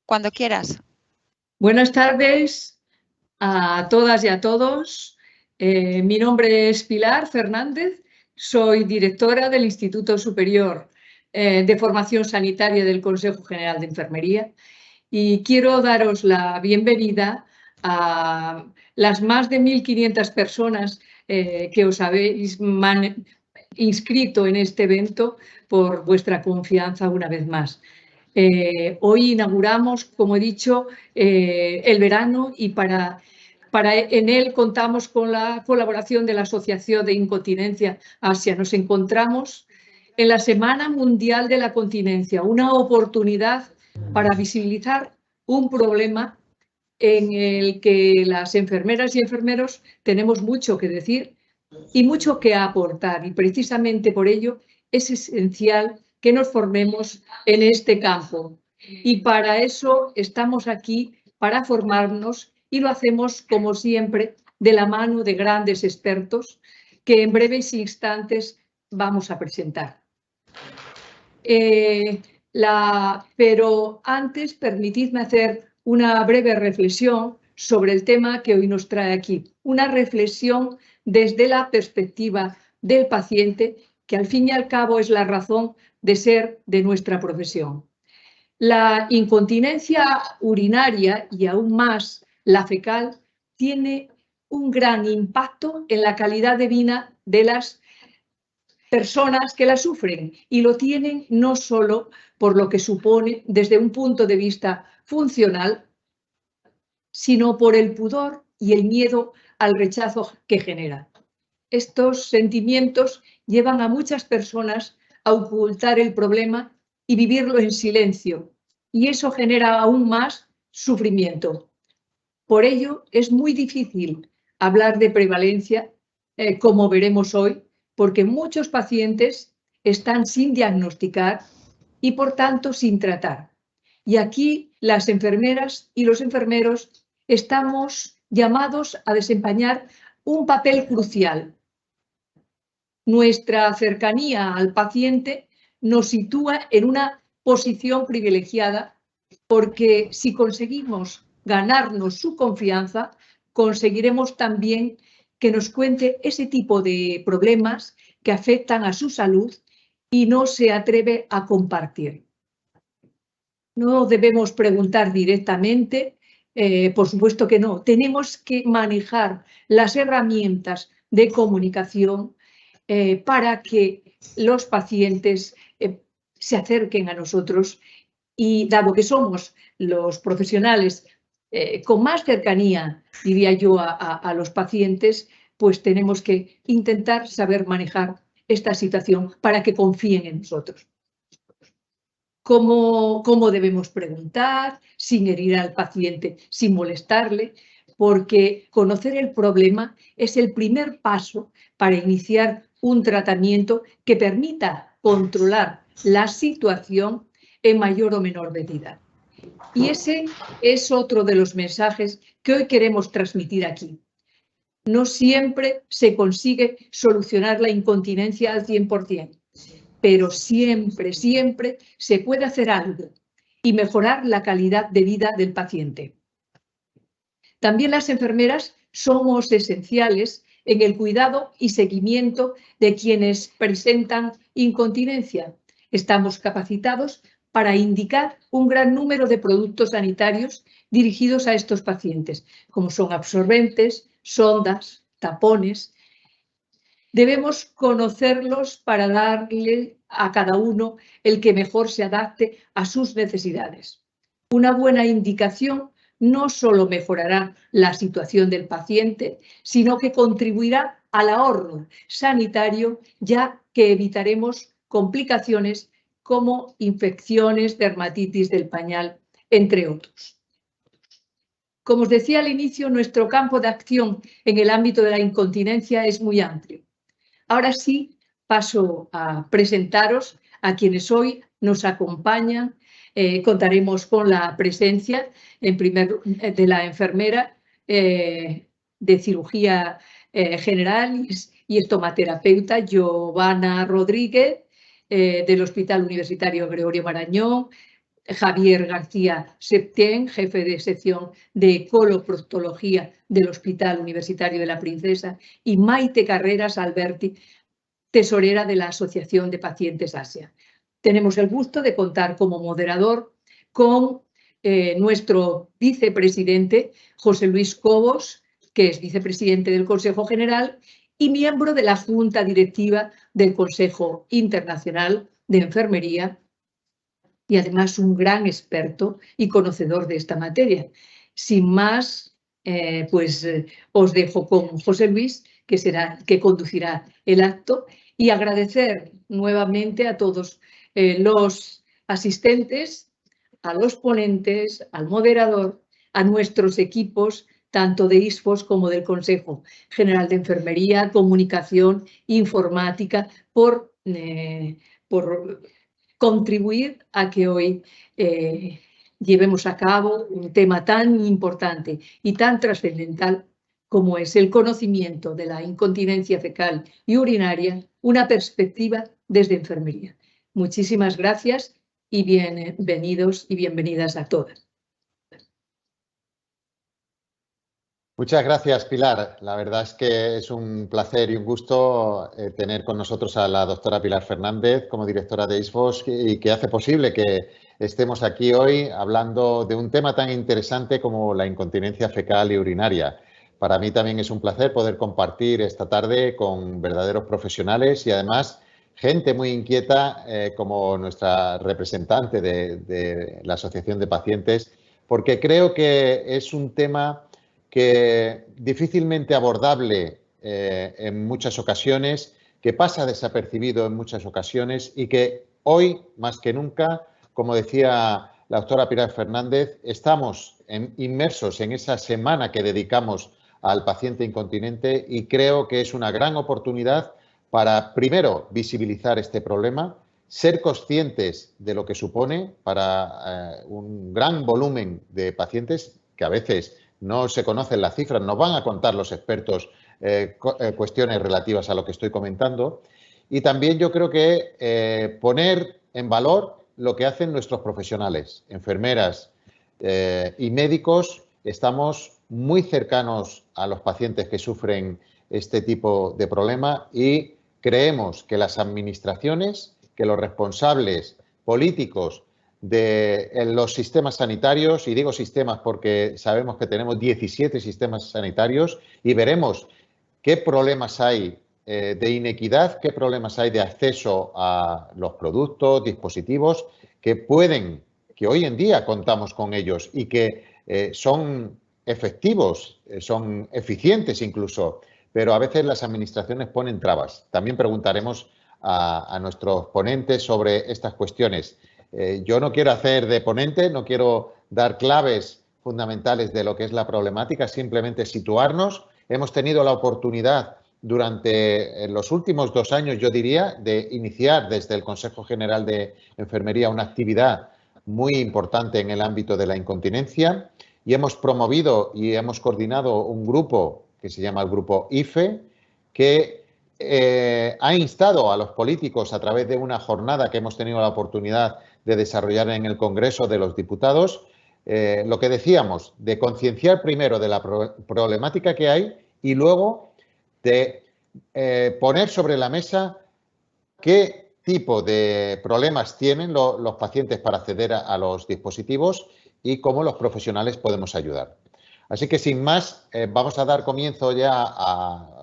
Cuando quieras. Buenas tardes a todas y a todos. Mi nombre es Pilar Fernández, soy directora del Instituto Superior de Formación Sanitaria del Consejo General de Enfermería y quiero daros la bienvenida a las más de 1.500 personas que os habéis inscrito en este evento por vuestra confianza una vez más. Hoy inauguramos, como he dicho, el verano y en él contamos con la colaboración de la Asociación de Incontinencia Asia. Nos encontramos en la Semana Mundial de la Continencia, una oportunidad para visibilizar un problema en el que las enfermeras y enfermeros tenemos mucho que decir y mucho que aportar, y precisamente por ello es esencial que nos formemos en este campo. Y para eso estamos aquí, para formarnos, y lo hacemos, como siempre, de la mano de grandes expertos que en breves instantes vamos a presentar. Pero antes, permitidme hacer una breve reflexión sobre el tema que hoy nos trae aquí. Una reflexión desde la perspectiva del paciente, que al fin y al cabo es la razón de ser de nuestra profesión. La incontinencia urinaria y aún más la fecal tiene un gran impacto en la calidad de vida de las personas que la sufren, y lo tienen no solo por lo que supone desde un punto de vista funcional, sino por el pudor y el miedo al rechazo que genera. Estos sentimientos llevan a muchas personas a ocultar el problema y vivirlo en silencio, y eso genera aún más sufrimiento. Por ello, es muy difícil hablar de prevalencia, como veremos hoy, porque muchos pacientes están sin diagnosticar y, por tanto, sin tratar. Y aquí las enfermeras y los enfermeros estamos llamados a desempeñar un papel crucial. Nuestra cercanía al paciente nos sitúa en una posición privilegiada, porque si conseguimos ganarnos su confianza, conseguiremos también que nos cuente ese tipo de problemas que afectan a su salud y no se atreve a compartir. No debemos preguntar directamente, por supuesto que no. Tenemos que manejar las herramientas de comunicación para que los pacientes se acerquen a nosotros, y dado que somos los profesionales con más cercanía, diría yo, a los pacientes, pues tenemos que intentar saber manejar esta situación para que confíen en nosotros. ¿Cómo debemos preguntar sin herir al paciente, sin molestarle? Porque conocer el problema es el primer paso para iniciar un tratamiento que permita controlar la situación en mayor o menor medida. Y ese es otro de los mensajes que hoy queremos transmitir aquí. No siempre se consigue solucionar la incontinencia al 100%, pero siempre, siempre se puede hacer algo y mejorar la calidad de vida del paciente. También las enfermeras somos esenciales en el cuidado y seguimiento de quienes presentan incontinencia. Estamos capacitados para indicar un gran número de productos sanitarios dirigidos a estos pacientes, como son absorbentes, sondas, tapones. Debemos conocerlos para darle a cada uno el que mejor se adapte a sus necesidades. Una buena indicación no solo mejorará la situación del paciente, sino que contribuirá al ahorro sanitario, ya que evitaremos complicaciones como infecciones, dermatitis del pañal, entre otros. Como os decía al inicio, nuestro campo de acción en el ámbito de la incontinencia es muy amplio. Ahora sí, paso a presentaros a quienes hoy nos acompañan. Contaremos con la presencia, de la enfermera de cirugía general y estomaterapeuta Giovanna Rodríguez, del Hospital Universitario Gregorio Marañón, Javier García Septién, jefe de sección de coloproctología del Hospital Universitario de la Princesa, y Maite Carreras Alberti, tesorera de la Asociación de Pacientes Asia. Tenemos el gusto de contar como moderador con nuestro vicepresidente José Luis Cobos, que es vicepresidente del Consejo General y miembro de la Junta Directiva del Consejo Internacional de Enfermería, y además un gran experto y conocedor de esta materia. Sin más, os dejo con José Luis, que conducirá el acto, y agradecer nuevamente a todos los asistentes, a los ponentes, al moderador, a nuestros equipos, tanto de ISFOS como del Consejo General de Enfermería, Comunicación, Informática, por contribuir a que hoy llevemos a cabo un tema tan importante y tan trascendental como es el conocimiento de la incontinencia fecal y urinaria, una perspectiva desde enfermería. Muchísimas gracias y bienvenidos y bienvenidas a todas. Muchas gracias, Pilar. La verdad es que es un placer y un gusto tener con nosotros a la doctora Pilar Fernández como directora de ISFOS y que hace posible que estemos aquí hoy hablando de un tema tan interesante como la incontinencia fecal y urinaria. Para mí también es un placer poder compartir esta tarde con verdaderos profesionales y además gente muy inquieta como nuestra representante de la Asociación de Pacientes, porque creo que es un tema que difícilmente abordable en muchas ocasiones, que pasa desapercibido en muchas ocasiones y que hoy, más que nunca, como decía la doctora Pilar Fernández, estamos inmersos en esa semana que dedicamos al paciente incontinente y creo que es una gran oportunidad para, primero, visibilizar este problema, ser conscientes de lo que supone para un gran volumen de pacientes que a veces no se conocen las cifras, nos van a contar los expertos cuestiones relativas a lo que estoy comentando. Y también yo creo que poner en valor lo que hacen nuestros profesionales, enfermeras y médicos. Estamos muy cercanos a los pacientes que sufren este tipo de problema y creemos que las administraciones, que los responsables políticos de los sistemas sanitarios, y digo sistemas porque sabemos que tenemos 17 sistemas sanitarios y veremos qué problemas hay de inequidad, qué problemas hay de acceso a los productos, dispositivos que hoy en día contamos con ellos y que son efectivos, son eficientes incluso, pero a veces las administraciones ponen trabas. También preguntaremos a nuestros ponentes sobre estas cuestiones. Yo no quiero hacer de ponente, no quiero dar claves fundamentales de lo que es la problemática, simplemente situarnos. Hemos tenido la oportunidad durante los últimos 2 años, yo diría, de iniciar desde el Consejo General de Enfermería una actividad muy importante en el ámbito de la incontinencia y hemos promovido y hemos coordinado un grupo que se llama el Grupo IFE, que ha instado a los políticos a través de una jornada que hemos tenido la oportunidad de desarrollar en el Congreso de los Diputados, lo que decíamos, de concienciar primero de la problemática que hay y luego de poner sobre la mesa qué tipo de problemas tienen los pacientes para acceder a los dispositivos y cómo los profesionales podemos ayudar. Así que sin más, vamos a dar comienzo ya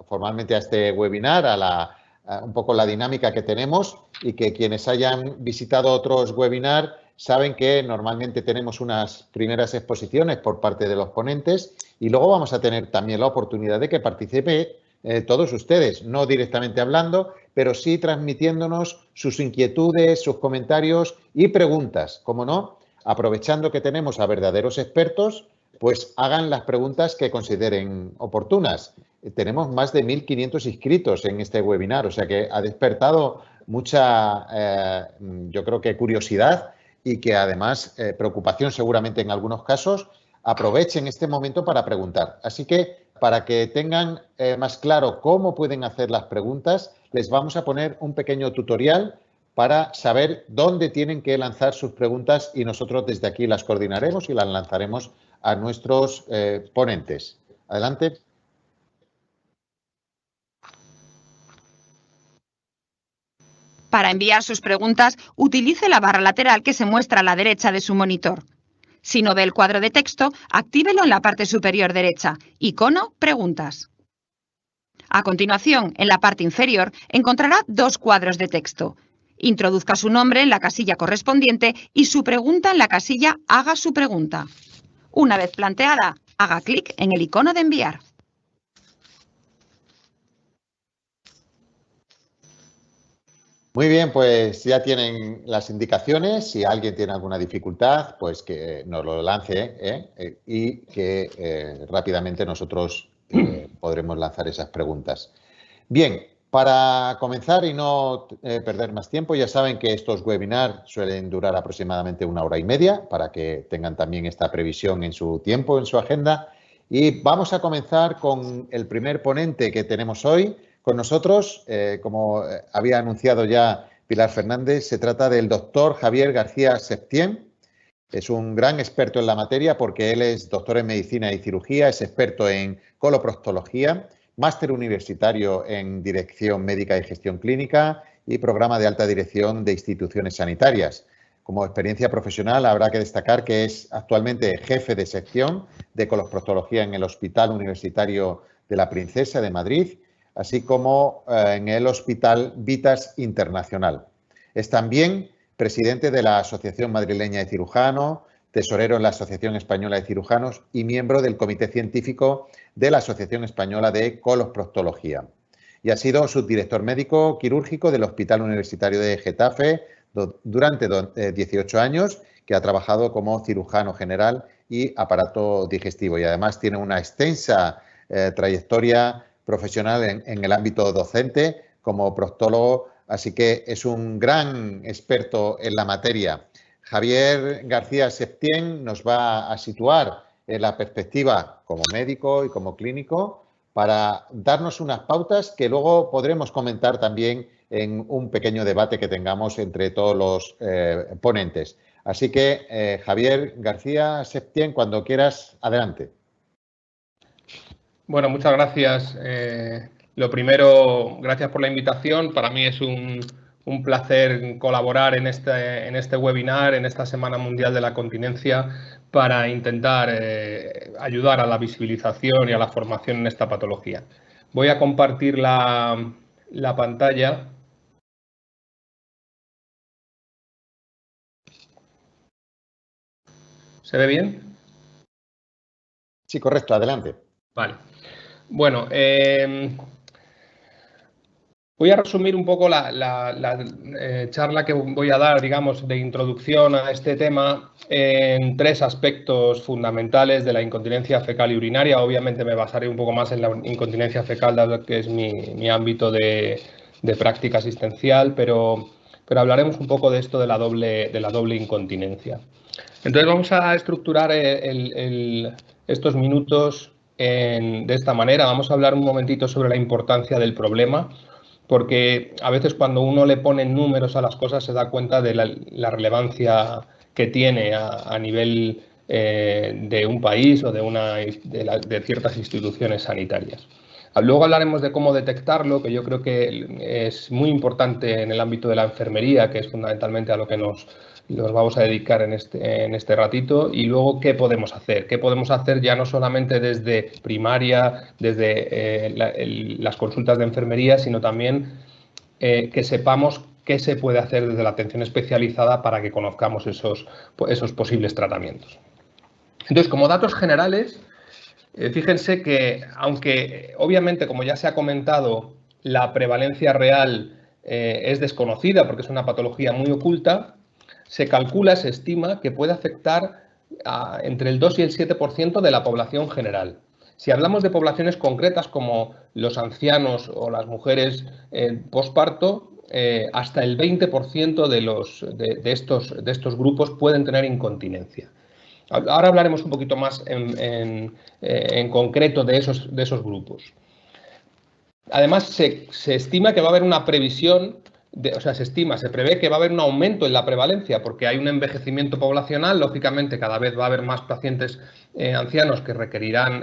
formalmente a este webinar, a un poco la dinámica que tenemos y que quienes hayan visitado otros webinars saben que normalmente tenemos unas primeras exposiciones por parte de los ponentes y luego vamos a tener también la oportunidad de que participen todos ustedes, no directamente hablando, pero sí transmitiéndonos sus inquietudes, sus comentarios y preguntas, como no, aprovechando que tenemos a verdaderos expertos, pues hagan las preguntas que consideren oportunas. Tenemos más de 1.500 inscritos en este webinar, o sea que ha despertado mucha, yo creo que curiosidad y que además preocupación seguramente en algunos casos. Aprovechen este momento para preguntar. Así que para que tengan más claro cómo pueden hacer las preguntas, les vamos a poner un pequeño tutorial para saber dónde tienen que lanzar sus preguntas y nosotros desde aquí las coordinaremos y las lanzaremos a nuestros ponentes. Adelante. Para enviar sus preguntas, utilice la barra lateral que se muestra a la derecha de su monitor. Si no ve el cuadro de texto, actívelo en la parte superior derecha, icono Preguntas. A continuación, en la parte inferior, encontrará dos cuadros de texto. Introduzca su nombre en la casilla correspondiente y su pregunta en la casilla Haga su pregunta. Una vez planteada, haga clic en el icono de enviar. Muy bien, pues ya tienen las indicaciones. Si alguien tiene alguna dificultad, pues que nos lo lance y que rápidamente nosotros podremos lanzar esas preguntas. Bien, para comenzar y no perder más tiempo, ya saben que estos webinars suelen durar aproximadamente 1 hora y media para que tengan también esta previsión en su tiempo, en su agenda. Y vamos a comenzar con el primer ponente que tenemos hoy con nosotros. Como había anunciado ya Pilar Fernández, se trata del doctor Javier García Septién. Es un gran experto en la materia porque él es doctor en medicina y cirugía, es experto en coloproctología, máster universitario en dirección médica y gestión clínica y programa de alta dirección de instituciones sanitarias. Como experiencia profesional habrá que destacar que es actualmente jefe de sección de coloproctología en el Hospital Universitario de la Princesa de Madrid, así como en el Hospital Vitas Internacional. Es también presidente de la Asociación Madrileña de Cirujanos, tesorero en la Asociación Española de Cirujanos y miembro del Comité Científico de la Asociación Española de Coloproctología. Y ha sido subdirector médico quirúrgico del Hospital Universitario de Getafe durante 18 años, que ha trabajado como cirujano general y aparato digestivo. Y además tiene una extensa trayectoria profesional en el ámbito docente como proctólogo, así que es un gran experto en la materia. Javier García Septién nos va a situar en la perspectiva como médico y como clínico para darnos unas pautas que luego podremos comentar también en un pequeño debate que tengamos entre todos los ponentes. Así que, Javier García Septién, cuando quieras, adelante. Bueno, muchas gracias. Lo primero, gracias por la invitación. Para mí es un placer colaborar en este webinar, en esta Semana Mundial de la Continencia, para intentar ayudar a la visibilización y a la formación en esta patología. Voy a compartir la pantalla. ¿Se ve bien? Sí, correcto. Adelante. Vale. Bueno, voy a resumir un poco la charla que voy a dar, digamos, de introducción a este tema en 3 aspectos fundamentales de la incontinencia fecal y urinaria. Obviamente me basaré un poco más en la incontinencia fecal, dado que es mi ámbito de práctica asistencial, pero hablaremos un poco de esto de la doble incontinencia. Entonces vamos a estructurar estos minutos de esta manera. Vamos a hablar un momentito sobre la importancia del problema, porque a veces cuando uno le pone números a las cosas se da cuenta de la relevancia que tiene a nivel de un país o de ciertas instituciones sanitarias. Luego hablaremos de cómo detectarlo, que yo creo que es muy importante en el ámbito de la enfermería, que es fundamentalmente a lo que nos vamos a dedicar en este ratito, y luego qué podemos hacer. ¿Qué podemos hacer ya no solamente desde primaria, desde las consultas de enfermería, sino también que sepamos qué se puede hacer desde la atención especializada para que conozcamos esos posibles tratamientos? Entonces, como datos generales, fíjense que, aunque obviamente, como ya se ha comentado, la prevalencia real es desconocida porque es una patología muy oculta, se estima que puede afectar entre el 2 y el 7% de la población general. Si hablamos de poblaciones concretas como los ancianos o las mujeres posparto, hasta el 20% de estos grupos pueden tener incontinencia. Ahora hablaremos un poquito más en concreto de esos grupos. Además, se estima que va a haber una previsión se prevé que va a haber un aumento en la prevalencia porque hay un envejecimiento poblacional. Lógicamente, cada vez va a haber más pacientes ancianos que requerirán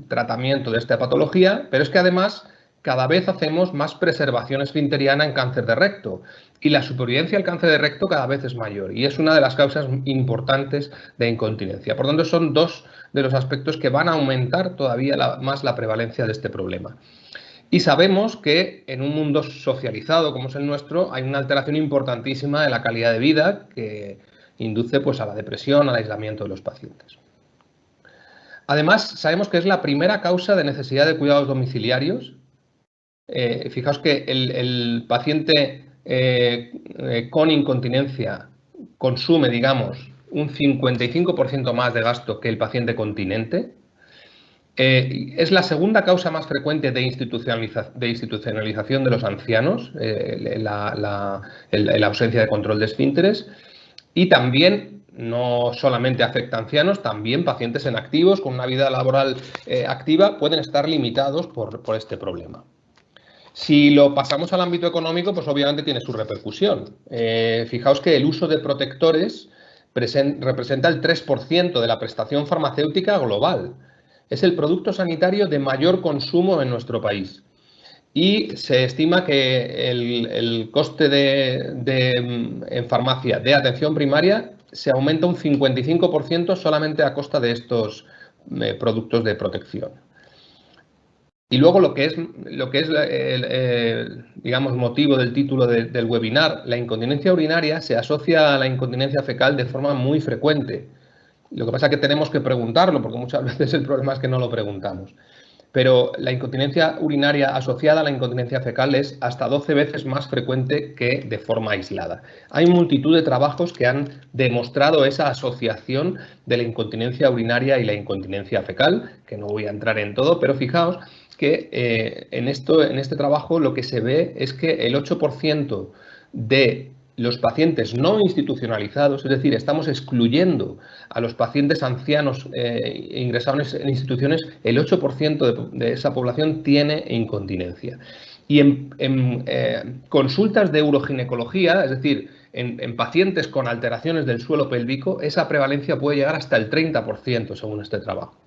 tratamiento de esta patología, pero es que además cada vez hacemos más preservación esfinteriana en cáncer de recto y la supervivencia al cáncer de recto cada vez es mayor y es una de las causas importantes de incontinencia. Por tanto, son dos de los aspectos que van a aumentar todavía más la prevalencia de este problema. Y sabemos que en un mundo socializado como es el nuestro hay una alteración importantísima de la calidad de vida que induce pues, a la depresión, al aislamiento de los pacientes. Además, sabemos que es la primera causa de necesidad de cuidados domiciliarios. Fijaos que el paciente con incontinencia consume, digamos, un 55% más de gasto que el paciente continente. Es la segunda causa más frecuente de institucionalización de los ancianos, la ausencia de control de esfínteres, y también no solamente afecta a ancianos, también pacientes en activos con una vida laboral activa pueden estar limitados por este problema. Si lo pasamos al ámbito económico, pues obviamente tiene su repercusión. Fijaos que el uso de protectores representa el 3% de la prestación farmacéutica global. Es el producto sanitario de mayor consumo en nuestro país. Y se estima que el coste en farmacia de atención primaria se aumenta un 55% solamente a costa de estos productos de protección. Y luego lo que es digamos, motivo del título del webinar, la incontinencia urinaria se asocia a la incontinencia fecal de forma muy frecuente. Lo que pasa es que tenemos que preguntarlo, porque muchas veces el problema es que no lo preguntamos. Pero la incontinencia urinaria asociada a la incontinencia fecal es hasta 12 veces más frecuente que de forma aislada. Hay multitud de trabajos que han demostrado esa asociación de la incontinencia urinaria y la incontinencia fecal, que no voy a entrar en todo, pero fijaos que en este trabajo lo que se ve es que el 8% de los pacientes no institucionalizados, es decir, estamos excluyendo a los pacientes ancianos ingresados en instituciones, el 8% de esa población tiene incontinencia. Y en consultas de uroginecología, es decir, en pacientes con alteraciones del suelo pélvico, esa prevalencia puede llegar hasta el 30% según este trabajo.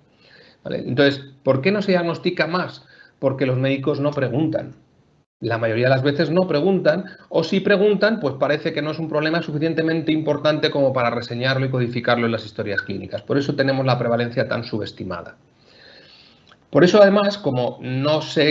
¿Vale? Entonces, ¿por qué no se diagnostica más? Porque los médicos no preguntan. La mayoría de las veces no preguntan, o si preguntan, pues parece que no es un problema suficientemente importante como para reseñarlo y codificarlo en las historias clínicas. Por eso tenemos la prevalencia tan subestimada. Por eso, además, como no se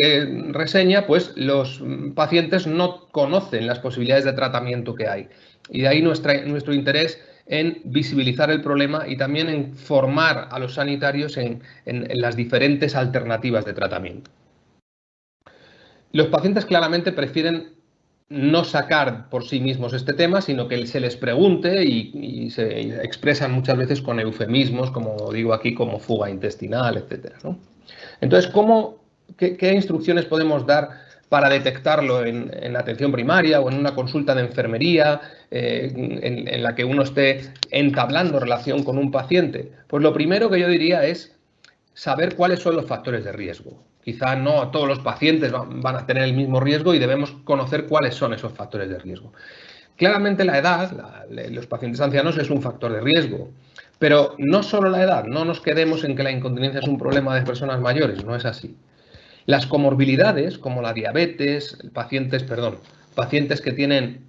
reseña, pues los pacientes no conocen las posibilidades de tratamiento que hay. Y de ahí nuestro interés en visibilizar el problema y también en formar a los sanitarios en las diferentes alternativas de tratamiento. Los pacientes claramente prefieren no sacar por sí mismos este tema, sino que se les pregunte y se expresan muchas veces con eufemismos, como digo aquí, como fuga intestinal, etc., ¿no? Entonces, ¿qué instrucciones podemos dar para detectarlo en atención primaria o en una consulta de enfermería en la que uno esté entablando relación con un paciente? Pues lo primero que yo diría es saber cuáles son los factores de riesgo. Quizá no todos los pacientes van a tener el mismo riesgo y debemos conocer cuáles son esos factores de riesgo. Claramente la edad, los pacientes ancianos es un factor de riesgo, pero no solo la edad, no nos quedemos en que la incontinencia es un problema de personas mayores, no es así. Las comorbilidades como la diabetes, pacientes que tienen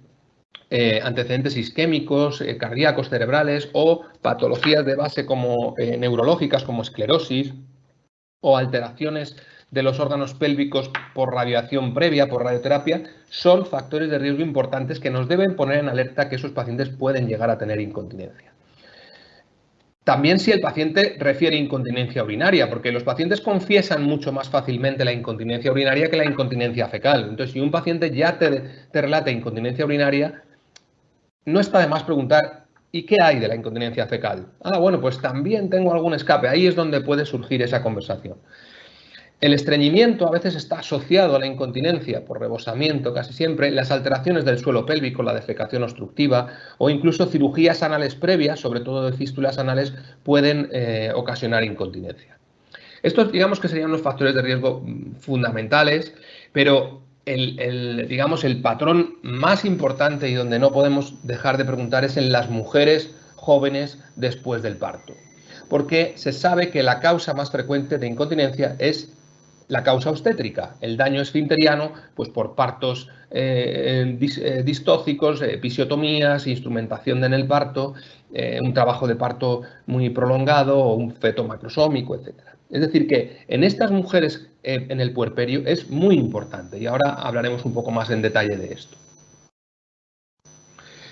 antecedentes isquémicos, cardíacos, cerebrales o patologías de base como neurológicas como esclerosis o alteraciones de los órganos pélvicos por radiación previa, por radioterapia, son factores de riesgo importantes que nos deben poner en alerta que esos pacientes pueden llegar a tener incontinencia. También si el paciente refiere incontinencia urinaria, porque los pacientes confiesan mucho más fácilmente la incontinencia urinaria que la incontinencia fecal. Entonces, si un paciente ya te relata incontinencia urinaria, no está de más preguntar, ¿y qué hay de la incontinencia fecal? Ah, bueno, pues también tengo algún escape. Ahí es donde puede surgir esa conversación. El estreñimiento a veces está asociado a la incontinencia por rebosamiento casi siempre, las alteraciones del suelo pélvico, la defecación obstructiva o incluso cirugías anales previas, sobre todo de fístulas anales, pueden ocasionar incontinencia. Estos digamos que serían los factores de riesgo fundamentales, pero digamos, el patrón más importante y donde no podemos dejar de preguntar es en las mujeres jóvenes después del parto. Porque se sabe que la causa más frecuente de incontinencia es la causa obstétrica, el daño esfinteriano, pues por partos distóxicos, episiotomías, instrumentación en el parto, un trabajo de parto muy prolongado o un feto macrosómico, etc. Es decir, que en estas mujeres en el puerperio es muy importante y ahora hablaremos un poco más en detalle de esto.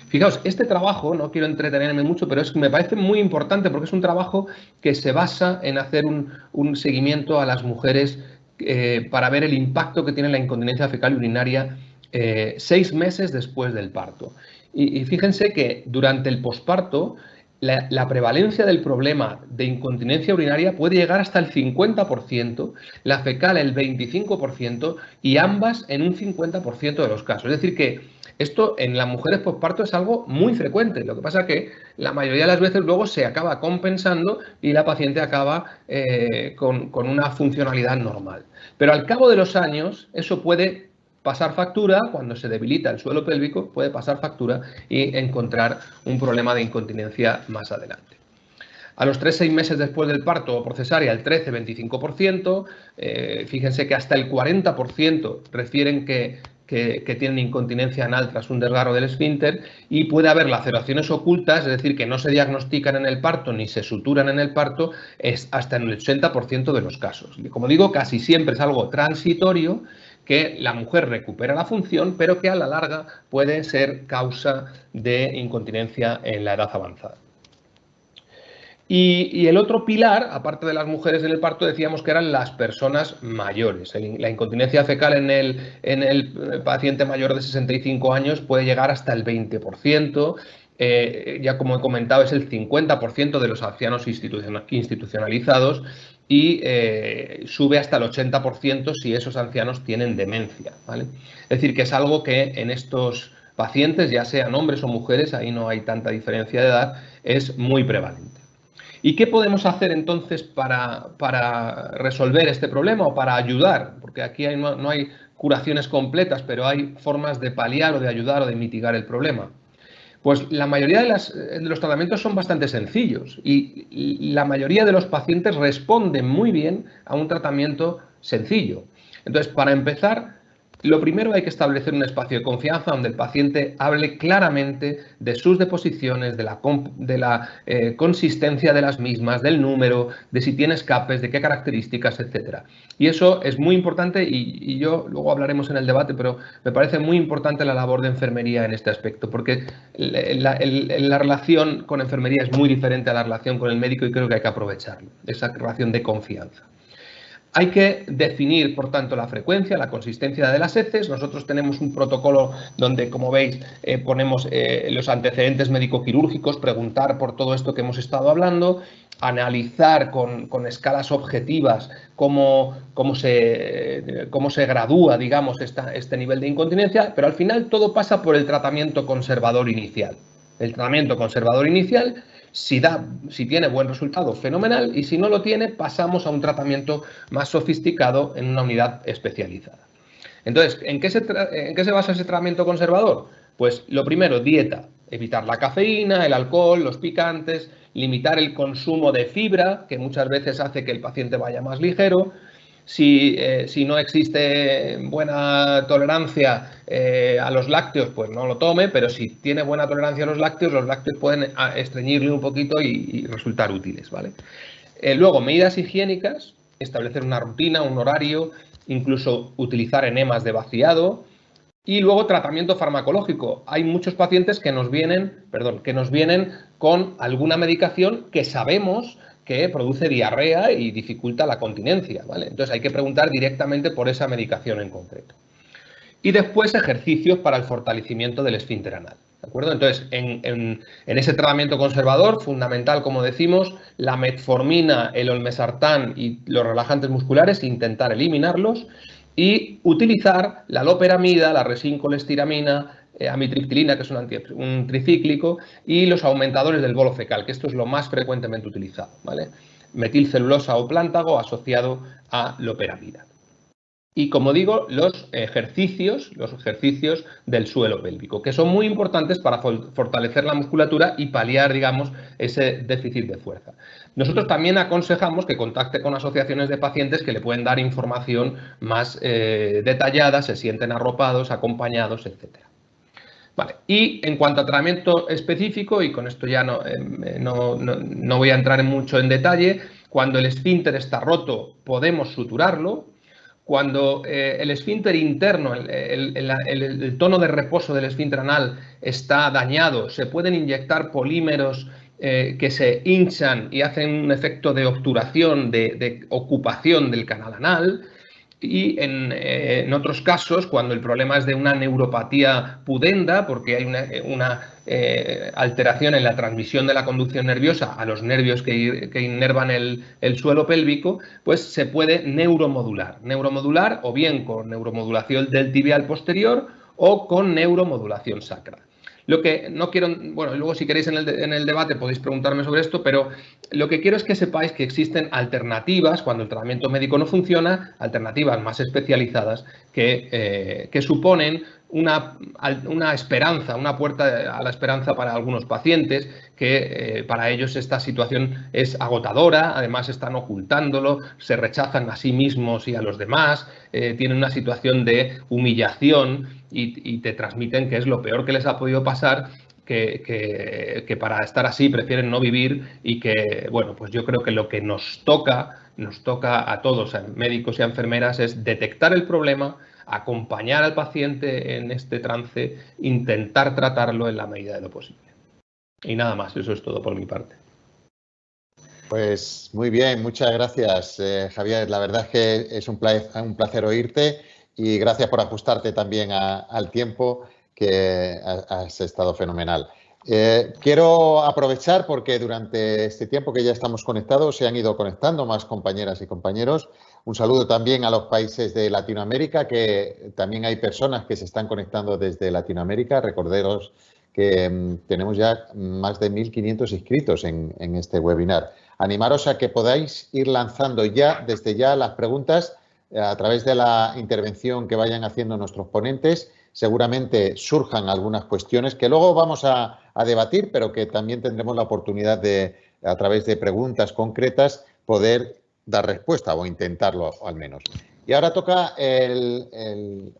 Fijaos, este trabajo, no quiero entretenerme mucho, pero me parece muy importante porque es un trabajo que se basa en hacer un seguimiento a las mujeres para ver el impacto que tiene la incontinencia fecal y urinaria 6 meses después del parto. Y fíjense que durante el posparto la prevalencia del problema de incontinencia urinaria puede llegar hasta el 50%, la fecal el 25% y ambas en un 50% de los casos. Es decir que esto en las mujeres posparto es algo muy frecuente. Lo que pasa es que la mayoría de las veces luego se acaba compensando y la paciente acaba con una funcionalidad normal. Pero al cabo de los años eso puede pasar factura, cuando se debilita el suelo pélvico, puede pasar factura y encontrar un problema de incontinencia más adelante. A los 3-6 meses después del parto o por cesárea, el 13-25%, fíjense que hasta el 40% refieren que tienen incontinencia anal tras un desgarro del esfínter y puede haber laceraciones ocultas, es decir, que no se diagnostican en el parto ni se suturan en el parto, es hasta en el 80% de los casos. Y como digo, casi siempre es algo transitorio, que la mujer recupera la función, pero que a la larga puede ser causa de incontinencia en la edad avanzada. Y el otro pilar, aparte de las mujeres en el parto, decíamos que eran las personas mayores. La incontinencia fecal en el paciente mayor de 65 años puede llegar hasta el 20%. Ya como he comentado, es el 50% de los ancianos institucionalizados y sube hasta el 80% si esos ancianos tienen demencia, ¿vale? Es decir, que es algo que en estos pacientes, ya sean hombres o mujeres, ahí no hay tanta diferencia de edad, es muy prevalente. ¿Y qué podemos hacer entonces para resolver este problema o para ayudar? Porque aquí no hay curaciones completas, pero hay formas de paliar o de ayudar o de mitigar el problema. Pues la mayoría de los tratamientos son bastante sencillos y la mayoría de los pacientes responden muy bien a un tratamiento sencillo. Entonces, para empezar, lo primero hay que establecer un espacio de confianza donde el paciente hable claramente de sus deposiciones, de la consistencia de las mismas, del número, de si tiene escapes, de qué características, etc. Y eso es muy importante y yo luego hablaremos en el debate, pero me parece muy importante la labor de enfermería en este aspecto, porque la relación con enfermería es muy diferente a la relación con el médico y creo que hay que aprovecharlo, esa relación de confianza. Hay que definir, por tanto, la frecuencia, la consistencia de las heces. Nosotros tenemos un protocolo donde, como veis, ponemos los antecedentes médico-quirúrgicos, preguntar por todo esto que hemos estado hablando, analizar con escalas objetivas cómo se gradúa, digamos, este nivel de incontinencia, pero al final todo pasa por el tratamiento conservador inicial. El tratamiento conservador inicial, si tiene buen resultado, fenomenal, y si no lo tiene, pasamos a un tratamiento más sofisticado en una unidad especializada. Entonces, ¿en qué se basa ese tratamiento conservador? Pues lo primero, dieta, evitar la cafeína, el alcohol, los picantes, limitar el consumo de fibra, que muchas veces hace que el paciente vaya más ligero. Si no existe buena tolerancia a los lácteos, pues no lo tome, pero si tiene buena tolerancia a los lácteos pueden estreñirle un poquito y resultar útiles, ¿vale? Luego, medidas higiénicas, establecer una rutina, un horario, incluso utilizar enemas de vaciado. Y luego tratamiento farmacológico. Hay muchos pacientes que nos vienen con alguna medicación que sabemos que produce diarrea y dificulta la continencia, ¿vale? Entonces hay que preguntar directamente por esa medicación en concreto. Y después ejercicios para el fortalecimiento del esfínter anal, ¿de acuerdo? Entonces, en ese tratamiento conservador, fundamental, como decimos, la metformina, el olmesartán y los relajantes musculares, intentar eliminarlos y utilizar la loperamida, la resincolestiramina, amitriptilina, que es un tricíclico, y los aumentadores del bolo fecal, que esto es lo más frecuentemente utilizado, ¿vale? Metilcelulosa o plántago asociado a loperamida. Y como digo, los ejercicios del suelo pélvico, que son muy importantes para fortalecer la musculatura y paliar, digamos, ese déficit de fuerza. Nosotros también aconsejamos que contacte con asociaciones de pacientes que le pueden dar información más detallada, se sienten arropados, acompañados, etc. Vale. Y en cuanto a tratamiento específico, y con esto ya no voy a entrar mucho en detalle, cuando el esfínter está roto podemos suturarlo. Cuando el esfínter interno, el tono de reposo del esfínter anal está dañado, se pueden inyectar polímeros que se hinchan y hacen un efecto de obturación, de ocupación del canal anal. Y en otros casos, cuando el problema es de una neuropatía pudenda, porque hay una alteración en la transmisión de la conducción nerviosa a los nervios que inervan el suelo pélvico, pues se puede neuromodular. Neuromodular o bien con neuromodulación del tibial posterior o con neuromodulación sacra. Lo que no quiero, bueno, luego si queréis en el debate podéis preguntarme sobre esto, pero lo que quiero es que sepáis que existen alternativas, cuando el tratamiento médico no funciona, alternativas más especializadas que suponen una esperanza, una puerta a la esperanza para algunos pacientes, que para ellos esta situación es agotadora, además están ocultándolo, se rechazan a sí mismos y a los demás, tienen una situación de humillación y te transmiten que es lo peor que les ha podido pasar, que para estar así prefieren no vivir y que, bueno, pues yo creo que lo que nos toca a todos, a médicos y a enfermeras, es detectar el problema, acompañar al paciente en este trance, intentar tratarlo en la medida de lo posible. Y nada más, eso es todo por mi parte. Pues muy bien, muchas gracias, Javier. La verdad es que es un placer oírte y gracias por ajustarte también al tiempo, que has estado fenomenal. Quiero aprovechar porque durante este tiempo que ya estamos conectados se han ido conectando más compañeras y compañeros. Un saludo también a los países de Latinoamérica, que también hay personas que se están conectando desde Latinoamérica. Recordaros que tenemos ya más de 1.500 inscritos en este webinar. Animaros a que podáis ir lanzando ya, desde ya, las preguntas a través de la intervención que vayan haciendo nuestros ponentes. Seguramente surjan algunas cuestiones que luego vamos a debatir, pero que también tendremos la oportunidad de, a través de preguntas concretas, poder dar respuesta o intentarlo al menos. Y ahora toca el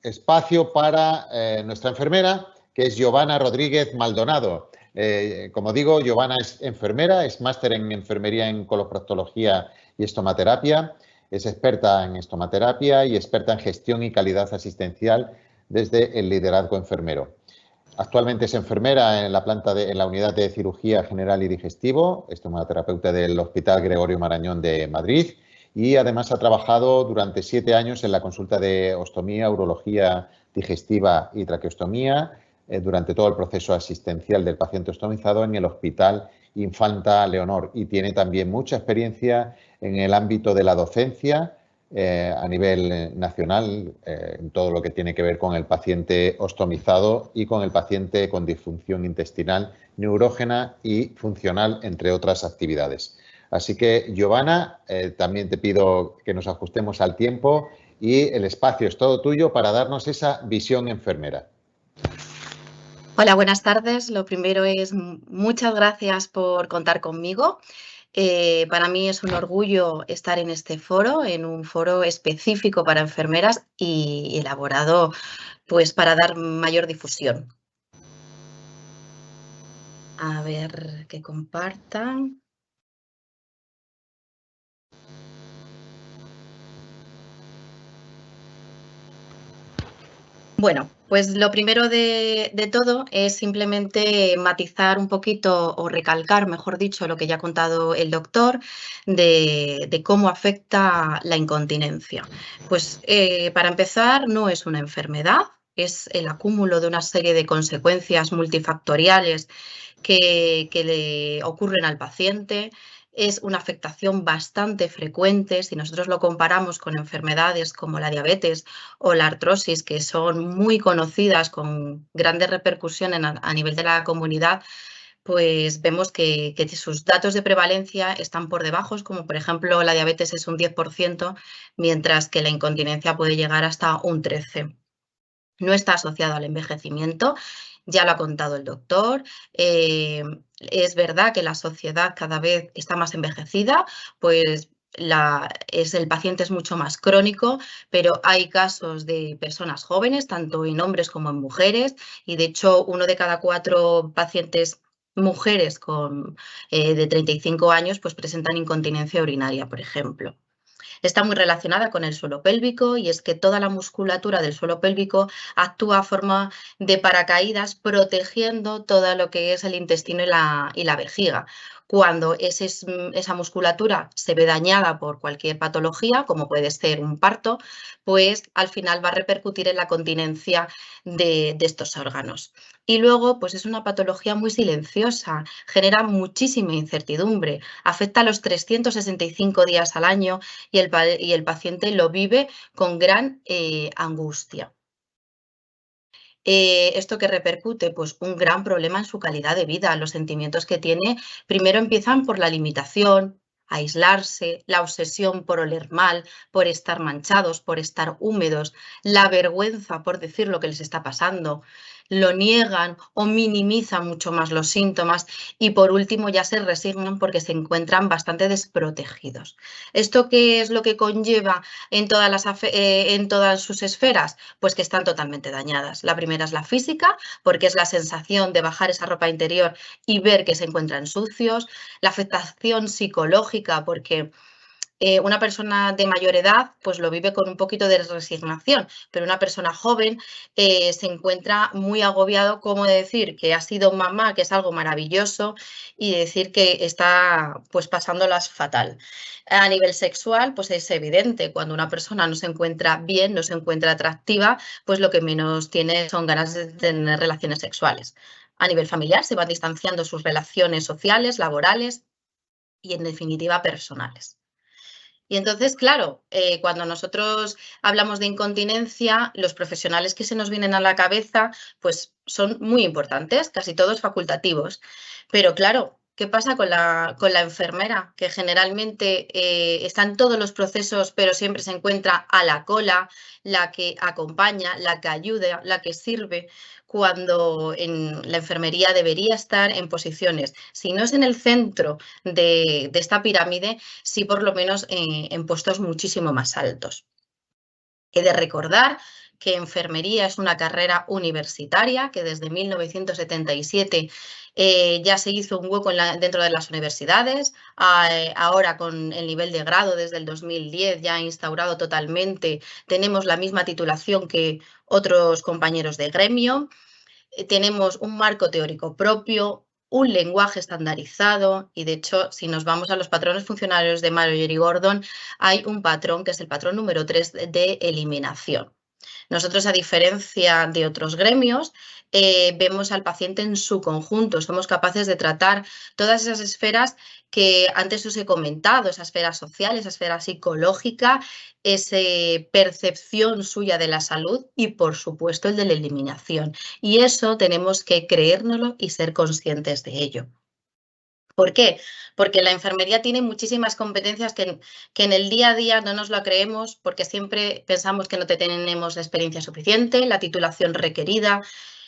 espacio para nuestra enfermera, que es Giovanna Rodríguez Maldonado. Como digo, Giovanna es enfermera, es máster en enfermería en coloproctología y estomaterapia, es experta en estomaterapia y experta en gestión y calidad asistencial desde el liderazgo enfermero. Actualmente es enfermera en la unidad de cirugía general y digestivo, estomaterapeuta del Hospital Gregorio Marañón de Madrid, y además ha trabajado durante 7 años en la consulta de ostomía, urología digestiva y traqueostomía durante todo el proceso asistencial del paciente ostomizado en el Hospital Infanta Leonor, y tiene también mucha experiencia en el ámbito de la docencia a nivel nacional en todo lo que tiene que ver con el paciente ostomizado y con el paciente con disfunción intestinal, neurógena y funcional, entre otras actividades. Así que, Giovanna, también te pido que nos ajustemos al tiempo y el espacio es todo tuyo para darnos esa visión enfermera. Hola, buenas tardes. Lo primero es muchas gracias por contar conmigo. Para mí es un orgullo estar en este foro, en un foro específico para enfermeras y elaborado pues para dar mayor difusión. A ver, que compartan. Bueno, pues lo primero de todo es simplemente matizar un poquito o recalcar, mejor dicho, lo que ya ha contado el doctor de cómo afecta la incontinencia. Pues para empezar, no es una enfermedad, es el acúmulo de una serie de consecuencias multifactoriales que le ocurren al paciente. Es una afectación bastante frecuente si nosotros lo comparamos con enfermedades como la diabetes o la artrosis, que son muy conocidas con grandes repercusiones a nivel de la comunidad. pues vemos que sus datos de prevalencia están por debajo, como por ejemplo la diabetes es un 10%, mientras que la incontinencia puede llegar hasta un 13%. No está asociado al envejecimiento, ya lo ha contado el doctor. Es verdad que la sociedad cada vez está más envejecida, pues el paciente es mucho más crónico, pero hay casos de personas jóvenes, tanto en hombres como en mujeres, y de hecho 1 de cada 4 pacientes mujeres de 35 años pues presentan incontinencia urinaria, por ejemplo. Está muy relacionada con el suelo pélvico y es que toda la musculatura del suelo pélvico actúa a forma de paracaídas protegiendo todo lo que es el intestino y la vejiga. Cuando esa musculatura se ve dañada por cualquier patología, como puede ser un parto, pues al final va a repercutir en la continencia de estos órganos. Y luego, pues es una patología muy silenciosa, genera muchísima incertidumbre, afecta a los 365 días al año y el paciente lo vive con gran angustia. ¿Esto qué repercute? Pues un gran problema en su calidad de vida. Los sentimientos que tiene primero empiezan por la limitación, aislarse, la obsesión por oler mal, por estar manchados, por estar húmedos, la vergüenza por decir lo que les está pasando, lo niegan o minimizan mucho más los síntomas y por último ya se resignan porque se encuentran bastante desprotegidos. ¿Esto qué es lo que conlleva en todas sus esferas? Pues que están totalmente dañadas. La primera es la física, porque es la sensación de bajar esa ropa interior y ver que se encuentran sucios. La afectación psicológica, porque una persona de mayor edad pues lo vive con un poquito de resignación, pero una persona joven se encuentra muy agobiado, como decir que ha sido mamá, que es algo maravilloso, y decir que está pues pasándolas fatal. A nivel sexual, pues es evidente, cuando una persona no se encuentra bien, no se encuentra atractiva, pues lo que menos tiene son ganas de tener relaciones sexuales. A nivel familiar, se van distanciando sus relaciones sociales, laborales y, en definitiva, personales. Y entonces, claro, cuando nosotros hablamos de incontinencia, los profesionales que se nos vienen a la cabeza, pues son muy importantes, casi todos facultativos. Pero claro, ¿qué pasa con la enfermera? Que generalmente está en todos los procesos, pero siempre se encuentra a la cola, la que acompaña, la que ayuda, la que sirve, cuando en la enfermería debería estar en posiciones, si no es en el centro de esta pirámide, sí por lo menos en puestos muchísimo más altos. He de recordar que enfermería es una carrera universitaria que desde 1977 ya se hizo un hueco dentro de las universidades. Ahora con el nivel de grado desde el 2010 ya instaurado totalmente, tenemos la misma titulación que otros compañeros de gremio. Tenemos un marco teórico propio, un lenguaje estandarizado y, de hecho, si nos vamos a los patrones funcionarios de Marjorie Gordon, hay un patrón que es el patrón número 3 de eliminación. Nosotros, a diferencia de otros gremios, vemos al paciente en su conjunto. Somos capaces de tratar todas esas esferas que antes os he comentado, esa esfera social, esa esfera psicológica, esa percepción suya de la salud y, por supuesto, el de la eliminación. Y eso tenemos que creérnoslo y ser conscientes de ello. ¿Por qué? Porque la enfermería tiene muchísimas competencias que en el día a día no nos lo creemos, porque siempre pensamos que no tenemos la experiencia suficiente, la titulación requerida.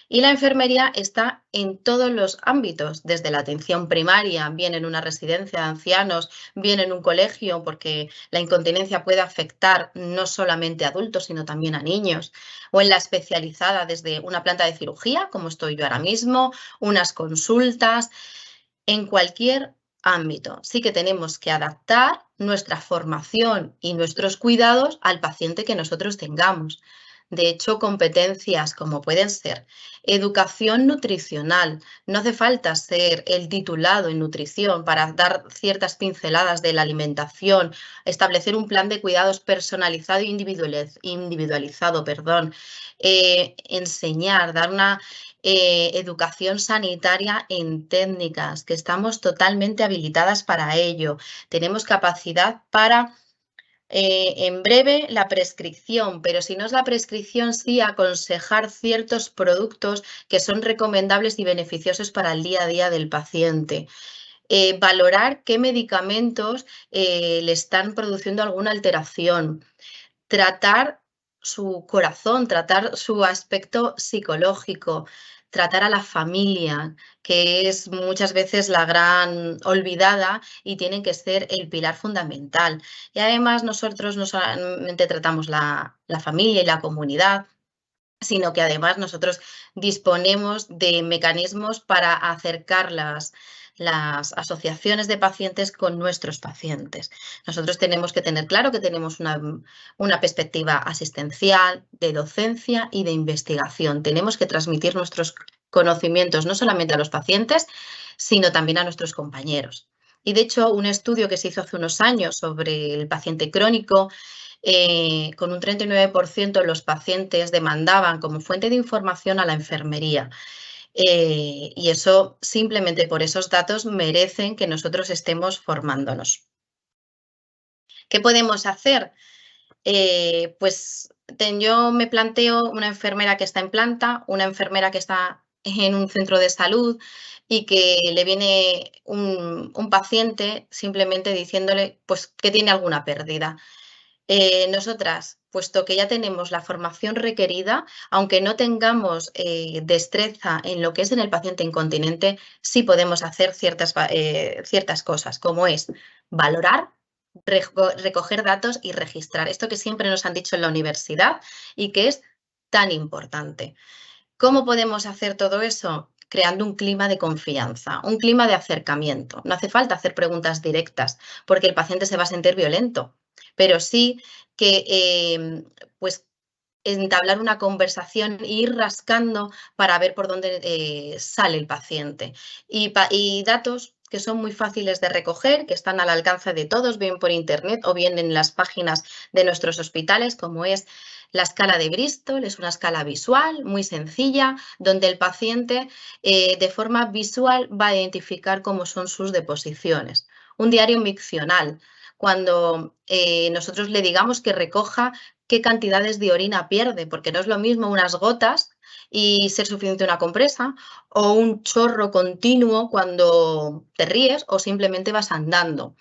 Y la enfermería está en todos los ámbitos, desde la atención primaria, bien en una residencia de ancianos, bien en un colegio, porque la incontinencia puede afectar no solamente a adultos, sino también a niños, o en la especializada desde una planta de cirugía, como estoy yo ahora mismo, unas consultas. En cualquier ámbito, sí que tenemos que adaptar nuestra formación y nuestros cuidados al paciente que nosotros tengamos. De hecho, competencias como pueden ser educación nutricional. No hace falta ser el titulado en nutrición para dar ciertas pinceladas de la alimentación, establecer un plan de cuidados personalizado e individualizado, enseñar, dar una educación sanitaria en técnicas, que estamos totalmente habilitadas para ello. Tenemos capacidad para En breve, la prescripción, pero si no es la prescripción, sí aconsejar ciertos productos que son recomendables y beneficiosos para el día a día del paciente. Valorar qué medicamentos le están produciendo alguna alteración. Tratar su corazón, tratar su aspecto psicológico, tratar a la familia, que es muchas veces la gran olvidada y tiene que ser el pilar fundamental. Y además nosotros no solamente tratamos la familia y la comunidad, sino que además nosotros disponemos de mecanismos para acercar las asociaciones de pacientes con nuestros pacientes. Nosotros tenemos que tener claro que tenemos una perspectiva asistencial, de docencia y de investigación. Tenemos que transmitir nuestros conocimientos no solamente a los pacientes, sino también a nuestros compañeros. Y de hecho, un estudio que se hizo hace unos años sobre el paciente crónico, con un 39% los pacientes demandaban como fuente de información a la enfermería. Y eso, simplemente por esos datos, merecen que nosotros estemos formándonos. ¿Qué podemos hacer? Pues yo me planteo una enfermera que está en planta, una enfermera que está en un centro de salud y que le viene un paciente simplemente diciéndole pues, que tiene alguna pérdida. Nosotras, puesto que ya tenemos la formación requerida, aunque no tengamos destreza en lo que es en el paciente incontinente, sí podemos hacer ciertas cosas, como es valorar, recoger datos y registrar. Esto que siempre nos han dicho en la universidad y que es tan importante. ¿Cómo podemos hacer todo eso? Creando un clima de confianza, un clima de acercamiento. No hace falta hacer preguntas directas porque el paciente se va a sentir violento, pero sí que pues entablar una conversación e ir rascando para ver por dónde sale el paciente. Y datos que son muy fáciles de recoger, que están al alcance de todos, bien por internet o bien en las páginas de nuestros hospitales, como es la escala de Bristol. Es una escala visual muy sencilla, donde el paciente de forma visual va a identificar cómo son sus deposiciones. Un diario miccional, cuando nosotros le digamos que recoja qué cantidades de orina pierde, porque no es lo mismo unas gotas y ser suficiente una compresa, o un chorro continuo cuando te ríes o simplemente vas andando.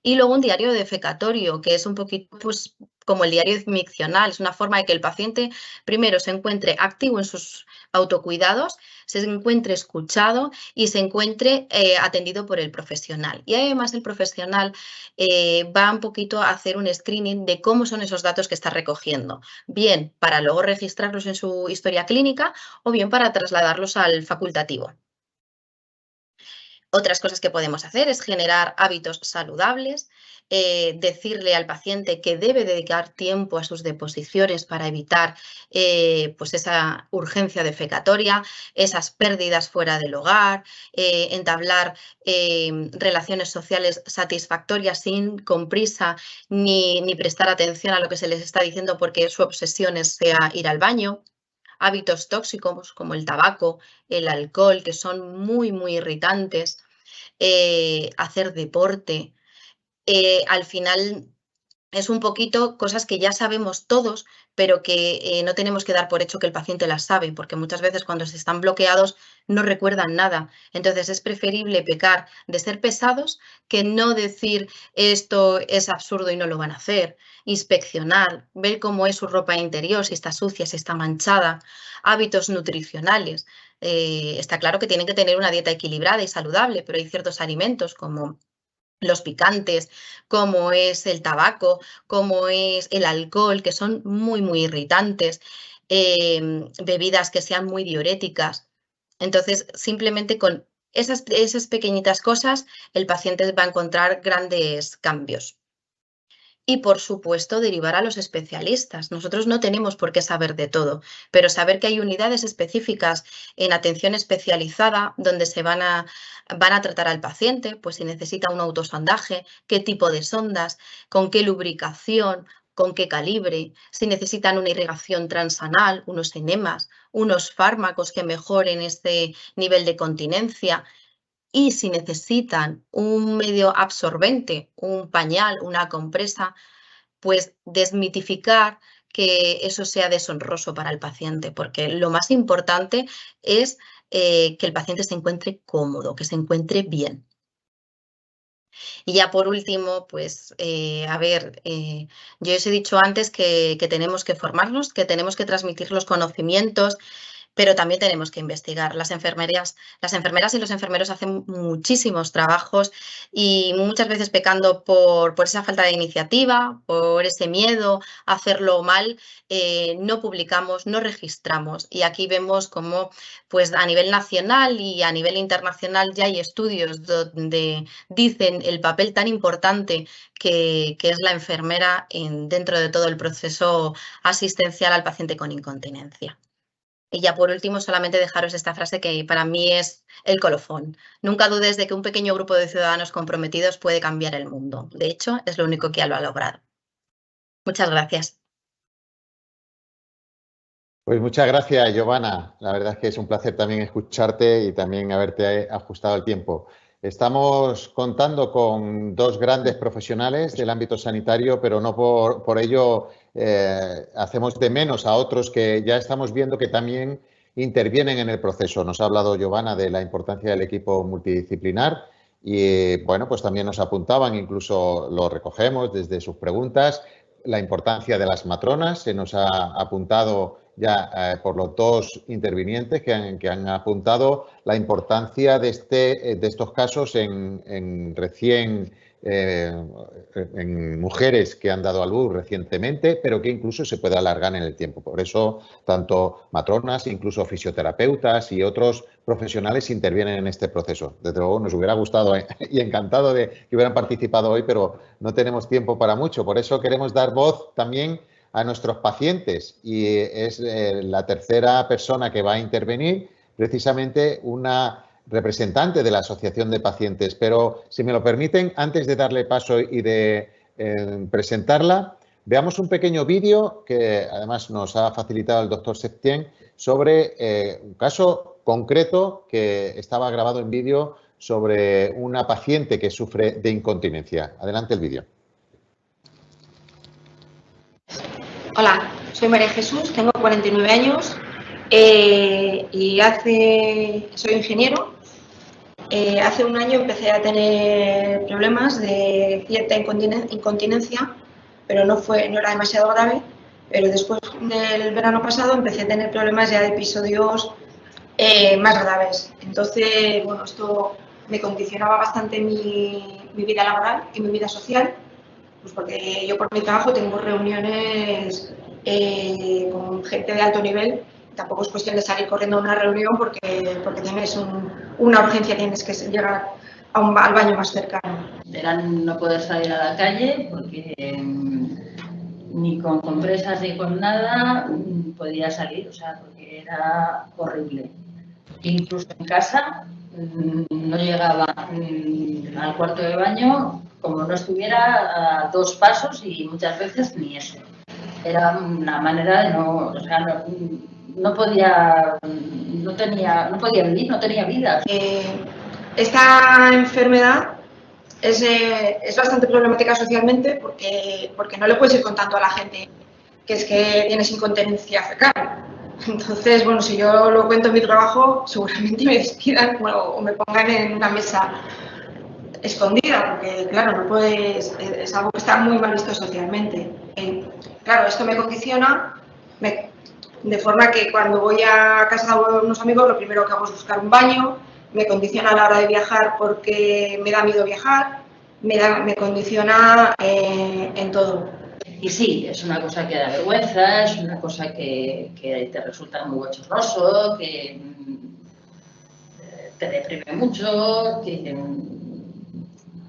Y luego un diario defecatorio, que es un poquito pues, como el diario miccional, es una forma de que el paciente primero se encuentre activo en sus autocuidados, se encuentre escuchado y se encuentre atendido por el profesional. Y además el profesional va un poquito a hacer un screening de cómo son esos datos que está recogiendo, bien para luego registrarlos en su historia clínica o bien para trasladarlos al facultativo. Otras cosas que podemos hacer es generar hábitos saludables, decirle al paciente que debe dedicar tiempo a sus deposiciones para evitar pues esa urgencia defecatoria, esas pérdidas fuera del hogar, entablar relaciones sociales satisfactorias con prisa ni prestar atención a lo que se les está diciendo porque su obsesión sea ir al baño. Hábitos tóxicos como el tabaco, el alcohol, que son muy, muy irritantes, hacer deporte. Al final es un poquito cosas que ya sabemos todos, pero que no tenemos que dar por hecho que el paciente las sabe, porque muchas veces cuando se están bloqueados no recuerdan nada. Entonces es preferible pecar de ser pesados que no decir esto es absurdo y no lo van a hacer. Inspeccionar, ver cómo es su ropa interior, si está sucia, si está manchada. Hábitos nutricionales. Está claro que tienen que tener una dieta equilibrada y saludable, pero hay ciertos alimentos como los picantes, como es el tabaco, como es el alcohol, que son muy, muy irritantes, bebidas que sean muy diuréticas. Entonces, simplemente con esas pequeñitas cosas, el paciente va a encontrar grandes cambios. Y, por supuesto, derivar a los especialistas. Nosotros no tenemos por qué saber de todo, pero saber que hay unidades específicas en atención especializada donde se van a tratar al paciente, pues si necesita un autosondaje, qué tipo de sondas, con qué lubricación, con qué calibre, si necesitan una irrigación transanal, unos enemas, unos fármacos que mejoren este nivel de continencia. Y si necesitan un medio absorbente, un pañal, una compresa, pues desmitificar que eso sea deshonroso para el paciente, porque lo más importante es que el paciente se encuentre cómodo, que se encuentre bien. Y ya por último, pues, yo os he dicho antes que tenemos que formarnos, que tenemos que transmitir los conocimientos, pero también tenemos que investigar. Las enfermeras y los enfermeros hacen muchísimos trabajos y muchas veces pecando por esa falta de iniciativa, por ese miedo a hacerlo mal, no publicamos, no registramos. Y aquí vemos cómo, pues, a nivel nacional y a nivel internacional ya hay estudios donde dicen el papel tan importante que es la enfermera dentro de todo el proceso asistencial al paciente con incontinencia. Y ya por último, solamente dejaros esta frase que para mí es el colofón. Nunca dudes de que un pequeño grupo de ciudadanos comprometidos puede cambiar el mundo. De hecho, es lo único que lo ha logrado. Muchas gracias. Pues muchas gracias, Giovanna. La verdad es que es un placer también escucharte y también haberte ajustado el tiempo. Estamos contando con dos grandes profesionales del ámbito sanitario, pero no por ello hacemos de menos a otros que ya estamos viendo que también intervienen en el proceso. Nos ha hablado Giovanna de la importancia del equipo multidisciplinar y, bueno, pues también nos apuntaban, incluso lo recogemos desde sus preguntas, la importancia de las matronas. Se nos ha apuntado ya por los dos intervinientes que han apuntado la importancia de estos casos en mujeres que han dado a luz recientemente, pero que incluso se puede alargar en el tiempo. Por eso, tanto matronas, incluso fisioterapeutas y otros profesionales intervienen en este proceso. Desde luego, nos hubiera gustado y encantado de que hubieran participado hoy, pero no tenemos tiempo para mucho. Por eso queremos dar voz también a nuestros pacientes y es la tercera persona que va a intervenir, precisamente una representante de la Asociación de Pacientes. Pero, si me lo permiten, antes de darle paso y de presentarla, veamos un pequeño vídeo que además nos ha facilitado el doctor Septién sobre un caso concreto que estaba grabado en vídeo sobre una paciente que sufre de incontinencia. Adelante el vídeo. Hola, soy María Jesús, tengo 49 años y soy ingeniero. Hace un año empecé a tener problemas de cierta incontinencia, pero no era demasiado grave. Pero después del verano pasado empecé a tener problemas ya de episodios más graves. Entonces, bueno, esto me condicionaba bastante mi vida laboral y mi vida social. Pues porque yo por mi trabajo tengo reuniones con gente de alto nivel. Tampoco es cuestión de salir corriendo a una reunión porque tienes una urgencia, tienes que llegar al baño más cercano. Era no poder salir a la calle porque ni con compresas ni con nada podía salir, o sea, porque era horrible. Incluso en casa no llegaba al cuarto de baño como no estuviera a 2 pasos y muchas veces ni eso. Era una manera de no podía vivir, no tenía vida. Esta enfermedad es bastante problemática socialmente porque no le puedes ir contando a la gente que es que tienes incontinencia fecal. Entonces, bueno, si yo lo cuento en mi trabajo, seguramente me despidan o me pongan en una mesa escondida, porque claro, no puedes, es algo que está muy mal visto socialmente. Claro, esto me condiciona de forma que cuando voy a casa de unos amigos lo primero que hago es buscar un baño, me condiciona a la hora de viajar porque me da miedo viajar, me condiciona en todo. Y sí, es una cosa que da vergüenza, es una cosa que te resulta muy bochornoso, que te deprime mucho,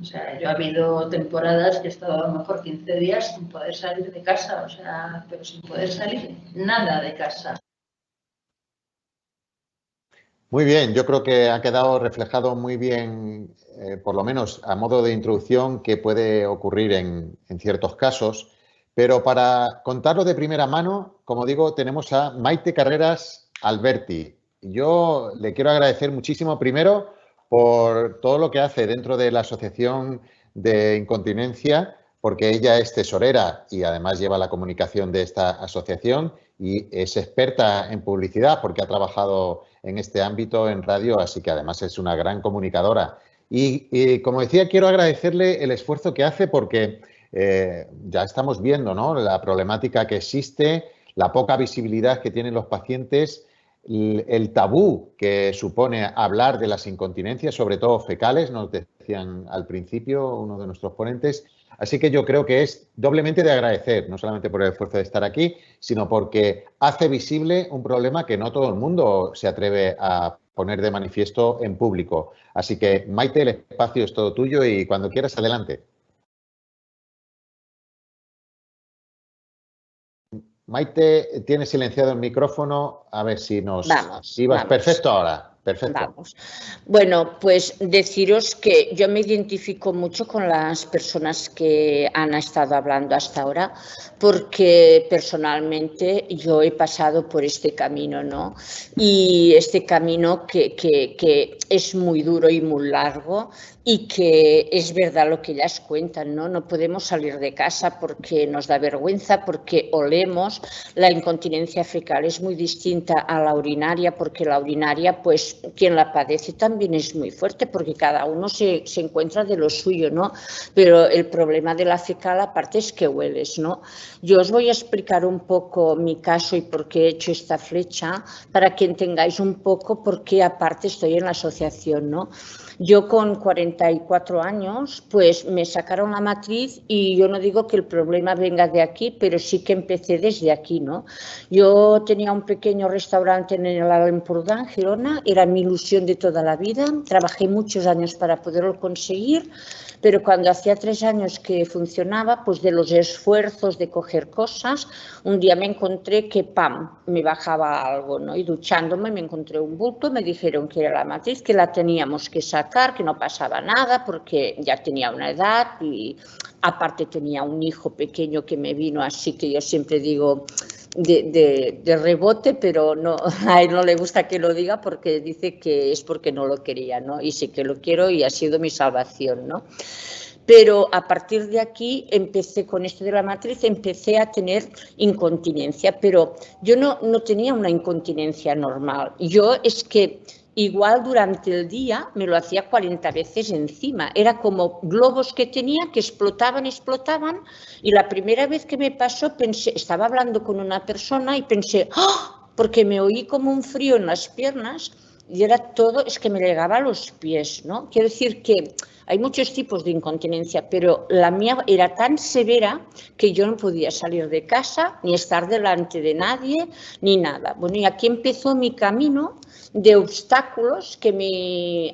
o sea, yo ha habido temporadas que he estado a lo mejor 15 días sin poder salir de casa, o sea, pero sin poder salir nada de casa. Muy bien, yo creo que ha quedado reflejado muy bien, por lo menos a modo de introducción, que puede ocurrir en ciertos casos. Pero para contarlo de primera mano, como digo, tenemos a Maite Carreras Alberti. Yo le quiero agradecer muchísimo, primero, por todo lo que hace dentro de la Asociación de Incontinencia, porque ella es tesorera y además lleva la comunicación de esta asociación y es experta en publicidad porque ha trabajado en este ámbito en radio, así que además es una gran comunicadora. Y como decía, quiero agradecerle el esfuerzo que hace porque ya estamos viendo, ¿no?, la problemática que existe, la poca visibilidad que tienen los pacientes, el tabú que supone hablar de las incontinencias, sobre todo fecales, nos decían al principio uno de nuestros ponentes. Así que yo creo que es doblemente de agradecer, no solamente por el esfuerzo de estar aquí, sino porque hace visible un problema que no todo el mundo se atreve a poner de manifiesto en público. Así que, Maite, el espacio es todo tuyo y cuando quieras, adelante. Maite, tiene silenciado el micrófono, a ver si nos activas. Perfecto ahora, perfecto. Vamos. Bueno, pues deciros que yo me identifico mucho con las personas que han estado hablando hasta ahora, porque personalmente yo he pasado por este camino, ¿no? Y este camino que es muy duro y muy largo y que es verdad lo que ellas cuentan, ¿no? No podemos salir de casa porque nos da vergüenza, porque olemos. La incontinencia fecal es muy distinta a la urinaria, porque la urinaria, pues, quien la padece también es muy fuerte, porque cada uno se encuentra de lo suyo, ¿no? Pero el problema de la fecal, aparte, es que hueles, ¿no? Yo os voy a explicar un poco mi caso y por qué he hecho esta flecha, para que entendáis un poco por qué, aparte, estoy en la asociación, ¿no? Yo con 44 años, pues me sacaron la matriz y yo no digo que el problema venga de aquí, pero sí que empecé desde aquí, ¿no? Yo tenía un pequeño restaurante en el Alt Empordà, en Girona, era mi ilusión de toda la vida, trabajé muchos años para poderlo conseguir, pero cuando hacía 3 años que funcionaba, pues de los esfuerzos de coger cosas, un día me encontré que, ¡pam!, me bajaba algo, ¿no? Y duchándome me encontré un bulto, me dijeron que era la matriz, que la teníamos que sacar, que no pasaba nada porque ya tenía una edad y aparte tenía un hijo pequeño que me vino, así que yo siempre digo de rebote, pero no, a él no le gusta que lo diga porque dice que es porque no lo quería, ¿no? Y sí que lo quiero y ha sido mi salvación, ¿no? Pero a partir de aquí empecé con esto de la matriz, empecé a tener incontinencia, pero yo no tenía una incontinencia normal. Yo es que igual durante el día me lo hacía 40 veces encima. Era como globos que tenía que explotaban y la primera vez que me pasó pensé, estaba hablando con una persona y pensé, ¡oh!, porque me oí como un frío en las piernas y era todo, es que me llegaba a los pies, ¿no? Quiero decir que hay muchos tipos de incontinencia, pero la mía era tan severa que yo no podía salir de casa, ni estar delante de nadie, ni nada. Bueno, y aquí empezó mi camino de obstáculos que mi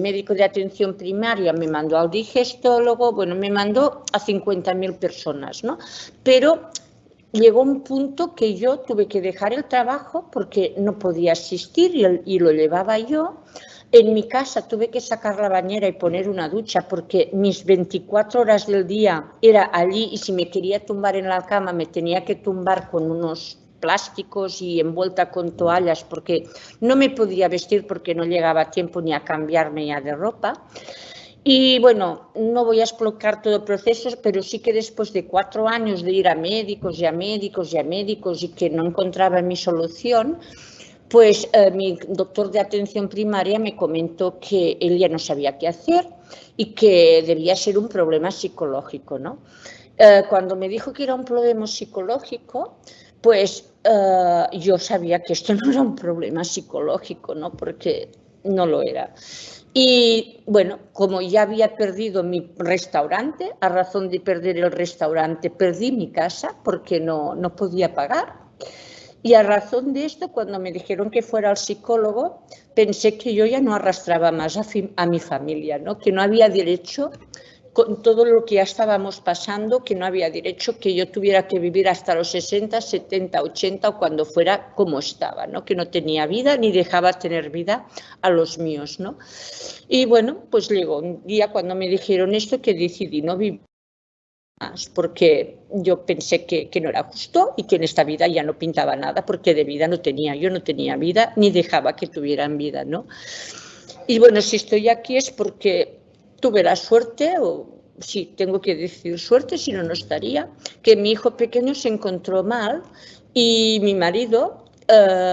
médico de atención primaria me mandó al digestólogo, bueno, me mandó a 50.000 personas, ¿no? Pero llegó un punto que yo tuve que dejar el trabajo porque no podía asistir y lo llevaba yo. En mi casa tuve que sacar la bañera y poner una ducha porque mis 24 horas del día era allí y si me quería tumbar en la cama me tenía que tumbar con unos plásticos y envuelta con toallas porque no me podía vestir porque no llegaba tiempo ni a cambiarme ya de ropa. Y bueno, no voy a explicar todo el proceso, pero sí que después de 4 años de ir a médicos y a médicos y a médicos y que no encontraba mi solución, pues mi doctor de atención primaria me comentó que él ya no sabía qué hacer y que debía ser un problema psicológico, ¿no? Cuando me dijo que era un problema psicológico, pues yo sabía que esto no era un problema psicológico, ¿no? Porque no lo era. Y bueno, como ya había perdido mi restaurante, a razón de perder el restaurante, perdí mi casa porque no podía pagar. Y a razón de esto, cuando me dijeron que fuera al psicólogo, pensé que yo ya no arrastraba más a mi familia, ¿no? Que no había derecho, con todo lo que ya estábamos pasando, que no había derecho que yo tuviera que vivir hasta los 60, 70, 80 o cuando fuera como estaba, ¿no? Que no tenía vida ni dejaba tener vida a los míos, ¿no? Y bueno, pues llegó un día cuando me dijeron esto que decidí no vivir más porque yo pensé que no era justo y que en esta vida ya no pintaba nada porque de vida no tenía, yo no tenía vida ni dejaba que tuvieran vida, ¿no? Y bueno, si estoy aquí es porque tuve la suerte o sí, tengo que decir suerte, si no, no estaría, que mi hijo pequeño se encontró mal y mi marido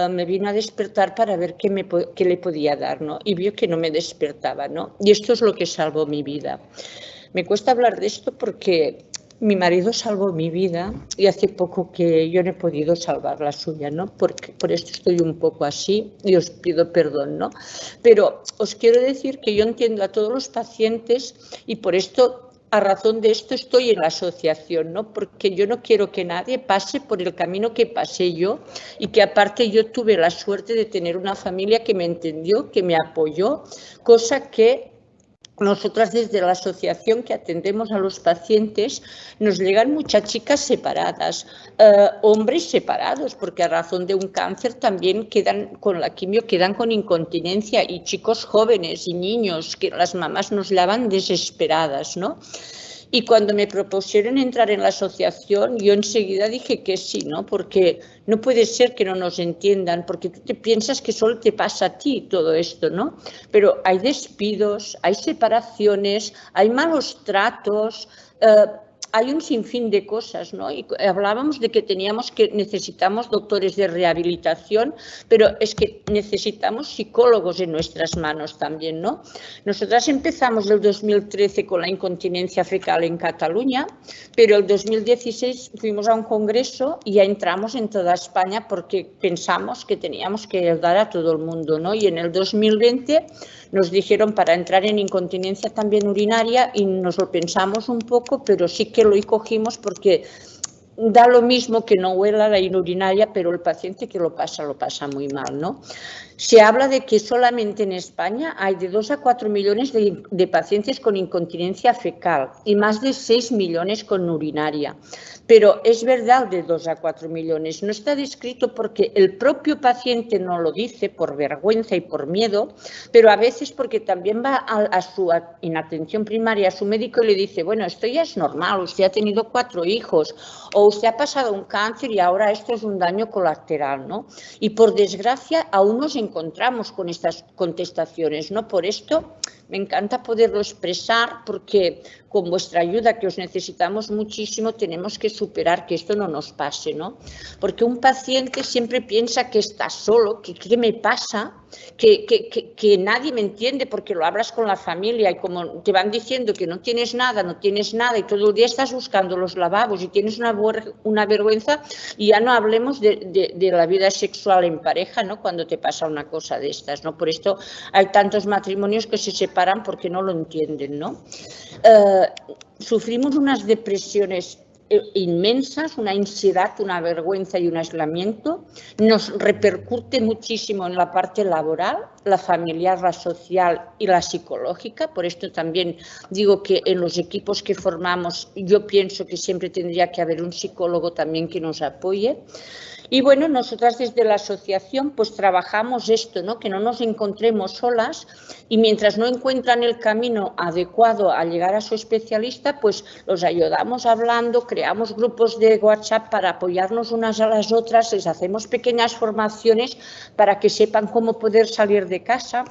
me vino a despertar para ver qué le podía dar, ¿no? Y vio que no me despertaba, ¿no? Y esto es lo que salvó mi vida. Me cuesta hablar de esto porque mi marido salvó mi vida y hace poco que yo no he podido salvar la suya, ¿no? Por esto estoy un poco así y os pido perdón, ¿no? Pero os quiero decir que yo entiendo a todos los pacientes y por esto, a razón de esto, estoy en la asociación, ¿no? Porque yo no quiero que nadie pase por el camino que pasé yo y que aparte yo tuve la suerte de tener una familia que me entendió, que me apoyó, cosa que nosotras desde la asociación que atendemos a los pacientes nos llegan muchas chicas separadas, hombres separados, porque a razón de un cáncer también quedan con la quimio, quedan con incontinencia y chicos jóvenes y niños que las mamás nos llaman desesperadas, ¿no? Y cuando me propusieron entrar en la asociación, yo enseguida dije que sí, ¿no? Porque no puede ser que no nos entiendan, porque tú te piensas que solo te pasa a ti todo esto, ¿no? Pero hay despidos, hay separaciones, hay malos tratos, hay un sinfín de cosas, ¿no? Y hablábamos de que necesitamos doctores de rehabilitación, pero es que necesitamos psicólogos en nuestras manos también, ¿no? Nosotras empezamos el 2013 con la incontinencia fecal en Cataluña, pero el 2016 fuimos a un congreso y ya entramos en toda España porque pensamos que teníamos que ayudar a todo el mundo, ¿no? Y en el 2020 nos dijeron para entrar en incontinencia también urinaria y nos lo pensamos un poco, pero sí que lo cogimos porque da lo mismo que no huela la urinaria, pero el paciente que lo pasa muy mal, ¿no? Se habla de que solamente en España hay de 2 a 4 millones de pacientes con incontinencia fecal y más de 6 millones con urinaria. Pero es verdad de 2 a 4 millones, no está descrito porque el propio paciente no lo dice por vergüenza y por miedo, pero a veces porque también va en atención primaria a su médico y le dice, bueno, esto ya es normal, usted ha tenido 4 hijos o usted ha pasado un cáncer y ahora esto es un daño colateral, ¿no? Y por desgracia aún nos encontramos con estas contestaciones, ¿no? Por esto me encanta poderlo expresar porque con vuestra ayuda, que os necesitamos muchísimo, tenemos que superar que esto no nos pase, ¿no? Porque un paciente siempre piensa que está solo, que ¿qué me pasa? Que nadie me entiende porque lo hablas con la familia y como te van diciendo que no tienes nada y todo el día estás buscando los lavabos y tienes una vergüenza y ya no hablemos de la vida sexual en pareja, ¿no? Cuando te pasa una cosa de estas, ¿no? Por esto hay tantos matrimonios que se separan porque no lo entienden, ¿no? Sufrimos unas depresiones inmensas, una ansiedad, una vergüenza y un aislamiento. Nos repercute muchísimo en la parte laboral, la familiar, la social y la psicológica. Por esto también digo que en los equipos que formamos yo pienso que siempre tendría que haber un psicólogo también que nos apoye. Y bueno, nosotras desde la asociación pues trabajamos esto, ¿no? Que no nos encontremos solas y mientras no encuentran el camino adecuado a llegar a su especialista, pues los ayudamos hablando, creamos grupos de WhatsApp para apoyarnos unas a las otras, les hacemos pequeñas formaciones para que sepan cómo poder salir de casa.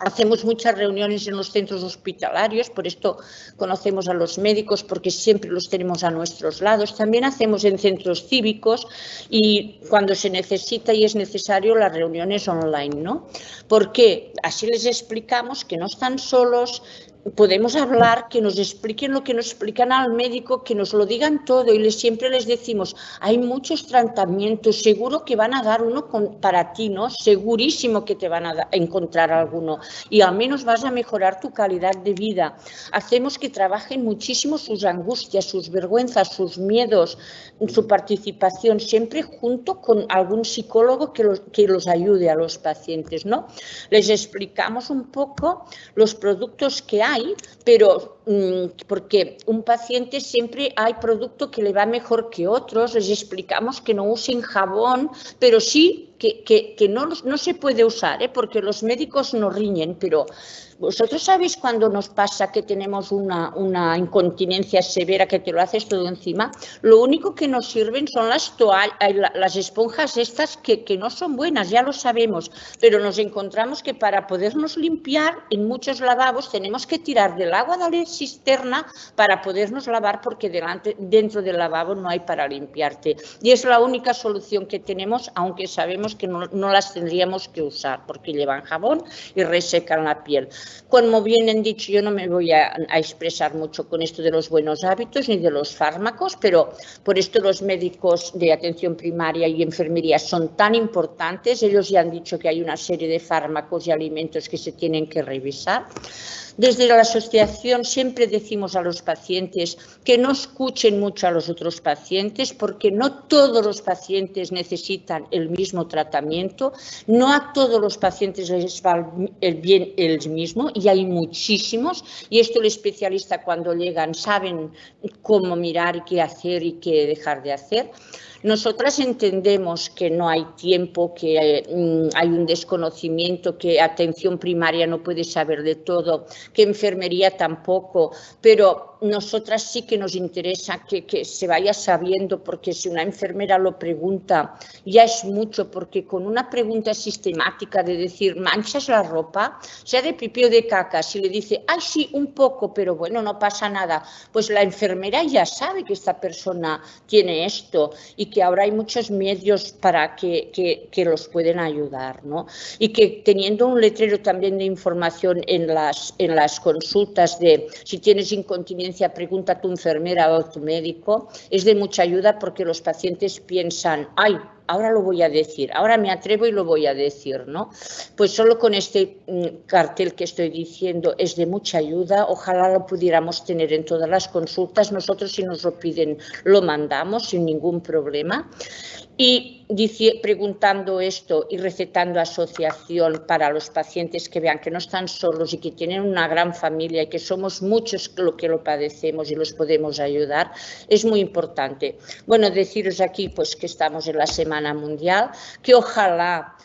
Hacemos muchas reuniones en los centros hospitalarios, por esto conocemos a los médicos porque siempre los tenemos a nuestros lados. También hacemos en centros cívicos y cuando se necesita y es necesario las reuniones online, ¿no? Porque así les explicamos que no están solos, podemos hablar, que nos expliquen lo que nos explican al médico, que nos lo digan todo y siempre les decimos, hay muchos tratamientos, seguro que van a dar uno para ti, ¿no? Segurísimo que te van a encontrar alguno y al menos vas a mejorar tu calidad de vida. Hacemos que trabajen muchísimo sus angustias, sus vergüenzas, sus miedos, su participación, siempre junto con algún psicólogo que los ayude a los pacientes, ¿no? Les explicamos un poco los productos que hay, pero porque un paciente siempre hay producto que le va mejor que otros, les explicamos que no usen jabón, pero sí que no se puede usar, porque los médicos no riñen, pero vosotros sabéis cuando nos pasa que tenemos una incontinencia severa que te lo haces todo encima, lo único que nos sirven son las toallas, las esponjas estas que no son buenas, ya lo sabemos, pero nos encontramos que para podernos limpiar en muchos lavabos tenemos que tirar del agua de la cisterna para podernos lavar porque dentro del lavabo no hay para limpiarte. Y es la única solución que tenemos, aunque sabemos que no las tendríamos que usar porque llevan jabón y resecan la piel. Como bien han dicho, yo no me voy a expresar mucho con esto de los buenos hábitos ni de los fármacos, pero por esto los médicos de atención primaria y enfermería son tan importantes. Ellos ya han dicho que hay una serie de fármacos y alimentos que se tienen que revisar. Desde la asociación siempre decimos a los pacientes que no escuchen mucho a los otros pacientes porque no todos los pacientes necesitan el mismo tratamiento, no a todos los pacientes les va bien el mismo y hay muchísimos y esto el especialista cuando llegan saben cómo mirar y qué hacer y qué dejar de hacer. Nosotras entendemos que no hay tiempo, que hay un desconocimiento, que atención primaria no puede saber de todo, que enfermería tampoco, pero nosotras sí que nos interesa que se vaya sabiendo, porque si una enfermera lo pregunta ya es mucho, porque con una pregunta sistemática de decir manchas la ropa, sea de pipí o de caca, si le dice, ay sí, un poco, pero bueno, no pasa nada, pues la enfermera ya sabe que esta persona tiene esto y que ahora hay muchos medios para que los pueden ayudar, ¿no? Y que teniendo un letrero también de información en las consultas de si tienes incontinencia, pregunta a tu enfermera o a tu médico, es de mucha ayuda porque los pacientes piensan, ay, ahora lo voy a decir, ahora me atrevo y lo voy a decir, ¿no? Pues solo con este cartel que estoy diciendo es de mucha ayuda, ojalá lo pudiéramos tener en todas las consultas, nosotros si nos lo piden lo mandamos sin ningún problema. Y preguntando esto y recetando asociación para los pacientes que vean que no están solos y que tienen una gran familia y que somos muchos los que lo padecemos y los podemos ayudar, es muy importante. Bueno, deciros aquí pues que estamos en la Semana Mundial, que ojalá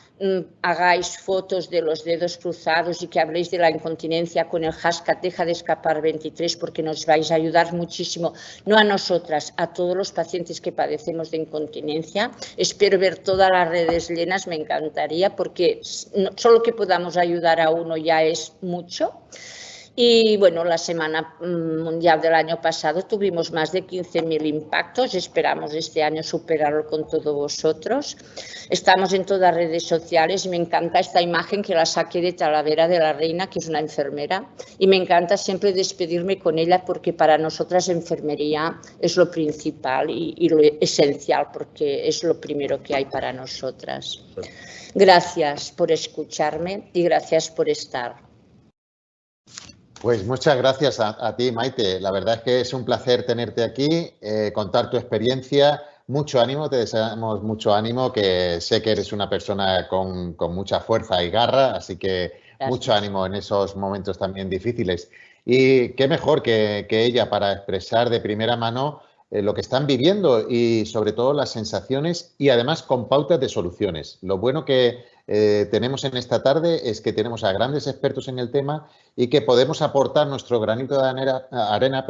hagáis fotos de los dedos cruzados y que habléis de la incontinencia con el hashtag Deja de Escapar 23 porque nos vais a ayudar muchísimo, no a nosotras, a todos los pacientes que padecemos de incontinencia. Espero ver todas las redes llenas, me encantaría porque solo que podamos ayudar a uno ya es mucho. Y bueno, la Semana Mundial del año pasado tuvimos más de 15.000 impactos, esperamos este año superarlo con todos vosotros. Estamos en todas las redes sociales y me encanta esta imagen que la saqué de Talavera de la Reina, que es una enfermera, y me encanta siempre despedirme con ella porque para nosotras enfermería es lo principal y lo esencial porque es lo primero que hay para nosotras. Gracias por escucharme y gracias por estar. Pues muchas gracias a ti, Maite. La verdad es que es un placer tenerte aquí, contar tu experiencia. Mucho ánimo, te deseamos mucho ánimo, que sé que eres una persona con mucha fuerza y garra, así que gracias. Mucho ánimo en esos momentos también difíciles. Y qué mejor que ella para expresar de primera mano lo que están viviendo y sobre todo las sensaciones y además con pautas de soluciones. Lo bueno que tenemos en esta tarde es que tenemos a grandes expertos en el tema y que podemos aportar nuestro granito de arena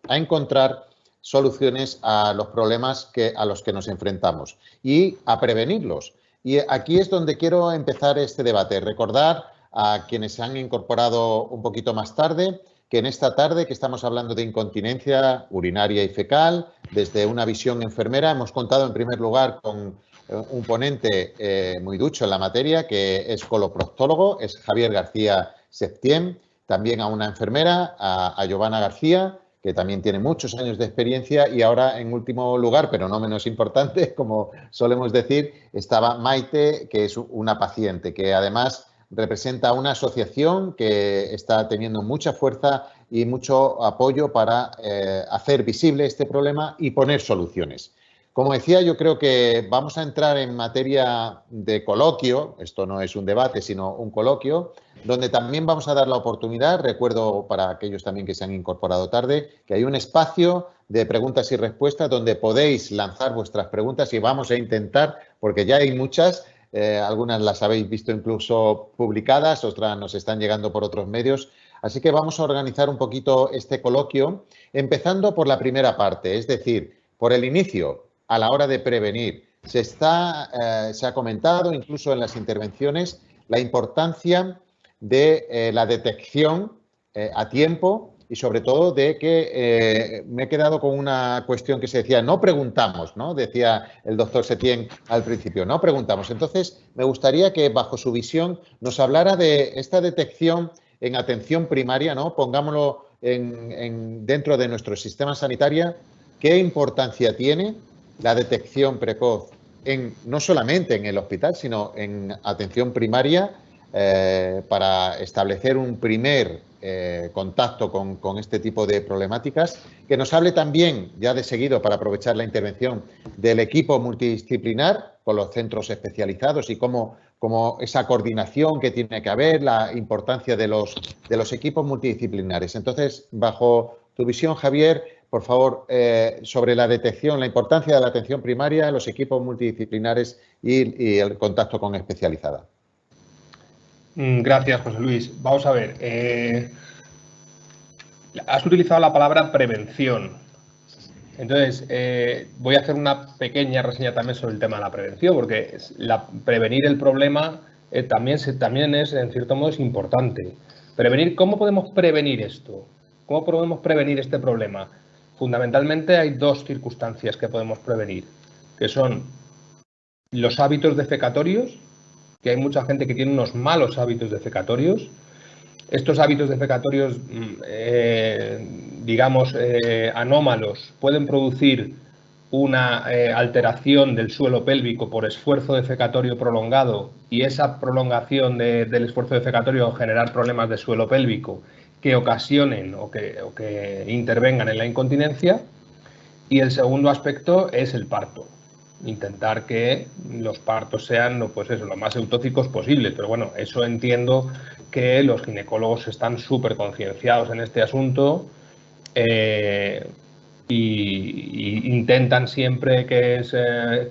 a encontrar soluciones a los problemas a los que nos enfrentamos y a prevenirlos. Y aquí es donde quiero empezar este debate. Recordar a quienes se han incorporado un poquito más tarde que en esta tarde que estamos hablando de incontinencia urinaria y fecal, desde una visión enfermera, hemos contado en primer lugar con un ponente muy ducho en la materia, que es coloproctólogo, es Javier García Septién, también a una enfermera, a Giovanna García, que también tiene muchos años de experiencia, y ahora, en último lugar, pero no menos importante, como solemos decir, estaba Maite, que es una paciente, que además representa una asociación que está teniendo mucha fuerza y mucho apoyo para hacer visible este problema y poner soluciones. Como decía, yo creo que vamos a entrar en materia de coloquio, esto no es un debate, sino un coloquio, donde también vamos a dar la oportunidad, recuerdo para aquellos también que se han incorporado tarde, que hay un espacio de preguntas y respuestas donde podéis lanzar vuestras preguntas y vamos a intentar, porque ya hay muchas, algunas las habéis visto incluso publicadas, otras nos están llegando por otros medios. Así que vamos a organizar un poquito este coloquio, empezando por la primera parte, es decir, por el inicio, a la hora de prevenir. Se ha comentado, incluso en las intervenciones, la importancia de la detección a tiempo y sobre todo de que me he quedado con una cuestión que se decía, no preguntamos, ¿no? Decía el doctor Setién al principio, no preguntamos. Entonces, me gustaría que bajo su visión nos hablara de esta detección en atención primaria, ¿no? Pongámoslo dentro de nuestro sistema sanitario, qué importancia tiene la detección precoz no solamente en el hospital, sino en atención primaria para establecer un primer contacto con este tipo de problemáticas. Que nos hable también, ya de seguido, para aprovechar la intervención, del equipo multidisciplinar con los centros especializados y cómo esa coordinación que tiene que haber, la importancia de los equipos multidisciplinares. Entonces, bajo tu visión, Javier, por favor, sobre la detección, la importancia de la atención primaria, los equipos multidisciplinares y el contacto con especializada. Gracias, José Luis. Vamos a ver. Has utilizado la palabra prevención. Entonces, voy a hacer una pequeña reseña también sobre el tema de la prevención, porque prevenir el problema también es, en cierto modo, es importante. ¿Cómo podemos prevenir esto? ¿Cómo podemos prevenir este problema? Fundamentalmente hay dos circunstancias que podemos prevenir, que son los hábitos defecatorios, que hay mucha gente que tiene unos malos hábitos defecatorios. Estos hábitos defecatorios, digamos, anómalos, pueden producir una alteración del suelo pélvico por esfuerzo defecatorio prolongado y esa prolongación del esfuerzo defecatorio generar problemas de suelo pélvico que ocasionen o que intervengan en la incontinencia. Y el segundo aspecto es el parto. Intentar que los partos sean pues eso, lo más eutóxicos posible. Pero bueno, eso entiendo que los ginecólogos están súper concienciados en este asunto y intentan siempre que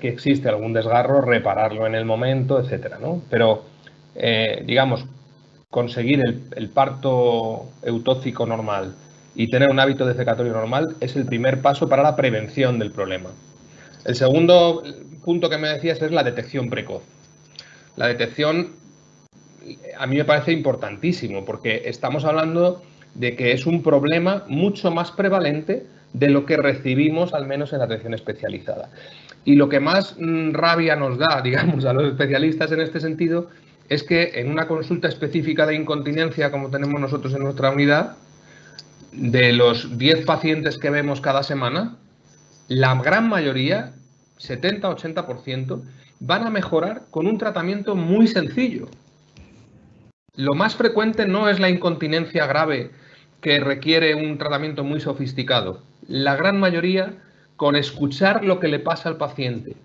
existe algún desgarro, repararlo en el momento, etcétera, ¿no? Pero, digamos, conseguir el parto eutóxico normal y tener un hábito defecatorio normal es el primer paso para la prevención del problema. El segundo punto que me decías es la detección precoz. La detección a mí me parece importantísimo porque estamos hablando de que es un problema mucho más prevalente de lo que recibimos, al menos en la atención especializada. Y lo que más rabia nos da, digamos, a los especialistas en este sentido es que en una consulta específica de incontinencia, como tenemos nosotros en nuestra unidad, de los 10 pacientes que vemos cada semana, la gran mayoría, 70-80%, van a mejorar con un tratamiento muy sencillo. Lo más frecuente no es la incontinencia grave que requiere un tratamiento muy sofisticado. La gran mayoría, con escuchar lo que le pasa al paciente,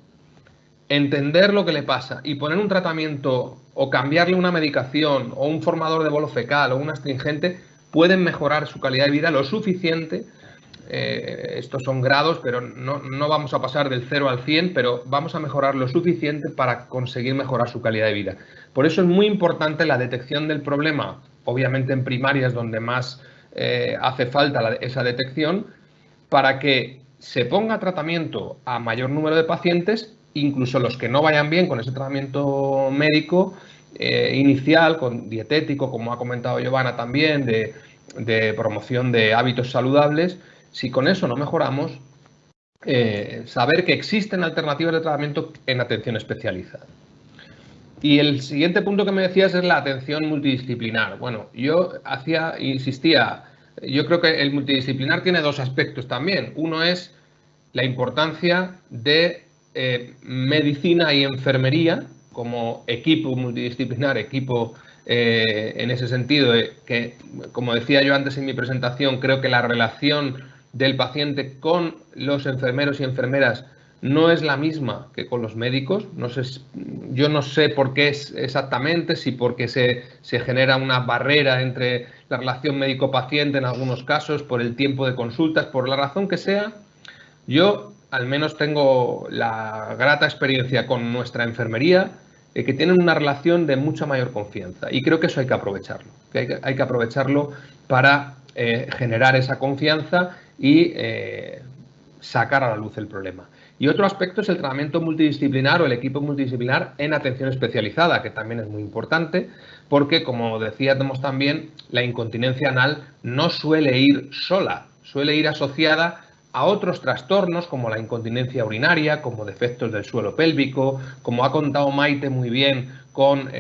entender lo que le pasa y poner un tratamiento o cambiarle una medicación o un formador de bolo fecal o un astringente, pueden mejorar su calidad de vida lo suficiente. Estos son grados, pero no vamos a pasar del 0 al 100, pero vamos a mejorar lo suficiente para conseguir mejorar su calidad de vida. Por eso es muy importante la detección del problema, obviamente en primaria es donde más hace falta esa detección, para que se ponga tratamiento a mayor número de pacientes, incluso los que no vayan bien con ese tratamiento médico inicial, con dietético, como ha comentado Giovanna también, de promoción de hábitos saludables. Si con eso no mejoramos, saber que existen alternativas de tratamiento en atención especializada. Y el siguiente punto que me decías es la atención multidisciplinar. Bueno, yo insistía, yo creo que el multidisciplinar tiene dos aspectos también. Uno es la importancia de medicina y enfermería como equipo multidisciplinar, equipo en ese sentido, que, como decía yo antes en mi presentación, creo que la relación del paciente con los enfermeros y enfermeras no es la misma que con los médicos. Yo no sé por qué es exactamente, si porque se genera una barrera entre la relación médico-paciente en algunos casos, por el tiempo de consultas, por la razón que sea. Yo al menos tengo la grata experiencia con nuestra enfermería que tienen una relación de mucha mayor confianza. Y creo que eso hay que aprovecharlo. Hay que aprovecharlo para generar esa confianza y sacar a la luz el problema. Y otro aspecto es el tratamiento multidisciplinar o el equipo multidisciplinar en atención especializada, que también es muy importante, porque, como decíamos también, la incontinencia anal no suele ir sola, suele ir asociada a otros trastornos como la incontinencia urinaria, como defectos del suelo pélvico, como ha contado Maite muy bien, con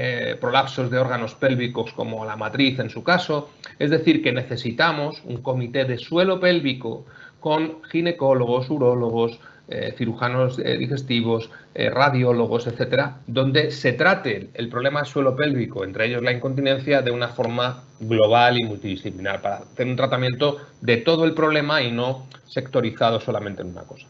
prolapsos de órganos pélvicos como la matriz en su caso. Es decir, que necesitamos un comité de suelo pélvico con ginecólogos, urólogos, cirujanos digestivos, radiólogos, etcétera, donde se trate el problema del suelo pélvico, entre ellos la incontinencia, de una forma global y multidisciplinar, para hacer un tratamiento de todo el problema y no sectorizado solamente en una cosa.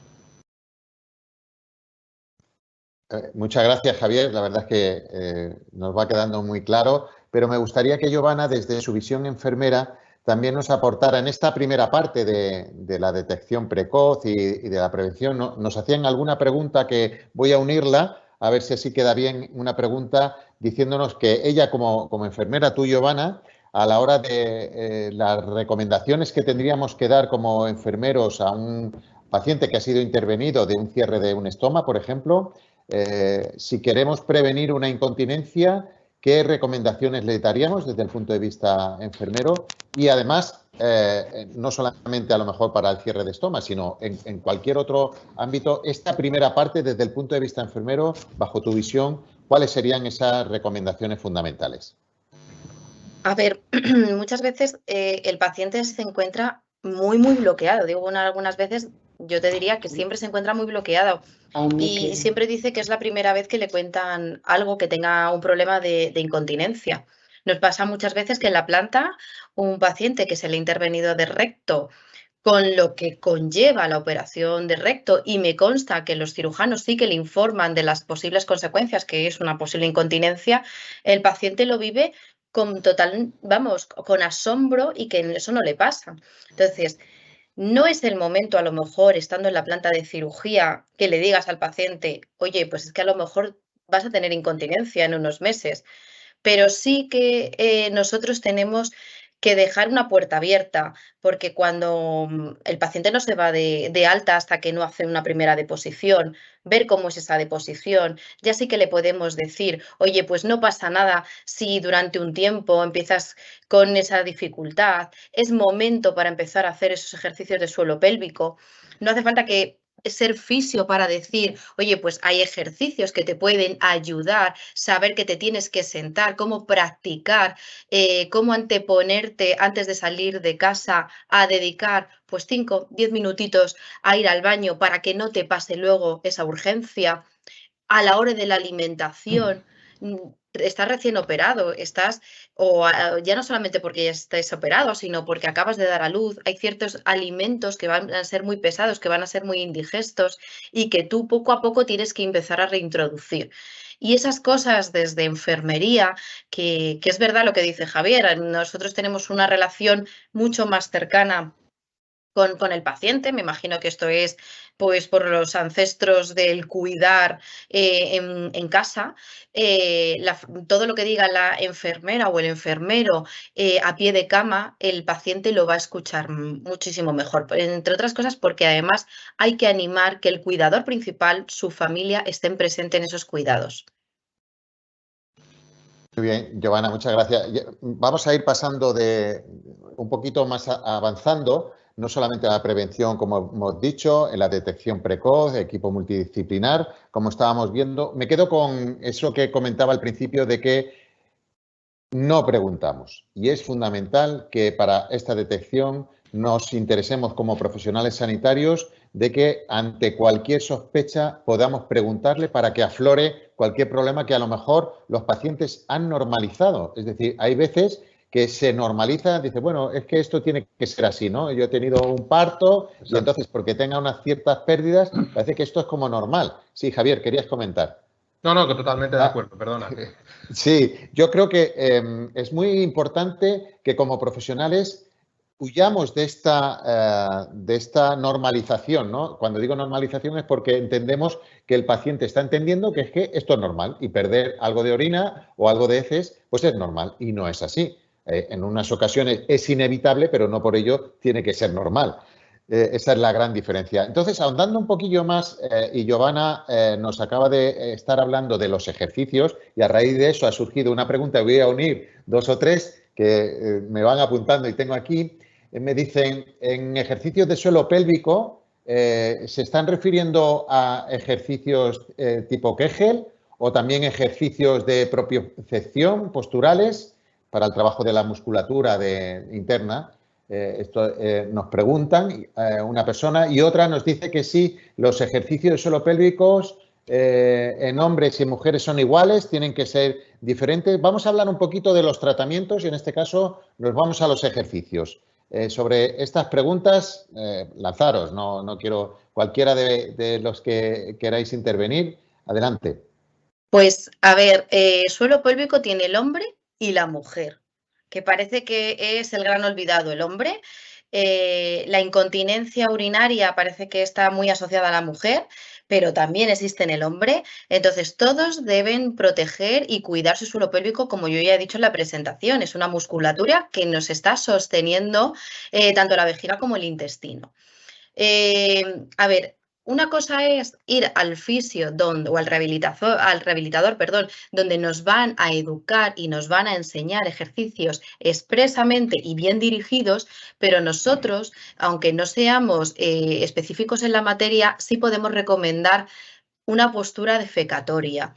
Muchas gracias, Javier. La verdad es que nos va quedando muy claro, pero me gustaría que Giovanna, desde su visión enfermera, también nos aportara en esta primera parte de la detección precoz y de la prevención. Nos hacían alguna pregunta que voy a unirla, a ver si así queda bien, una pregunta diciéndonos que ella como enfermera, tú, Giovanna, a la hora de las recomendaciones que tendríamos que dar como enfermeros a un paciente que ha sido intervenido de un cierre de un estoma, por ejemplo, si queremos prevenir una incontinencia, ¿qué recomendaciones le daríamos desde el punto de vista enfermero? Y además, no solamente a lo mejor para el cierre de estoma, sino en cualquier otro ámbito, esta primera parte desde el punto de vista enfermero, bajo tu visión, ¿cuáles serían esas recomendaciones fundamentales? A ver, muchas veces el paciente se encuentra muy bloqueado. Digo, algunas veces yo te diría que siempre se encuentra muy bloqueado y siempre dice que es la primera vez que le cuentan algo que tenga un problema de incontinencia. Nos pasa muchas veces que en la planta un paciente que se le ha intervenido de recto, con lo que conlleva la operación de recto, y me consta que los cirujanos sí que le informan de las posibles consecuencias, que es una posible incontinencia, el paciente lo vive con total, vamos, con asombro, y que eso no le pasa. Entonces, no es el momento, a lo mejor, estando en la planta de cirugía, que le digas al paciente, oye, pues es que a lo mejor vas a tener incontinencia en unos meses, pero sí que nosotros tenemos que dejar una puerta abierta, porque cuando el paciente no se va de alta hasta que no hace una primera deposición, ver cómo es esa deposición, ya sí que le podemos decir, oye, pues no pasa nada si durante un tiempo empiezas con esa dificultad, es momento para empezar a hacer esos ejercicios de suelo pélvico. No hace falta que ser fisio para decir, oye, pues hay ejercicios que te pueden ayudar, saber que te tienes que sentar, cómo practicar, cómo anteponerte antes de salir de casa a dedicar pues 5, 10 minutitos a ir al baño para que no te pase luego esa urgencia. A la hora de la alimentación, estás recién operado, ya no solamente porque ya estés operado, sino porque acabas de dar a luz, hay ciertos alimentos que van a ser muy pesados, que van a ser muy indigestos y que tú poco a poco tienes que empezar a reintroducir. Y esas cosas desde enfermería, que es verdad lo que dice Javier, nosotros tenemos una relación mucho más cercana con el paciente. Me imagino que esto es pues por los ancestros del cuidar en casa. Todo lo que diga la enfermera o el enfermero a pie de cama, el paciente lo va a escuchar muchísimo mejor, entre otras cosas porque además hay que animar que el cuidador principal, su familia, estén presentes en esos cuidados. Muy bien, Giovanna, muchas gracias. Vamos a ir pasando de un poquito más avanzando, no solamente en la prevención, como hemos dicho, en la detección precoz, equipo multidisciplinar, como estábamos viendo. Me quedo con eso que comentaba al principio de que no preguntamos. Y es fundamental que para esta detección nos interesemos como profesionales sanitarios de que ante cualquier sospecha podamos preguntarle para que aflore cualquier problema que a lo mejor los pacientes han normalizado. Es decir, hay veces que se normaliza, dice, bueno, es que esto tiene que ser así, ¿no? Yo he tenido un parto y entonces porque tenga unas ciertas pérdidas, parece que esto es como normal. Sí, Javier, querías comentar. No, que totalmente de acuerdo, perdona. Sí, yo creo que es muy importante que como profesionales huyamos de esta normalización, ¿no? Cuando digo normalización es porque entendemos que el paciente está entendiendo que es que esto es normal y perder algo de orina o algo de heces, pues es normal y no es así. En unas ocasiones es inevitable, pero no por ello tiene que ser normal. Esa es la gran diferencia. Entonces, ahondando un poquillo más, y Giovanna nos acaba de estar hablando de los ejercicios y a raíz de eso ha surgido una pregunta, voy a unir 2 o 3 que me van apuntando y tengo aquí. Me dicen, en ejercicios de suelo pélvico, ¿se están refiriendo a ejercicios tipo Kegel o también ejercicios de propiocepción posturales para el trabajo de la musculatura interna? Esto nos preguntan una persona y otra nos dice que sí, los ejercicios de suelo pélvicos en hombres y mujeres son iguales, tienen que ser diferentes. Vamos a hablar un poquito de los tratamientos y en este caso nos vamos a los ejercicios. Sobre estas preguntas, lanzaros, no quiero cualquiera de los que queráis intervenir. Adelante. Pues, a ver, suelo pélvico tiene el hombre y la mujer, que parece que es el gran olvidado, el hombre. La incontinencia urinaria parece que está muy asociada a la mujer, pero también existe en el hombre. Entonces, todos deben proteger y cuidar su suelo pélvico, como yo ya he dicho en la presentación. Es una musculatura que nos está sosteniendo tanto la vejiga como el intestino. A ver, una cosa es ir al fisio o al rehabilitador, perdón, donde nos van a educar y nos van a enseñar ejercicios expresamente y bien dirigidos, pero nosotros, aunque no seamos específicos en la materia, sí podemos recomendar una postura defecatoria.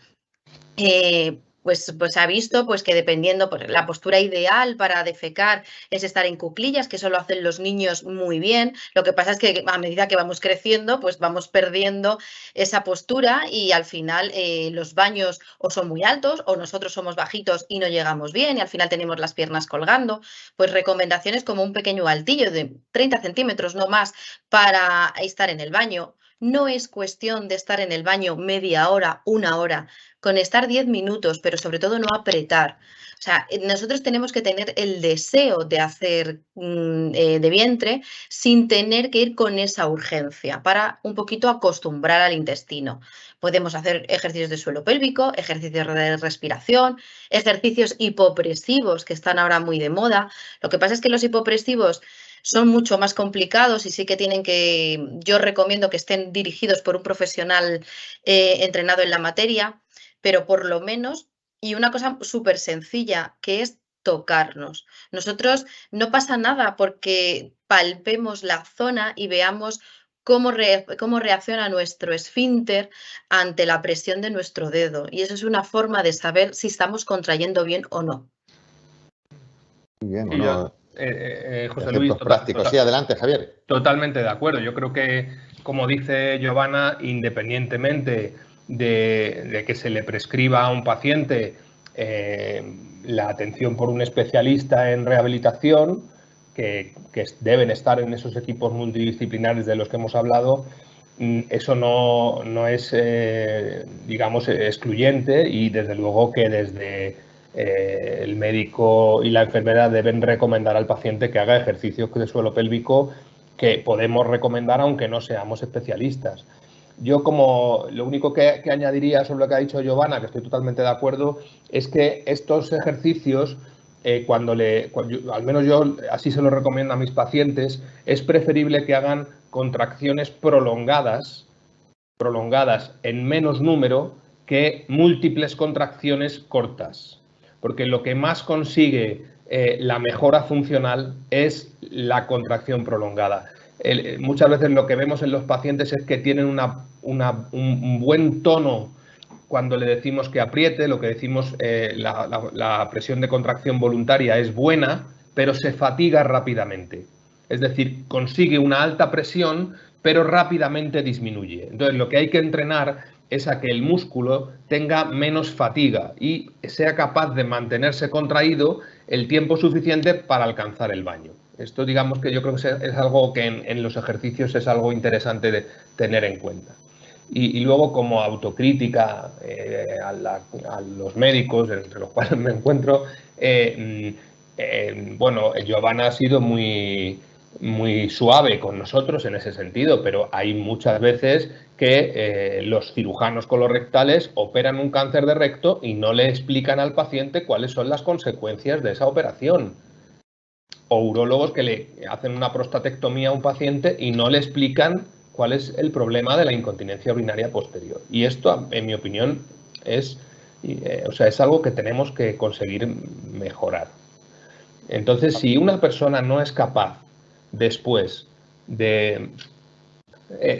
Pues se ha visto pues, que dependiendo, pues, la postura ideal para defecar es estar en cuclillas, que eso lo hacen los niños muy bien. Lo que pasa es que a medida que vamos creciendo, pues vamos perdiendo esa postura y al final los baños o son muy altos o nosotros somos bajitos y no llegamos bien y al final tenemos las piernas colgando. Pues recomendaciones como un pequeño altillo de 30 centímetros, no más, para estar en el baño. No es cuestión de estar en el baño media hora, 1 hora, con estar 10 minutos, pero sobre todo no apretar. O sea, nosotros tenemos que tener el deseo de hacer de vientre sin tener que ir con esa urgencia para un poquito acostumbrar al intestino. Podemos hacer ejercicios de suelo pélvico, ejercicios de respiración, ejercicios hipopresivos que están ahora muy de moda. Lo que pasa es que los hipopresivos son mucho más complicados y sí que yo recomiendo que estén dirigidos por un profesional entrenado en la materia, pero por lo menos, y una cosa súper sencilla, que es tocarnos. Nosotros no pasa nada porque palpemos la zona y veamos cómo reacciona nuestro esfínter ante la presión de nuestro dedo. Y eso es una forma de saber si estamos contrayendo bien o no. Muy bien, bueno, José Luis, prácticos. Sí, adelante, Javier. Totalmente de acuerdo. Yo creo que, como dice Giovanna, independientemente de que se le prescriba a un paciente la atención por un especialista en rehabilitación, que deben estar en esos equipos multidisciplinares de los que hemos hablado, eso no es, digamos, excluyente y desde luego que desde el médico y la enfermera deben recomendar al paciente que haga ejercicios de suelo pélvico que podemos recomendar aunque no seamos especialistas. Yo lo único que añadiría sobre lo que ha dicho Giovanna, que estoy totalmente de acuerdo, es que estos ejercicios, al menos yo así se los recomiendo a mis pacientes, es preferible que hagan contracciones prolongadas en menos número que múltiples contracciones cortas. Porque lo que más consigue la mejora funcional es la contracción prolongada. Muchas veces lo que vemos en los pacientes es que tienen un buen tono cuando le decimos que apriete, lo que decimos la presión de contracción voluntaria es buena, pero se fatiga rápidamente. Es decir, consigue una alta presión, pero rápidamente disminuye. Entonces, lo que hay que entrenar es a que el músculo tenga menos fatiga y sea capaz de mantenerse contraído el tiempo suficiente para alcanzar el baño. Esto, digamos, que yo creo que es algo que en los ejercicios es algo interesante de tener en cuenta. Y luego, como autocrítica a los médicos, entre los cuales me encuentro, Bueno, Giovanna ha sido muy suave con nosotros en ese sentido, pero hay muchas veces que los cirujanos colorectales operan un cáncer de recto y no le explican al paciente cuáles son las consecuencias de esa operación. O urólogos que le hacen una prostatectomía a un paciente y no le explican cuál es el problema de la incontinencia urinaria posterior. Y esto, en mi opinión, es algo que tenemos que conseguir mejorar. Entonces, si una persona no es capaz después de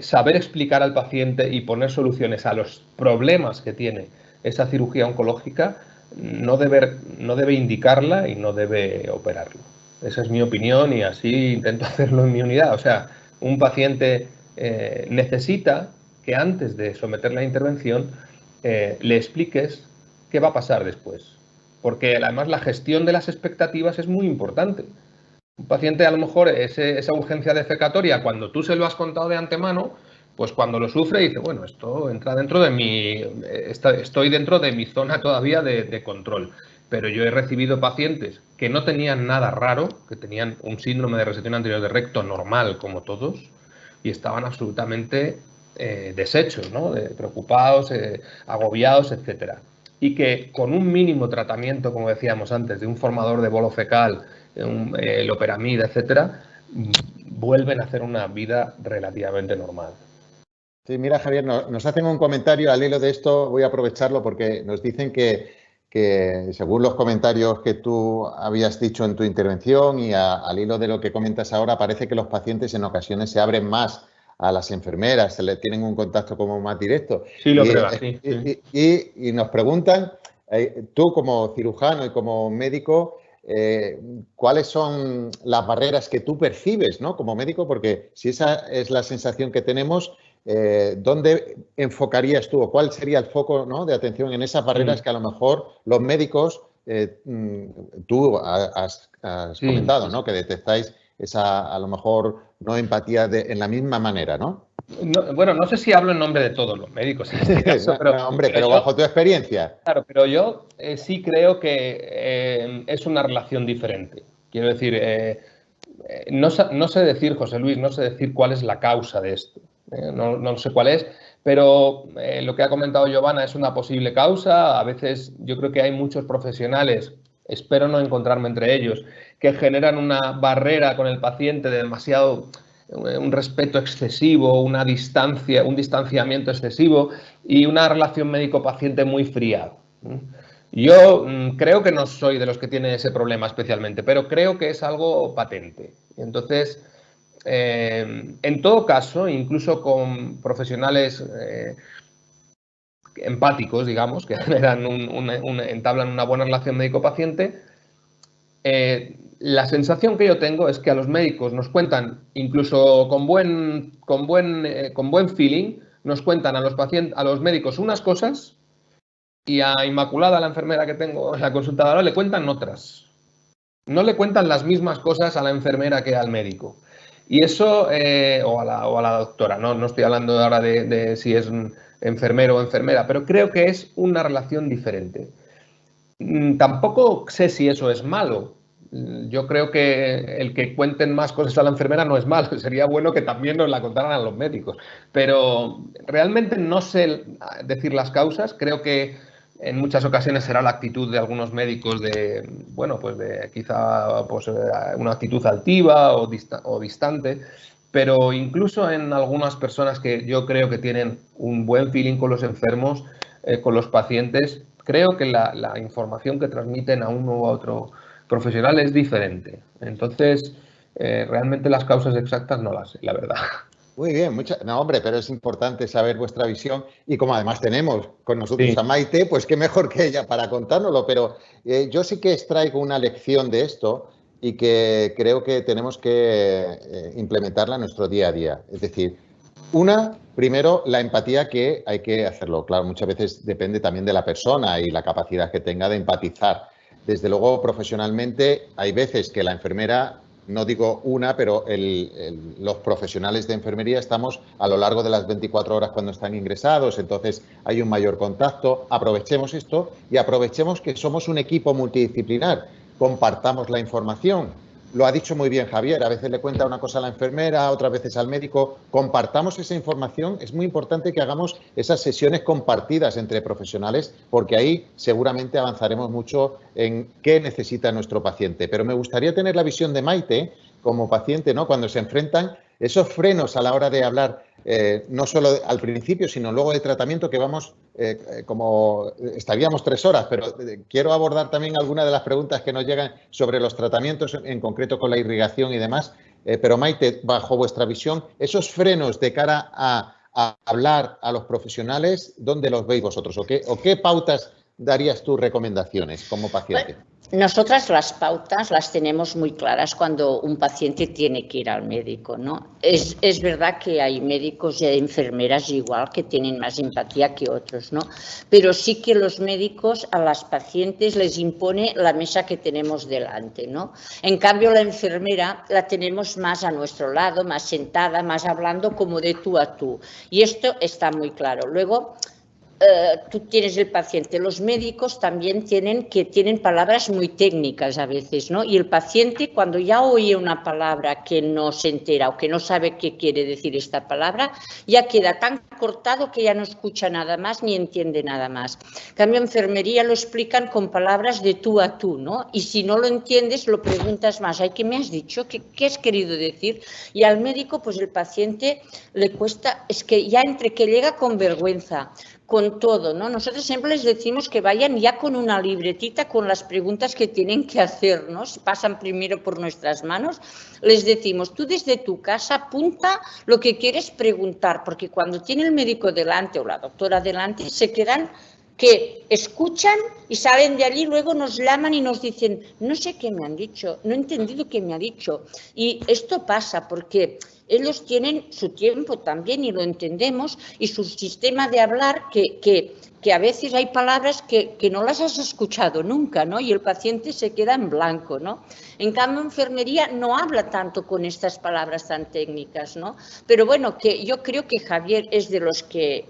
saber explicar al paciente y poner soluciones a los problemas que tiene esa cirugía oncológica, no debe indicarla y no debe operarlo. Esa es mi opinión y así intento hacerlo en mi unidad. O sea, un paciente necesita que antes de someterle a la intervención le expliques qué va a pasar después. Porque además la gestión de las expectativas es muy importante. Un paciente a lo mejor esa urgencia defecatoria, cuando tú se lo has contado de antemano, pues cuando lo sufre dice, bueno, esto entra dentro de estoy dentro de mi zona todavía de control. Pero yo he recibido pacientes que no tenían nada raro, que tenían un síndrome de resección anterior de recto normal como todos y estaban absolutamente deshechos, ¿no? Preocupados, agobiados, etcétera. Y que con un mínimo tratamiento, como decíamos antes, de un formador de bolo fecal, loperamida, etcétera, vuelven a hacer una vida relativamente normal. Sí, mira, Javier, nos hacen un comentario al hilo de esto, voy a aprovecharlo porque nos dicen que según los comentarios que tú habías dicho en tu intervención y al hilo de lo que comentas ahora, parece que los pacientes en ocasiones se abren más a las enfermeras, se les tienen un contacto como más directo. Sí, lo creo, sí. Y nos preguntan, tú como cirujano y como médico, ¿cuáles son las barreras que tú percibes, ¿no? Como médico? Porque si esa es la sensación que tenemos, ¿dónde enfocarías tú o cuál sería el foco, ¿no?, de atención en esas barreras que a lo mejor los médicos, tú has comentado, ¿no?, que detectáis esa, a lo mejor, no empatía en la misma manera, ¿no? Bueno, no sé si hablo en nombre de todos los médicos en este caso, pero bajo tu experiencia. Claro, pero yo sí creo que es una relación diferente. Quiero decir, no sé decir, José Luis, no sé decir cuál es la causa de esto. No sé cuál es, pero lo que ha comentado Giovanna es una posible causa. A veces yo creo que hay muchos profesionales, espero no encontrarme entre ellos, que generan una barrera con el paciente de un respeto excesivo, una distancia, un distanciamiento excesivo y una relación médico-paciente muy fría. Yo creo que no soy de los que tienen ese problema especialmente, pero creo que es algo patente. Entonces, en todo caso, incluso con profesionales empáticos, digamos, que generan entablan una buena relación médico-paciente, la sensación que yo tengo es que a los médicos nos cuentan, incluso con buen feeling, nos cuentan a los médicos unas cosas y a Inmaculada, la enfermera que tengo en la consulta, le cuentan otras. No le cuentan las mismas cosas a la enfermera que al médico. Y eso, o a la doctora, no estoy hablando ahora de si es un enfermero o enfermera, pero creo que es una relación diferente. Tampoco sé si eso es malo. Yo creo que el que cuenten más cosas a la enfermera no es malo. Sería bueno que también nos la contaran a los médicos. Pero realmente no sé decir las causas. Creo que en muchas ocasiones será la actitud de algunos médicos de quizá una actitud altiva o distante. Pero incluso en algunas personas que yo creo que tienen un buen feeling con los enfermos, con los pacientes, creo que la información que transmiten a uno u otro profesional es diferente. Entonces, realmente las causas exactas no las sé, la verdad. Muy bien, no, hombre, pero es importante saber vuestra visión y como además tenemos con nosotros a Maite, pues qué mejor que ella para contárnoslo, pero yo sí que extraigo una lección de esto y que creo que tenemos que implementarla en nuestro día a día. Es decir, primero, la empatía, que hay que hacerlo. Claro, muchas veces depende también de la persona y la capacidad que tenga de empatizar. Desde luego, profesionalmente, hay veces que la enfermera, no digo una, pero los profesionales de enfermería estamos a lo largo de las 24 horas cuando están ingresados, entonces hay un mayor contacto. Aprovechemos esto y aprovechemos que somos un equipo multidisciplinar. compartamos la información. Lo ha dicho muy bien Javier, a veces le cuenta una cosa a la enfermera, otras veces al médico. Compartamos esa información. Es muy importante que hagamos esas sesiones compartidas entre profesionales, porque ahí seguramente avanzaremos mucho en qué necesita nuestro paciente. Pero me gustaría tener la visión de Maite como paciente, ¿no? Cuando se enfrentan esos frenos a la hora de hablar, no solo al principio, sino luego de tratamiento, que vamos, como estaríamos 3 horas, pero quiero abordar también algunas de las preguntas que nos llegan sobre los tratamientos, en concreto con la irrigación y demás. Pero Maite, bajo vuestra visión, esos frenos de cara a hablar a los profesionales, ¿dónde los veis vosotros? ¿O qué pautas darías tú recomendaciones como paciente? Bueno, nosotras las pautas las tenemos muy claras cuando un paciente tiene que ir al médico, ¿no? Es verdad que hay médicos y hay enfermeras igual que tienen más empatía que otros, ¿no? Pero sí que los médicos a las pacientes les impone la mesa que tenemos delante, ¿no? En cambio, la enfermera la tenemos más a nuestro lado, más sentada, más hablando como de tú a tú. Y esto está muy claro. Luego, tú tienes el paciente. Los médicos también tienen palabras muy técnicas a veces, ¿no? Y el paciente, cuando ya oye una palabra que no se entera o que no sabe qué quiere decir esta palabra, ya queda tan cortado que ya no escucha nada más ni entiende nada más. En cambio, en enfermería lo explican con palabras de tú a tú, ¿no? Y si no lo entiendes, lo preguntas más. ¿Ay, qué me has dicho? ¿Qué has querido decir? Y al médico, pues el paciente le cuesta, es que ya entre que llega con vergüenza, con todo, ¿no? Nosotros siempre les decimos que vayan ya con una libretita con las preguntas que tienen que hacernos, pasan primero por nuestras manos, les decimos, tú desde tu casa apunta lo que quieres preguntar, porque cuando tiene el médico delante o la doctora delante, se quedan que escuchan y salen de allí, luego nos llaman y nos dicen, no sé qué me han dicho, no he entendido qué me ha dicho. Y esto pasa porque ellos tienen su tiempo también y lo entendemos, y su sistema de hablar que a veces hay palabras que no las has escuchado nunca, ¿no? Y el paciente se queda en blanco, ¿no? En cambio, enfermería no habla tanto con estas palabras tan técnicas, ¿no? Pero bueno, que yo creo que Javier es de los que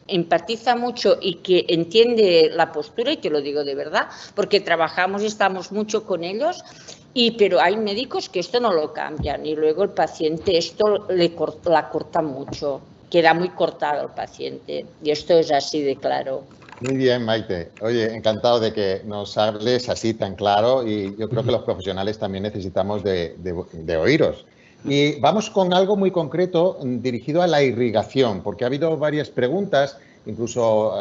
empatiza mucho y que entiende la postura, y te lo digo de verdad, porque trabajamos y estamos mucho con ellos. Pero hay médicos que esto no lo cambian y luego el paciente esto la corta mucho, queda muy cortado el paciente y esto es así de claro. Muy bien, Maite. Oye, encantado de que nos hables así tan claro, y yo creo que los profesionales también necesitamos de oíros. Y vamos con algo muy concreto dirigido a la irrigación, porque ha habido varias preguntas, incluso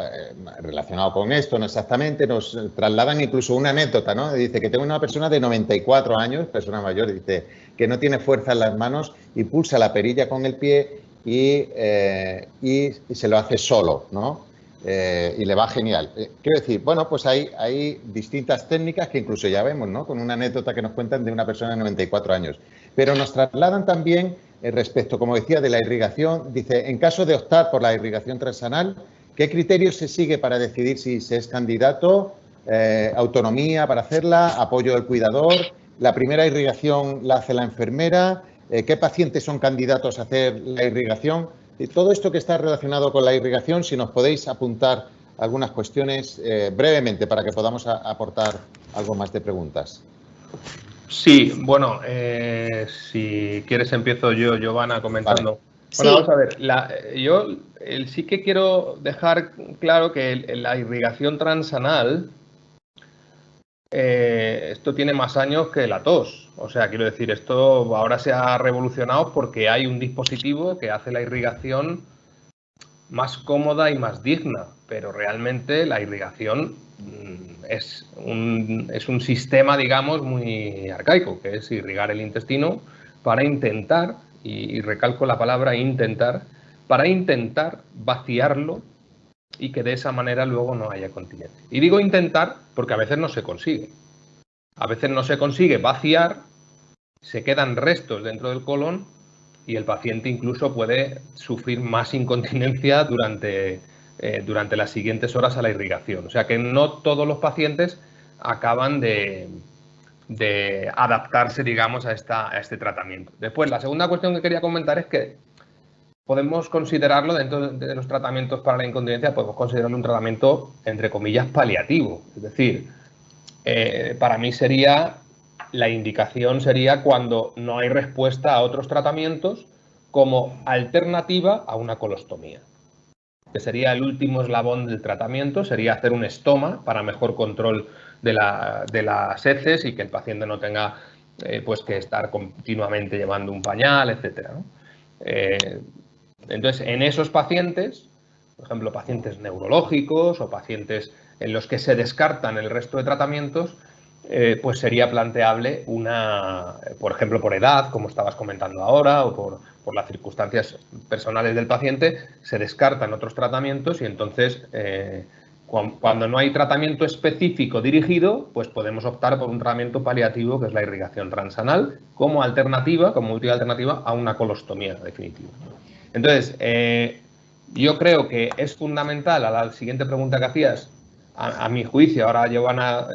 relacionado con esto, no exactamente, nos trasladan incluso una anécdota, ¿no? Dice que tengo una persona de 94 años, persona mayor, dice que no tiene fuerza en las manos y pulsa la perilla con el pie y se lo hace solo, ¿no? Y le va genial. Quiero decir, bueno, pues hay distintas técnicas que incluso ya vemos, ¿no? Con una anécdota que nos cuentan de una persona de 94 años. Pero nos trasladan también respecto, como decía, de la irrigación. Dice, en caso de optar por la irrigación transanal, ¿qué criterios se sigue para decidir si se es candidato? Autonomía para hacerla, apoyo del cuidador, la primera irrigación la hace la enfermera, ¿qué pacientes son candidatos a hacer la irrigación? Y todo esto que está relacionado con la irrigación, si nos podéis apuntar algunas cuestiones brevemente para que podamos aportar algo más de preguntas. Sí, bueno, si quieres empiezo yo, Giovanna, comentando. Vale. Bueno, sí. Vamos a ver, yo sí que quiero dejar claro que la irrigación transanal, esto tiene más años que la tos. O sea, quiero decir, esto ahora se ha revolucionado porque hay un dispositivo que hace la irrigación más cómoda y más digna, pero realmente la irrigación es un sistema, digamos, muy arcaico, que es irrigar el intestino para intentar, y recalco la palabra intentar, para intentar vaciarlo y que de esa manera luego no haya continencia. Y digo intentar porque a veces no se consigue. A veces no se consigue vaciar, se quedan restos dentro del colon y el paciente incluso puede sufrir más incontinencia durante las siguientes horas a la irrigación. O sea que no todos los pacientes acaban de adaptarse, digamos, a este tratamiento. Después, la segunda cuestión que quería comentar es que podemos considerarlo dentro de los tratamientos para la incontinencia, podemos considerarlo un tratamiento, entre comillas, paliativo. Es decir, para mí la indicación sería cuando no hay respuesta a otros tratamientos como alternativa a una colostomía, que sería el último eslabón del tratamiento, sería hacer un estoma para mejor control de las heces y que el paciente no tenga pues que estar continuamente llevando un pañal, etcétera, ¿no? Entonces, en esos pacientes, por ejemplo, pacientes neurológicos o pacientes en los que se descartan el resto de tratamientos, pues sería planteable por ejemplo, por edad, como estabas comentando ahora, o por las circunstancias personales del paciente, se descartan otros tratamientos y entonces, cuando no hay tratamiento específico dirigido, pues podemos optar por un tratamiento paliativo, que es la irrigación transanal, como alternativa, como última alternativa a una colostomía definitiva. Entonces, yo creo que es fundamental, a la siguiente pregunta que hacías, a mi juicio, ahora Giovanna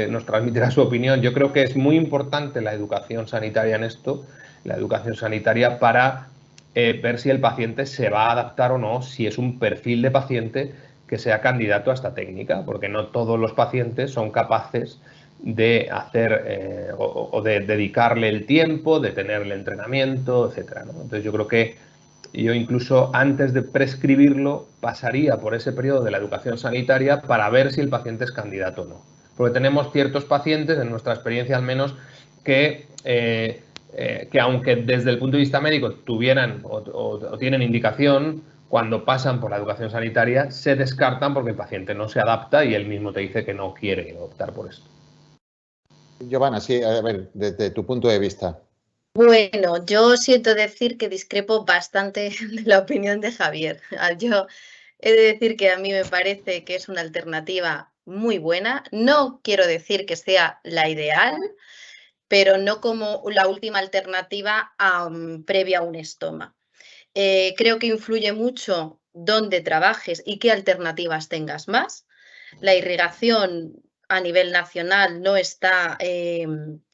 nos transmitirá su opinión, yo creo que es muy importante la educación sanitaria en esto, la educación sanitaria para ver si el paciente se va a adaptar o no, si es un perfil de paciente que sea candidato a esta técnica, porque no todos los pacientes son capaces de hacer o de dedicarle el tiempo, de tener el entrenamiento, etcétera, ¿no? Entonces yo creo que yo incluso antes de prescribirlo pasaría por ese periodo de la educación sanitaria para ver si el paciente es candidato o no. Porque tenemos ciertos pacientes, en nuestra experiencia al menos, que aunque desde el punto de vista médico tuvieran o tienen indicación, cuando pasan por la educación sanitaria se descartan porque el paciente no se adapta y él mismo te dice que no quiere optar por esto. Giovanna, sí, a ver, desde tu punto de vista. Bueno, yo siento decir que discrepo bastante de la opinión de Javier. Yo he de decir que a mí me parece que es una alternativa muy buena. No quiero decir que sea la ideal, pero no como la última alternativa previa a un estoma. Creo que influye mucho dónde trabajes y qué alternativas tengas más. La irrigación a nivel nacional no está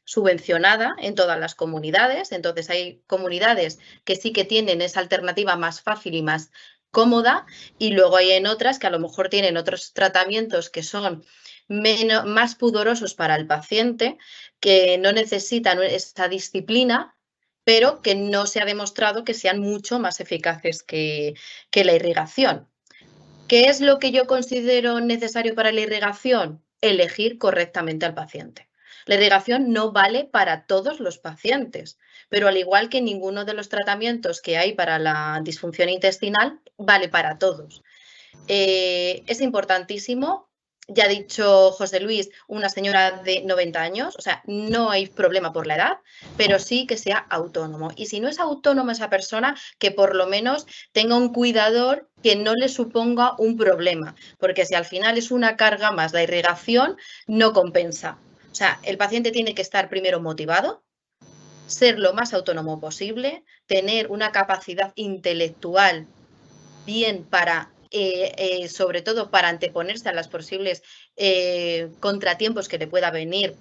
subvencionada en todas las comunidades, entonces hay comunidades que sí que tienen esa alternativa más fácil y más cómoda, y luego hay en otras que a lo mejor tienen otros tratamientos que son más pudorosos para el paciente, que no necesitan esta disciplina, pero que no se ha demostrado que sean mucho más eficaces que la irrigación. ¿Qué es lo que yo considero necesario para la irrigación? Elegir correctamente al paciente. La irrigación no vale para todos los pacientes, pero al igual que ninguno de los tratamientos que hay para la disfunción intestinal, vale para todos. Es importantísimo. Ya ha dicho José Luis, una señora de 90 años, o sea, no hay problema por la edad, pero sí que sea autónomo. Y si no es autónomo esa persona, que por lo menos tenga un cuidador que no le suponga un problema, porque si al final es una carga más la irrigación, no compensa. O sea, el paciente tiene que estar primero motivado, ser lo más autónomo posible, tener una capacidad intelectual bien para sobre todo para anteponerse a los posibles contratiempos que le pueda venir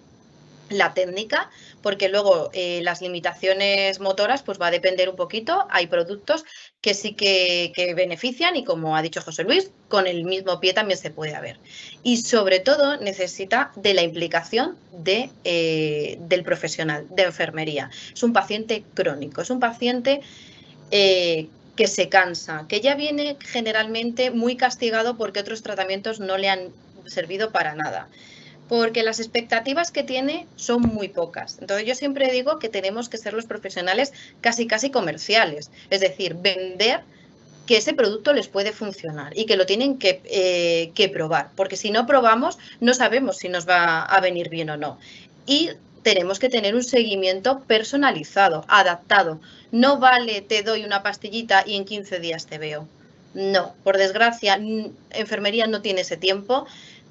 la técnica, porque luego las limitaciones motoras pues va a depender un poquito. Hay productos que sí que benefician y, como ha dicho José Luis, con el mismo pie también se puede haber. Y sobre todo necesita de la implicación del profesional de enfermería. Es un paciente crónico, es un paciente que se cansa, que ya viene generalmente muy castigado porque otros tratamientos no le han servido para nada, porque las expectativas que tiene son muy pocas. Entonces yo siempre digo que tenemos que ser los profesionales casi comerciales, es decir, vender que ese producto les puede funcionar y que lo tienen que probar, porque si no probamos no sabemos si nos va a venir bien o no. Y tenemos que tener un seguimiento personalizado, adaptado. No vale, te doy una pastillita y en 15 días te veo. No, por desgracia, enfermería no tiene ese tiempo,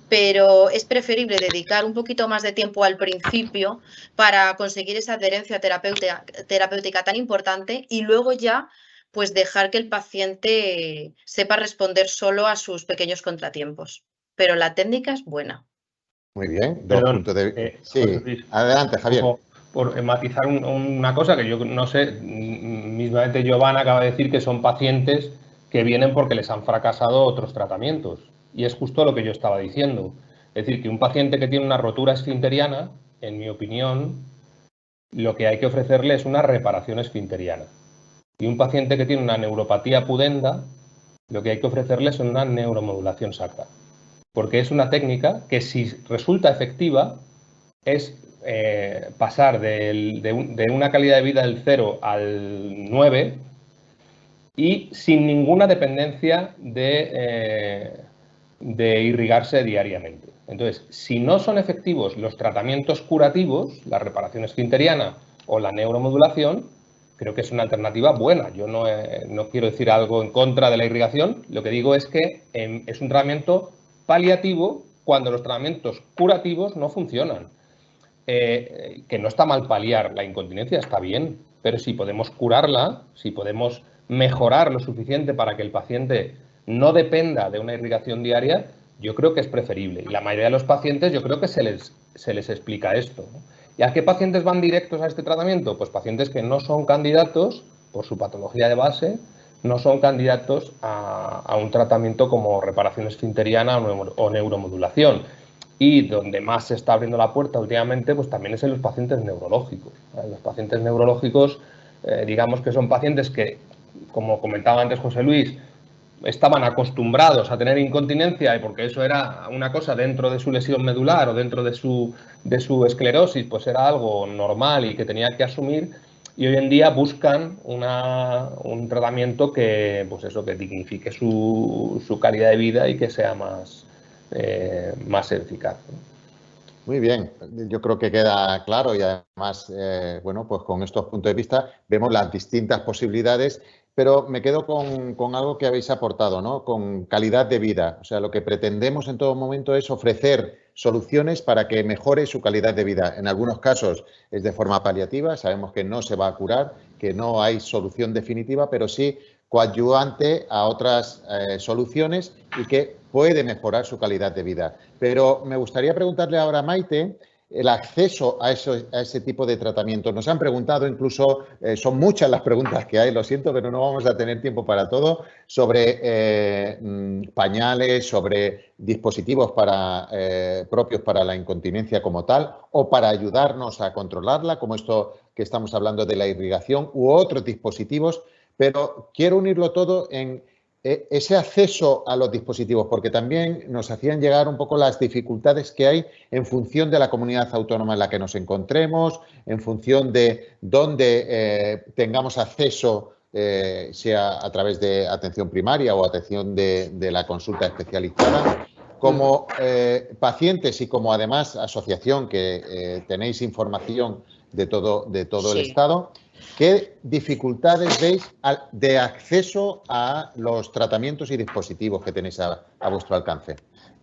pero es preferible dedicar un poquito más de tiempo al principio para conseguir esa adherencia terapéutica tan importante y luego ya pues dejar que el paciente sepa responder solo a sus pequeños contratiempos. Pero la técnica es buena. Muy bien. Puntos de... sí, adelante, Javier. Por matizar una cosa que yo no sé, mismamente Giovanna acaba de decir que son pacientes que vienen porque les han fracasado otros tratamientos. Y es justo lo que yo estaba diciendo. Es decir, que un paciente que tiene una rotura esfinteriana, en mi opinión, lo que hay que ofrecerle es una reparación esfinteriana. Y un paciente que tiene una neuropatía pudenda, lo que hay que ofrecerle es una neuromodulación sacra. Porque es una técnica que, si resulta efectiva, es pasar de una calidad de vida del 0 al 9 y sin ninguna dependencia de irrigarse diariamente. Entonces, si no son efectivos los tratamientos curativos, la reparación esfinteriana o la neuromodulación, creo que es una alternativa buena. Yo no quiero decir algo en contra de la irrigación, lo que digo es que es un tratamiento paliativo cuando los tratamientos curativos no funcionan. Que no está mal paliar la incontinencia, está bien, pero si podemos curarla, si podemos mejorar lo suficiente para que el paciente no dependa de una irrigación diaria, yo creo que es preferible. Y la mayoría de los pacientes yo creo que se les explica esto, ¿no? ¿Y a qué pacientes van directos a este tratamiento? Pues pacientes que no son candidatos, por su patología de base, no son candidatos a un tratamiento como reparación esfinteriana o neuromodulación. Y donde más se está abriendo la puerta últimamente, pues también es en los pacientes neurológicos. Los pacientes neurológicos, digamos que son pacientes que, como comentaba antes José Luis, estaban acostumbrados a tener incontinencia, y porque eso era una cosa dentro de su lesión medular o dentro de su esclerosis, pues era algo normal y que tenía que asumir, y hoy en día buscan un tratamiento que, pues eso, que dignifique su calidad de vida y que sea más eficaz. Muy bien, yo creo que queda claro, y además, bueno, pues con estos puntos de vista vemos las distintas posibilidades, pero me quedo con algo que habéis aportado, ¿no? Con calidad de vida. O sea, lo que pretendemos en todo momento es ofrecer soluciones para que mejore su calidad de vida. En algunos casos es de forma paliativa, sabemos que no se va a curar, que no hay solución definitiva, pero sí coadyuvante a otras soluciones y que puede mejorar su calidad de vida. Pero me gustaría preguntarle ahora a Maite el acceso a ese tipo de tratamiento. Nos han preguntado, incluso son muchas las preguntas que hay, lo siento, pero no vamos a tener tiempo para todo, sobre pañales, sobre dispositivos propios para la incontinencia como tal, o para ayudarnos a controlarla, como esto que estamos hablando de la irrigación, u otros dispositivos. Pero quiero unirlo todo en ese acceso a los dispositivos, porque también nos hacían llegar un poco las dificultades que hay en función de la comunidad autónoma en la que nos encontremos, en función de dónde tengamos acceso, sea a través de atención primaria o atención de la consulta especializada. Como pacientes y como además asociación que tenéis información de todo el Estado, ¿qué dificultades veis de acceso a los tratamientos y dispositivos que tenéis a vuestro alcance?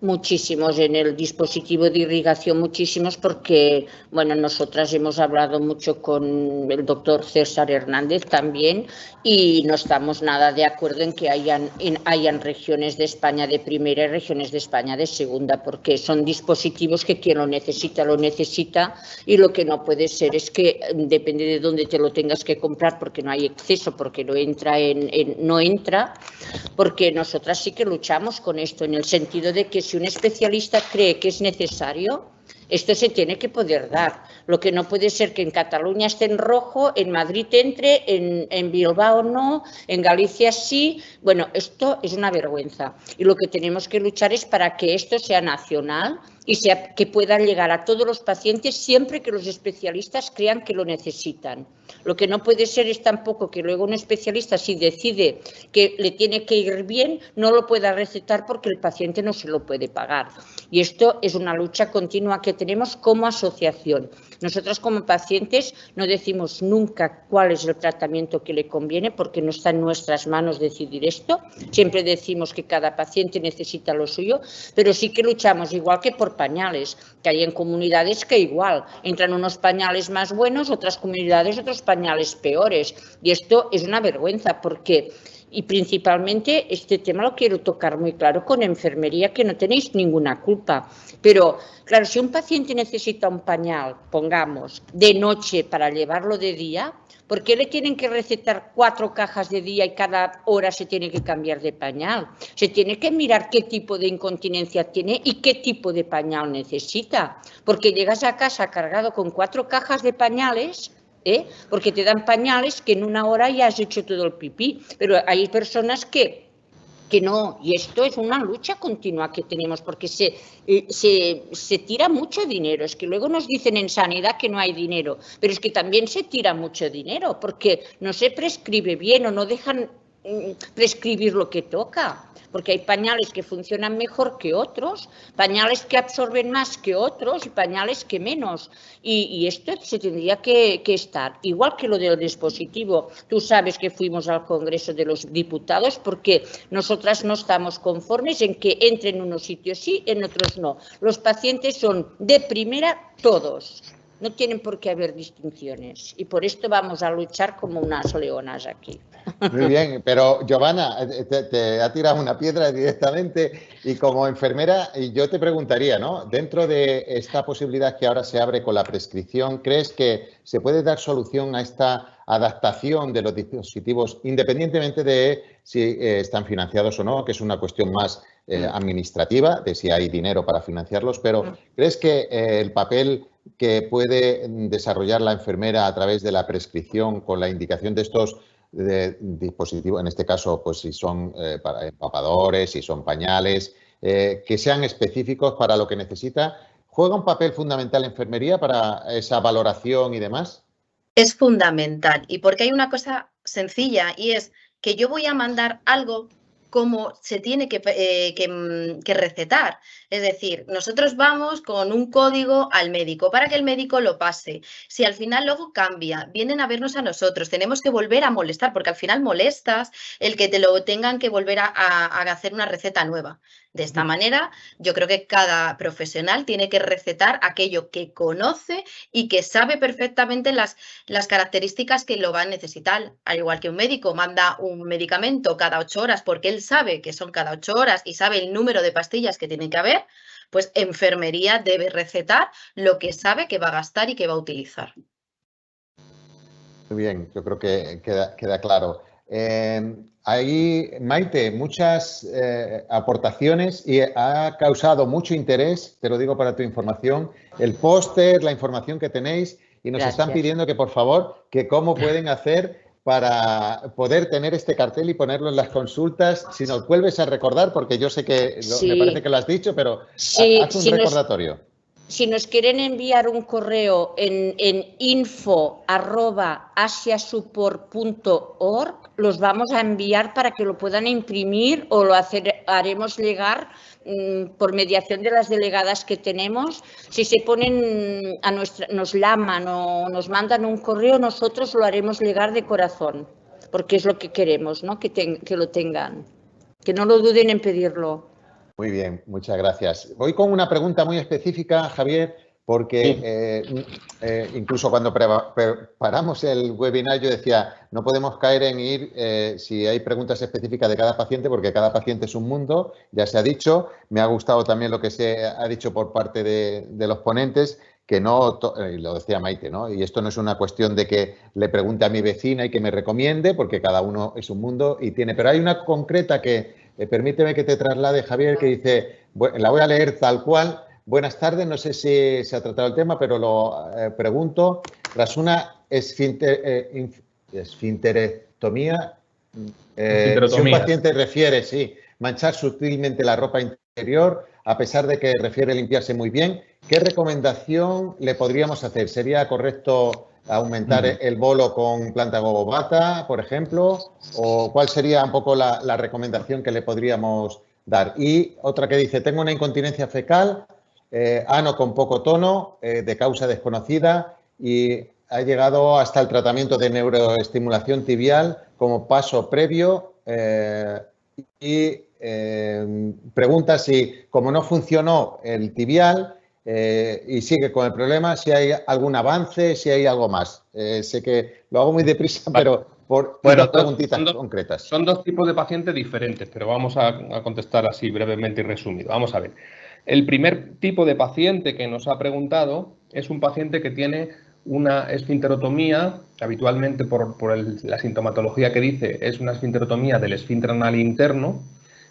Muchísimos en el dispositivo de irrigación, muchísimos, porque, bueno, nosotras hemos hablado mucho con el doctor César Hernández también y no estamos nada de acuerdo en que hayan regiones de España de primera y regiones de España de segunda, porque son dispositivos que quien lo necesita, y lo que no puede ser es que depende de dónde te lo tengas que comprar, porque no hay acceso, porque no entra, porque nosotras sí que luchamos con esto en el sentido de que si un especialista cree que es necesario, esto se tiene que poder dar. Lo que no puede ser que en Cataluña esté en rojo, en Madrid entre, en Bilbao no, en Galicia sí. Bueno, esto es una vergüenza. Y lo que tenemos que luchar es para que esto sea nacional y que pueda llegar a todos los pacientes siempre que los especialistas crean que lo necesitan. Lo que no puede ser es tampoco que luego un especialista, si decide que le tiene que ir bien, no lo pueda recetar porque el paciente no se lo puede pagar. Y esto es una lucha continua que tenemos como asociación. Nosotros como pacientes no decimos nunca cuál es el tratamiento que le conviene porque no está en nuestras manos decidir esto. Siempre decimos que cada paciente necesita lo suyo, pero sí que luchamos igual que por pañales, que hay en comunidades que igual entran unos pañales más buenos, otras comunidades otros pañales peores. Y esto es una vergüenza porque Y principalmente este tema lo quiero tocar muy claro con enfermería, que no tenéis ninguna culpa. Pero, claro, si un paciente necesita un pañal, pongamos, de noche para llevarlo de día, ¿por qué le tienen que recetar 4 cajas de día y cada hora se tiene que cambiar de pañal? Se tiene que mirar qué tipo de incontinencia tiene y qué tipo de pañal necesita. Porque llegas a casa cargado con 4 cajas de pañales, porque te dan pañales que en una hora ya has hecho todo el pipí. Pero hay personas que no, y esto es una lucha continua que tenemos, porque se tira mucho dinero. Es que luego nos dicen en sanidad que no hay dinero, pero es que también se tira mucho dinero, porque no se prescribe bien o no dejan prescribir lo que toca, porque hay pañales que funcionan mejor que otros, pañales que absorben más que otros y pañales que menos. Y esto se tendría que estar, igual que lo del dispositivo. Tú sabes que fuimos al Congreso de los Diputados porque nosotras no estamos conformes en que entren en unos sitios sí, en otros no. Los pacientes son de primera todos. No tienen por qué haber distinciones y por esto vamos a luchar como unas leonas aquí. Muy bien, pero Giovanna, te ha tirado una piedra directamente y como enfermera yo te preguntaría, ¿no? Dentro de esta posibilidad que ahora se abre con la prescripción, ¿crees que se puede dar solución a esta adaptación de los dispositivos independientemente de si están financiados o no, que es una cuestión más administrativa, de si hay dinero para financiarlos, pero ¿crees que el papel que puede desarrollar la enfermera a través de la prescripción con la indicación de estos dispositivos, en este caso, pues si son para empapadores, si son pañales, que sean específicos para lo que necesita, ¿juega un papel fundamental la enfermería para esa valoración y demás? Es fundamental, y porque hay una cosa sencilla y es que yo voy a mandar algo como se tiene que recetar. Es decir, nosotros vamos con un código al médico para que el médico lo pase. Si al final luego cambia, vienen a vernos a nosotros, tenemos que volver a molestar, porque al final molestas el que te lo tengan que volver a hacer una receta nueva. De esta manera, yo creo que cada profesional tiene que recetar aquello que conoce y que sabe perfectamente las características que lo va a necesitar. Al igual que un médico manda un medicamento cada 8 horas porque él sabe que son cada 8 horas y sabe el número de pastillas que tiene que haber, pues enfermería debe recetar lo que sabe que va a gastar y que va a utilizar. Muy bien, yo creo que queda claro. Hay, Maite, muchas aportaciones y ha causado mucho interés, te lo digo para tu información, el póster, la información que tenéis y nos están pidiendo que por favor, que cómo pueden hacer para poder tener este cartel y ponerlo en las consultas. Si nos vuelves a recordar, porque yo sé que me parece que lo has dicho, pero haz un recordatorio. Si nos quieren enviar un correo en info@asiasupport.org, los vamos a enviar para que lo puedan imprimir o lo haremos llegar por mediación de las delegadas que tenemos. Si se ponen nos llaman o nos mandan un correo, nosotros lo haremos llegar de corazón, porque es lo que queremos, ¿no? Que lo tengan, que no lo duden en pedirlo. Muy bien, muchas gracias. Voy con una pregunta muy específica, Javier, porque incluso cuando preparamos el webinar yo decía, no podemos caer en ir si hay preguntas específicas de cada paciente, porque cada paciente es un mundo, ya se ha dicho. Me ha gustado también lo que se ha dicho por parte de los ponentes, que no, y lo decía Maite, ¿no? Y esto no es una cuestión de que le pregunte a mi vecina y que me recomiende, porque cada uno es un mundo y tiene. Pero hay una concreta que, permíteme que te traslade, Javier, que dice, la voy a leer tal cual. Buenas tardes, no sé si se ha tratado el tema, pero lo pregunto. Tras una esfinterectomía, si un paciente refiere, manchar sutilmente la ropa interior, a pesar de que refiere limpiarse muy bien, ¿qué recomendación le podríamos hacer? ¿Sería correcto aumentar el bolo con planta gogobata, por ejemplo? ¿O cuál sería un poco la recomendación que le podríamos dar? Y otra que dice, tengo una incontinencia fecal, ano con poco tono, de causa desconocida y ha llegado hasta el tratamiento de neuroestimulación tibial como paso previo pregunta si, como no funcionó el tibial y sigue con el problema, si hay algún avance, si hay algo más. Sé que lo hago muy deprisa, pero por bueno, dos preguntitas concretas. Son dos tipos de pacientes diferentes, pero vamos a contestar así brevemente y resumido. Vamos a ver. El primer tipo de paciente que nos ha preguntado es un paciente que tiene una esfinterotomía, habitualmente por la sintomatología que dice, es una esfinterotomía del esfínter anal interno,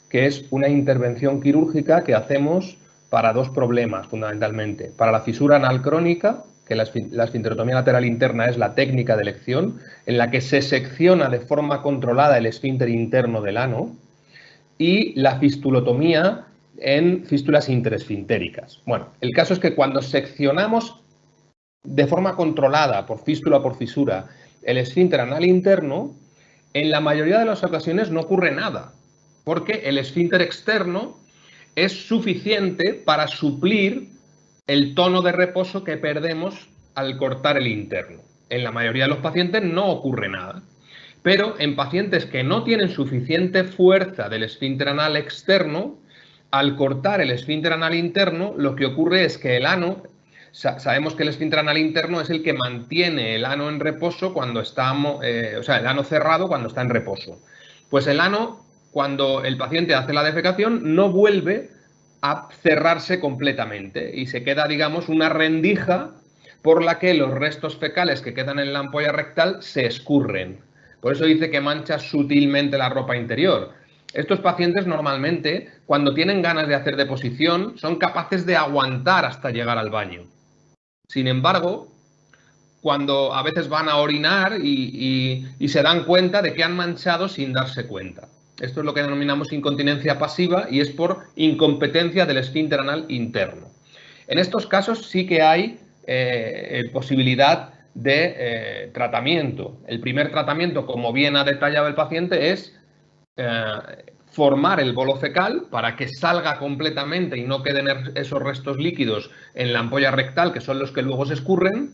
que es una intervención quirúrgica que hacemos para dos problemas, fundamentalmente. Para la fisura anal crónica, que la esfinterotomía lateral interna es la técnica de elección, en la que se secciona de forma controlada el esfínter interno del ano, y la fistulotomía en fístulas interesfintéricas. Bueno, el caso es que cuando seccionamos de forma controlada, por fístula o por fisura, el esfínter anal interno, en la mayoría de las ocasiones no ocurre nada, porque el esfínter externo es suficiente para suplir el tono de reposo que perdemos al cortar el interno. En la mayoría de los pacientes no ocurre nada. Pero en pacientes que no tienen suficiente fuerza del esfínter anal externo, al cortar el esfínter anal interno, lo que ocurre es que el ano, sabemos que el esfínter anal interno es el que mantiene el ano en reposo cuando está, el ano cerrado cuando está en reposo. Pues el ano, cuando el paciente hace la defecación, no vuelve a cerrarse completamente y se queda, digamos, una rendija por la que los restos fecales que quedan en la ampolla rectal se escurren. Por eso dice que mancha sutilmente la ropa interior. Estos pacientes normalmente, cuando tienen ganas de hacer deposición, son capaces de aguantar hasta llegar al baño. Sin embargo, cuando a veces van a orinar y se dan cuenta de que han manchado sin darse cuenta. Esto es lo que denominamos incontinencia pasiva y es por incompetencia del esfínter anal interno. En estos casos sí que hay posibilidad de tratamiento. El primer tratamiento, como bien ha detallado el paciente, es formar el bolo fecal para que salga completamente y no queden esos restos líquidos en la ampolla rectal, que son los que luego se escurren,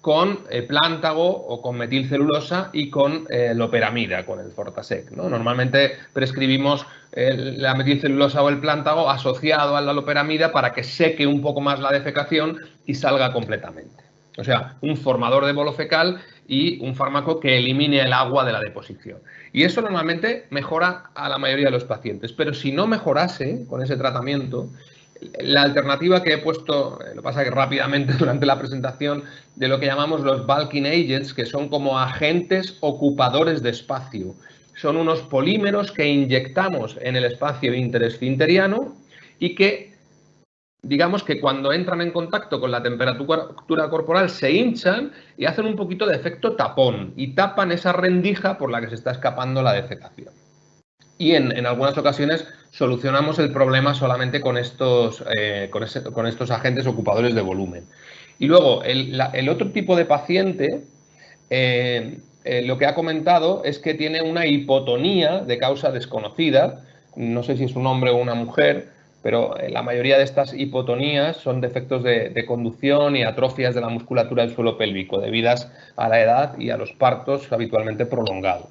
con plántago o con metilcelulosa y con loperamida, con el Fortasec, ¿no? Normalmente prescribimos la metilcelulosa o el plántago asociado a la loperamida para que seque un poco más la defecación y salga completamente. O sea, un formador de bolo fecal y un fármaco que elimine el agua de la deposición. Y eso normalmente mejora a la mayoría de los pacientes. Pero si no mejorase con ese tratamiento, la alternativa que he puesto, lo que pasa es que rápidamente durante la presentación, de lo que llamamos los bulking agents, que son como agentes ocupadores de espacio. Son unos polímeros que inyectamos en el espacio interesfinteriano y que, digamos que cuando entran en contacto con la temperatura corporal se hinchan y hacen un poquito de efecto tapón y tapan esa rendija por la que se está escapando la defecación. Y en algunas ocasiones solucionamos el problema solamente con estos agentes ocupadores de volumen. Y luego, el otro tipo de paciente, lo que ha comentado es que tiene una hipotonía de causa desconocida, no sé si es un hombre o una mujer, pero la mayoría de estas hipotonías son defectos de conducción y atrofias de la musculatura del suelo pélvico, debidas a la edad y a los partos habitualmente prolongados.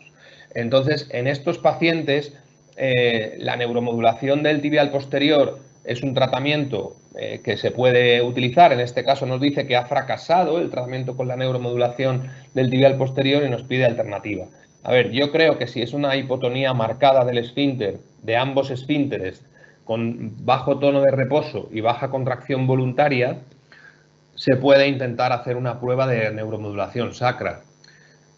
Entonces, en estos pacientes, la neuromodulación del tibial posterior es un tratamiento que se puede utilizar. En este caso nos dice que ha fracasado el tratamiento con la neuromodulación del tibial posterior y nos pide alternativa. A ver, yo creo que si es una hipotonía marcada del esfínter, de ambos esfínteres, con bajo tono de reposo y baja contracción voluntaria, se puede intentar hacer una prueba de neuromodulación sacra.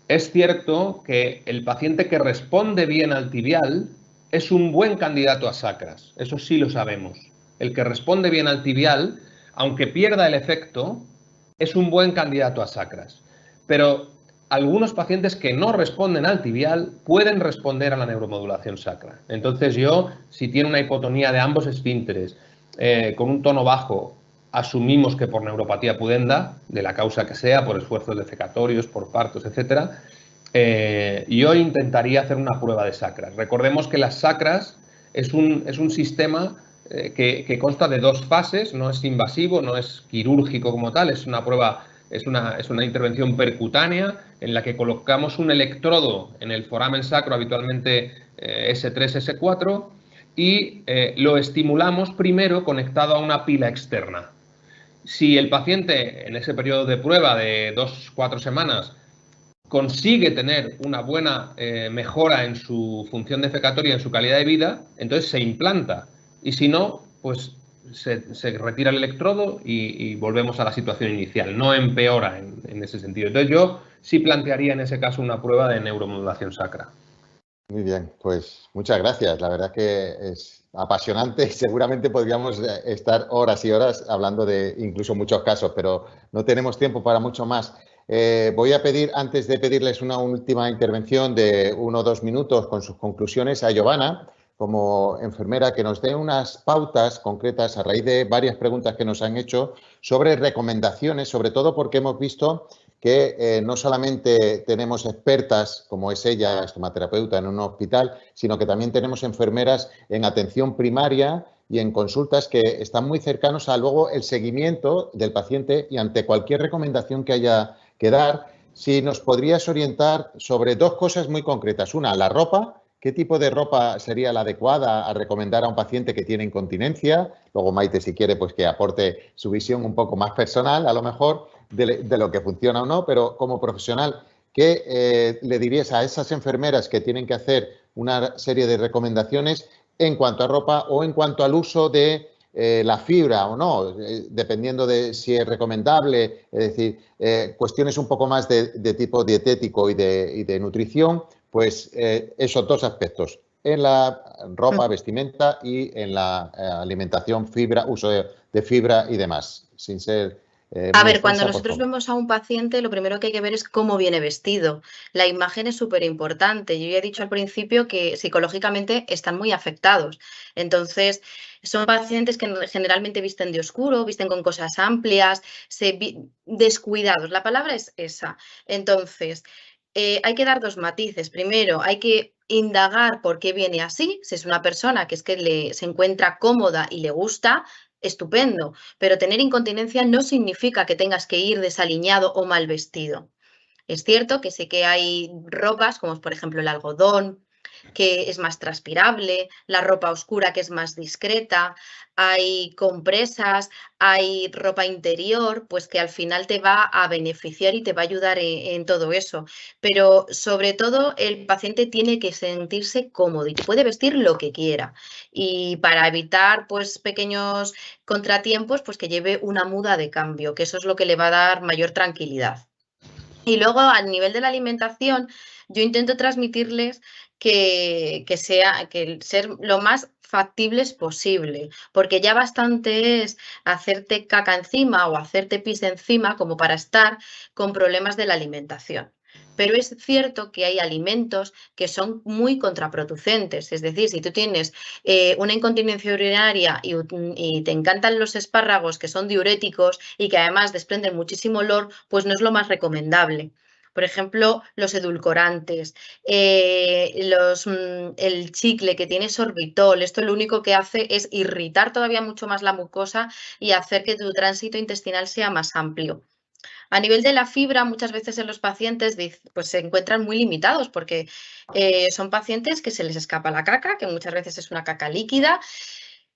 Es cierto que el paciente que responde bien al tibial es un buen candidato a sacras, eso sí lo sabemos. El que responde bien al tibial, aunque pierda el efecto, es un buen candidato a sacras. Pero algunos pacientes que no responden al tibial pueden responder a la neuromodulación sacra. Entonces yo, si tiene una hipotonía de ambos esfínteres, con un tono bajo, asumimos que por neuropatía pudenda, de la causa que sea, por esfuerzos defecatorios, por partos, etc., yo intentaría hacer una prueba de sacras. Recordemos que las sacras es un sistema que consta de dos fases, no es invasivo, no es quirúrgico como tal, es una prueba, es una intervención percutánea en la que colocamos un electrodo en el foramen sacro, habitualmente S3, S4, y lo estimulamos primero conectado a una pila externa. Si el paciente en ese periodo de prueba de 2-4 semanas consigue tener una buena mejora en su función defecatoria, en su calidad de vida, entonces se implanta. Y si no, pues se retira el electrodo y volvemos a la situación inicial. No empeora en ese sentido. Entonces yo sí plantearía en ese caso una prueba de neuromodulación sacra. Muy bien, pues muchas gracias. La verdad que es apasionante y seguramente podríamos estar horas y horas hablando de incluso muchos casos, pero no tenemos tiempo para mucho más. Voy a pedir, antes de pedirles una última intervención de 1 o 2 minutos con sus conclusiones, a Giovanna, como enfermera, que nos dé unas pautas concretas a raíz de varias preguntas que nos han hecho sobre recomendaciones, sobre todo porque hemos visto que no solamente tenemos expertas, como es ella, estomaterapeuta en un hospital, sino que también tenemos enfermeras en atención primaria y en consultas que están muy cercanos a luego el seguimiento del paciente y ante cualquier recomendación que haya que dar, si nos podrías orientar sobre 2 cosas muy concretas. Una, la ropa. ¿Qué tipo de ropa sería la adecuada a recomendar a un paciente que tiene incontinencia? Luego Maite, si quiere, pues que aporte su visión un poco más personal, a lo mejor, de lo que funciona o no, pero como profesional, ¿qué le dirías a esas enfermeras que tienen que hacer una serie de recomendaciones en cuanto a ropa o en cuanto al uso de la fibra o no, dependiendo de si es recomendable, es decir, cuestiones un poco más de tipo dietético y de nutrición? Pues esos 2 aspectos, en la ropa, vestimenta y en la alimentación, fibra, uso de fibra y demás, sin ser A muy ver, cuando extensa, nosotros vemos a un paciente, lo primero que hay que ver es cómo viene vestido. La imagen es súper importante. Yo ya he dicho al principio que psicológicamente están muy afectados. Entonces, son pacientes que generalmente visten de oscuro, visten con cosas amplias, descuidados. La palabra es esa. Entonces, hay que dar 2 matices. Primero, hay que indagar por qué viene así. Si es una persona que es que se encuentra cómoda y le gusta, estupendo, pero tener incontinencia no significa que tengas que ir desaliñado o mal vestido. Es cierto que sí que hay ropas, como por ejemplo el algodón, que es más transpirable, la ropa oscura que es más discreta, hay compresas, hay ropa interior, pues que al final te va a beneficiar y te va a ayudar en todo eso. Pero sobre todo el paciente tiene que sentirse cómodo y puede vestir lo que quiera. Y para evitar pues pequeños contratiempos, pues que lleve una muda de cambio, que eso es lo que le va a dar mayor tranquilidad. Y luego, al nivel de la alimentación, yo intento transmitirles que ser lo más factibles posible, porque ya bastante es hacerte caca encima o hacerte pis encima como para estar con problemas de la alimentación. Pero es cierto que hay alimentos que son muy contraproducentes, es decir, si tú tienes una incontinencia urinaria y te encantan los espárragos que son diuréticos y que además desprenden muchísimo olor, pues no es lo más recomendable. Por ejemplo, los edulcorantes, el chicle que tiene sorbitol, esto lo único que hace es irritar todavía mucho más la mucosa y hacer que tu tránsito intestinal sea más amplio. A nivel de la fibra, muchas veces en los pacientes pues, se encuentran muy limitados porque son pacientes que se les escapa la caca, que muchas veces es una caca líquida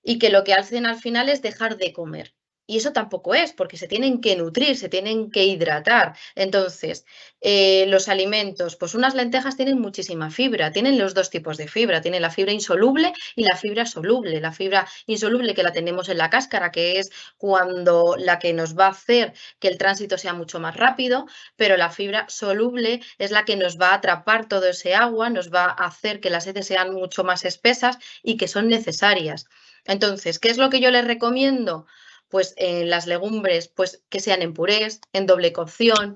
y que lo que hacen al final es dejar de comer. Y eso tampoco es, porque se tienen que nutrir, se tienen que hidratar. Entonces, los alimentos, pues unas lentejas tienen muchísima fibra, tienen los 2 tipos de fibra, tienen la fibra insoluble y la fibra soluble. La fibra insoluble que la tenemos en la cáscara, que es cuando la que nos va a hacer que el tránsito sea mucho más rápido, pero la fibra soluble es la que nos va a atrapar todo ese agua, nos va a hacer que las heces sean mucho más espesas y que son necesarias. Entonces, ¿qué es lo que yo les recomiendo? Pues las legumbres, pues que sean en purés, en doble cocción,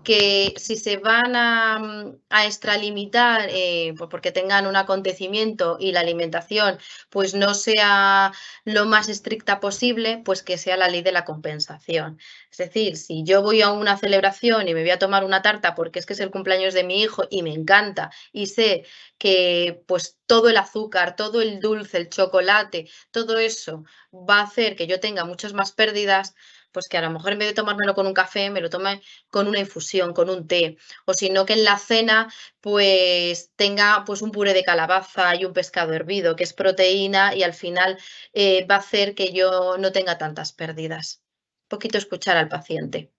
que si se van a extralimitar pues porque tengan un acontecimiento y la alimentación pues no sea lo más estricta posible, pues que sea la ley de la compensación. Es decir, si yo voy a una celebración y me voy a tomar una tarta porque es que es el cumpleaños de mi hijo y me encanta y sé que pues todo el azúcar, todo el dulce, el chocolate, todo eso va a hacer que yo tenga muchas más pérdidas, pues que a lo mejor en vez de tomármelo con un café, me lo tome con una infusión, con un té, o si no que en la cena pues tenga pues un puré de calabaza y un pescado hervido, que es proteína y al final va a hacer que yo no tenga tantas pérdidas. Un poquito escuchar al paciente.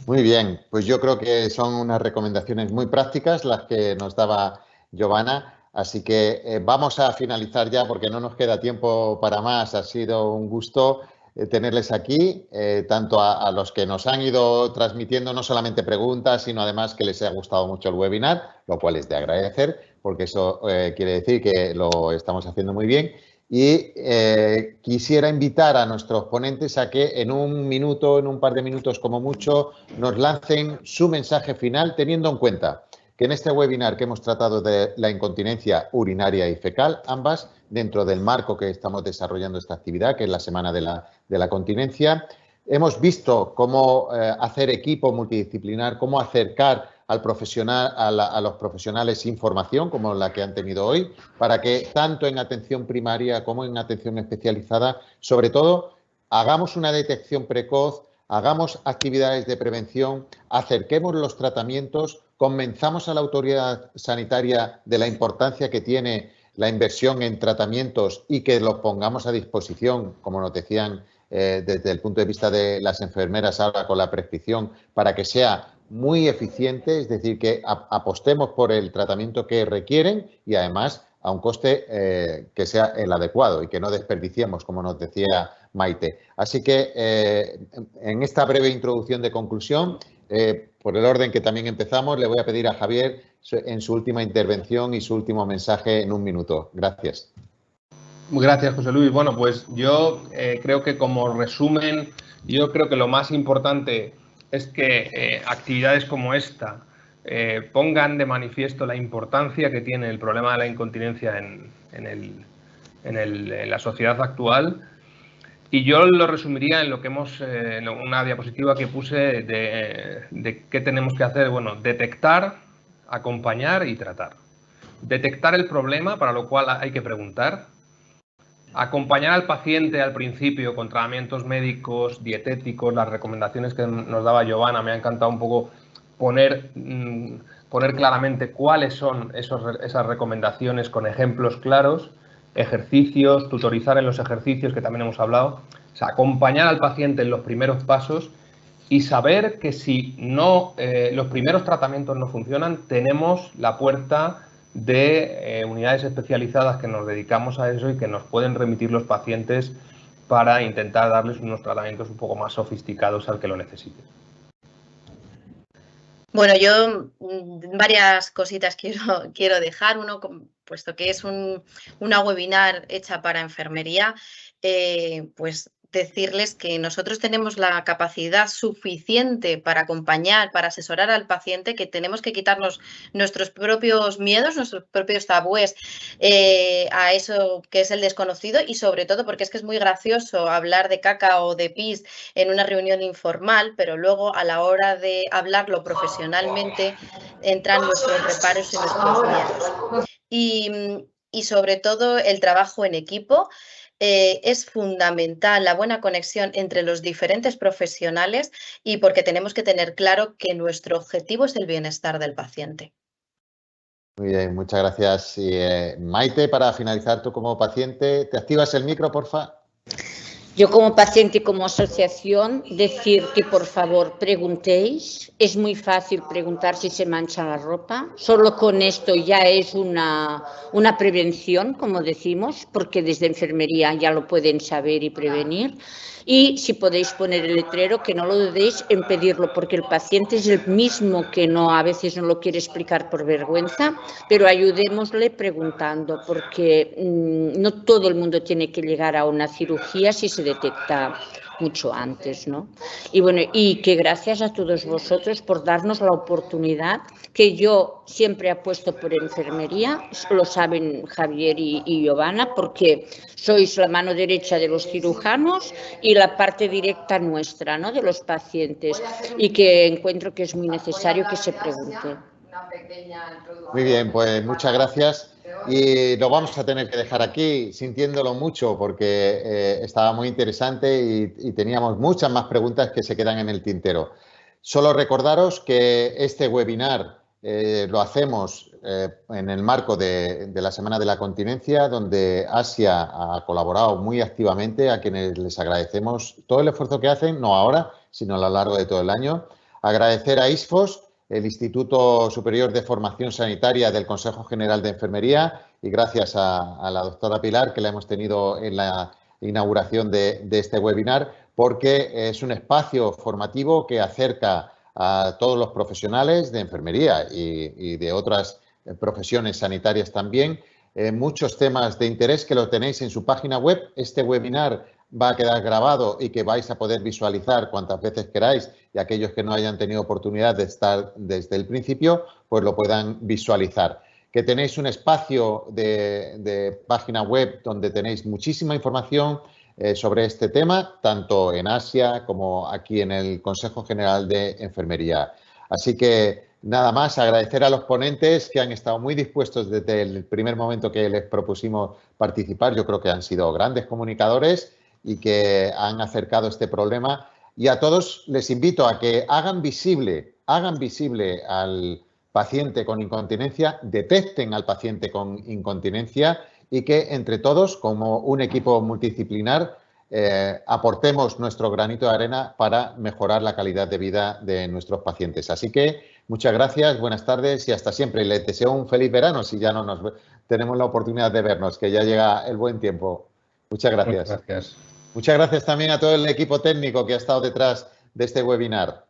Muy bien, pues yo creo que son unas recomendaciones muy prácticas las que nos daba Giovanna, así que vamos a finalizar ya porque no nos queda tiempo para más. Ha sido un gusto tenerles aquí, tanto a los que nos han ido transmitiendo no solamente preguntas, sino además que les haya gustado mucho el webinar, lo cual es de agradecer, porque eso quiere decir que lo estamos haciendo muy bien. Y quisiera invitar a nuestros ponentes a que en un minuto, en un par de minutos como mucho, nos lancen su mensaje final, teniendo en cuenta que en este webinar que hemos tratado de la incontinencia urinaria y fecal, ambas dentro del marco que estamos desarrollando esta actividad, que es la Semana de la Continencia, hemos visto cómo hacer equipo multidisciplinar, cómo acercar al profesional, a los profesionales información como la que han tenido hoy, para que tanto en atención primaria como en atención especializada, sobre todo, hagamos una detección precoz, hagamos actividades de prevención, acerquemos los tratamientos, convenzamos a la autoridad sanitaria de la importancia que tiene la inversión en tratamientos y que los pongamos a disposición, como nos decían desde el punto de vista de las enfermeras ahora con la prescripción, para que sea muy eficiente, es decir, que apostemos por el tratamiento que requieren y además a un coste que sea el adecuado y que no desperdiciemos, como nos decía Maite. Así que en esta breve introducción de conclusión, por el orden que también empezamos, le voy a pedir a Javier en su última intervención y su último mensaje en un minuto. Gracias. Gracias, José Luis. Bueno, pues yo creo que como resumen, yo creo que lo más importante es que actividades como esta pongan de manifiesto la importancia que tiene el problema de la incontinencia en la sociedad actual. Y yo lo resumiría en lo que en una diapositiva que puse de qué tenemos que hacer. Bueno, detectar, acompañar y tratar. Detectar el problema, para lo cual hay que preguntar. Acompañar al paciente al principio con tratamientos médicos, dietéticos, las recomendaciones que nos daba Giovanna. Me ha encantado un poco poner claramente cuáles son esas recomendaciones con ejemplos claros, ejercicios, tutorizar en los ejercicios que también hemos hablado. O sea, acompañar al paciente en los primeros pasos y saber que si los primeros tratamientos no funcionan, tenemos la puerta de unidades especializadas que nos dedicamos a eso y que nos pueden remitir los pacientes para intentar darles unos tratamientos un poco más sofisticados al que lo necesite. Bueno, yo varias cositas quiero dejar. Uno, puesto que es una webinar hecha para enfermería, pues decirles que nosotros tenemos la capacidad suficiente para acompañar, para asesorar al paciente, que tenemos que quitarnos nuestros propios miedos, nuestros propios tabúes a eso que es el desconocido y sobre todo porque es que es muy gracioso hablar de caca o de pis en una reunión informal, pero luego a la hora de hablarlo profesionalmente entran nuestros reparos y nuestros miedos. Y sobre todo el trabajo en equipo. Es fundamental la buena conexión entre los diferentes profesionales y porque tenemos que tener claro que nuestro objetivo es el bienestar del paciente. Muy bien, muchas gracias. Y, Maite, para finalizar, tú como paciente, ¿te activas el micro, porfa? Yo como paciente y como asociación decir que por favor preguntéis. Es muy fácil preguntar si se mancha la ropa. Solo con esto ya es una prevención, como decimos, porque desde enfermería ya lo pueden saber y prevenir. Y si podéis poner el letrero, que no lo dudéis en pedirlo, porque el paciente es el mismo que a veces no lo quiere explicar por vergüenza, pero ayudémosle preguntando, porque no todo el mundo tiene que llegar a una cirugía si se detecta mucho antes, ¿no? Y bueno, y que gracias a todos vosotros por darnos la oportunidad, que yo siempre apuesto por enfermería, lo saben Javier y Giovanna, porque sois la mano derecha de los cirujanos y la parte directa nuestra, ¿no?, de los pacientes, y que encuentro que es muy necesario que se pregunte. Muy bien, pues muchas gracias. Y lo vamos a tener que dejar aquí, sintiéndolo mucho, porque estaba muy interesante y teníamos muchas más preguntas que se quedan en el tintero. Solo recordaros que este webinar lo hacemos en el marco de la Semana de la Continencia, donde Asia ha colaborado muy activamente, a quienes les agradecemos todo el esfuerzo que hacen, no ahora, sino a lo largo de todo el año. Agradecer a ISFOS, el Instituto Superior de Formación Sanitaria del Consejo General de Enfermería, y gracias a la doctora Pilar, que la hemos tenido en la inauguración de este webinar, porque es un espacio formativo que acerca a todos los profesionales de enfermería y de otras profesiones sanitarias también, muchos temas de interés que lo tenéis en su página web. Este webinar va a quedar grabado y que vais a poder visualizar cuantas veces queráis, y aquellos que no hayan tenido oportunidad de estar desde el principio, pues lo puedan visualizar. Que tenéis un espacio de página web donde tenéis muchísima información sobre este tema, tanto en Asia como aquí en el Consejo General de Enfermería. Así que nada más, agradecer a los ponentes que han estado muy dispuestos desde el primer momento que les propusimos participar. Yo creo que han sido grandes comunicadores y que han acercado este problema. Y a todos les invito a que hagan visible al paciente con incontinencia, detecten al paciente con incontinencia y que entre todos, como un equipo multidisciplinar, aportemos nuestro granito de arena para mejorar la calidad de vida de nuestros pacientes. Así que muchas gracias, buenas tardes y hasta siempre. Y les deseo un feliz verano si ya no tenemos la oportunidad de vernos, que ya llega el buen tiempo. Muchas gracias. Muchas gracias. Muchas gracias también a todo el equipo técnico que ha estado detrás de este webinar.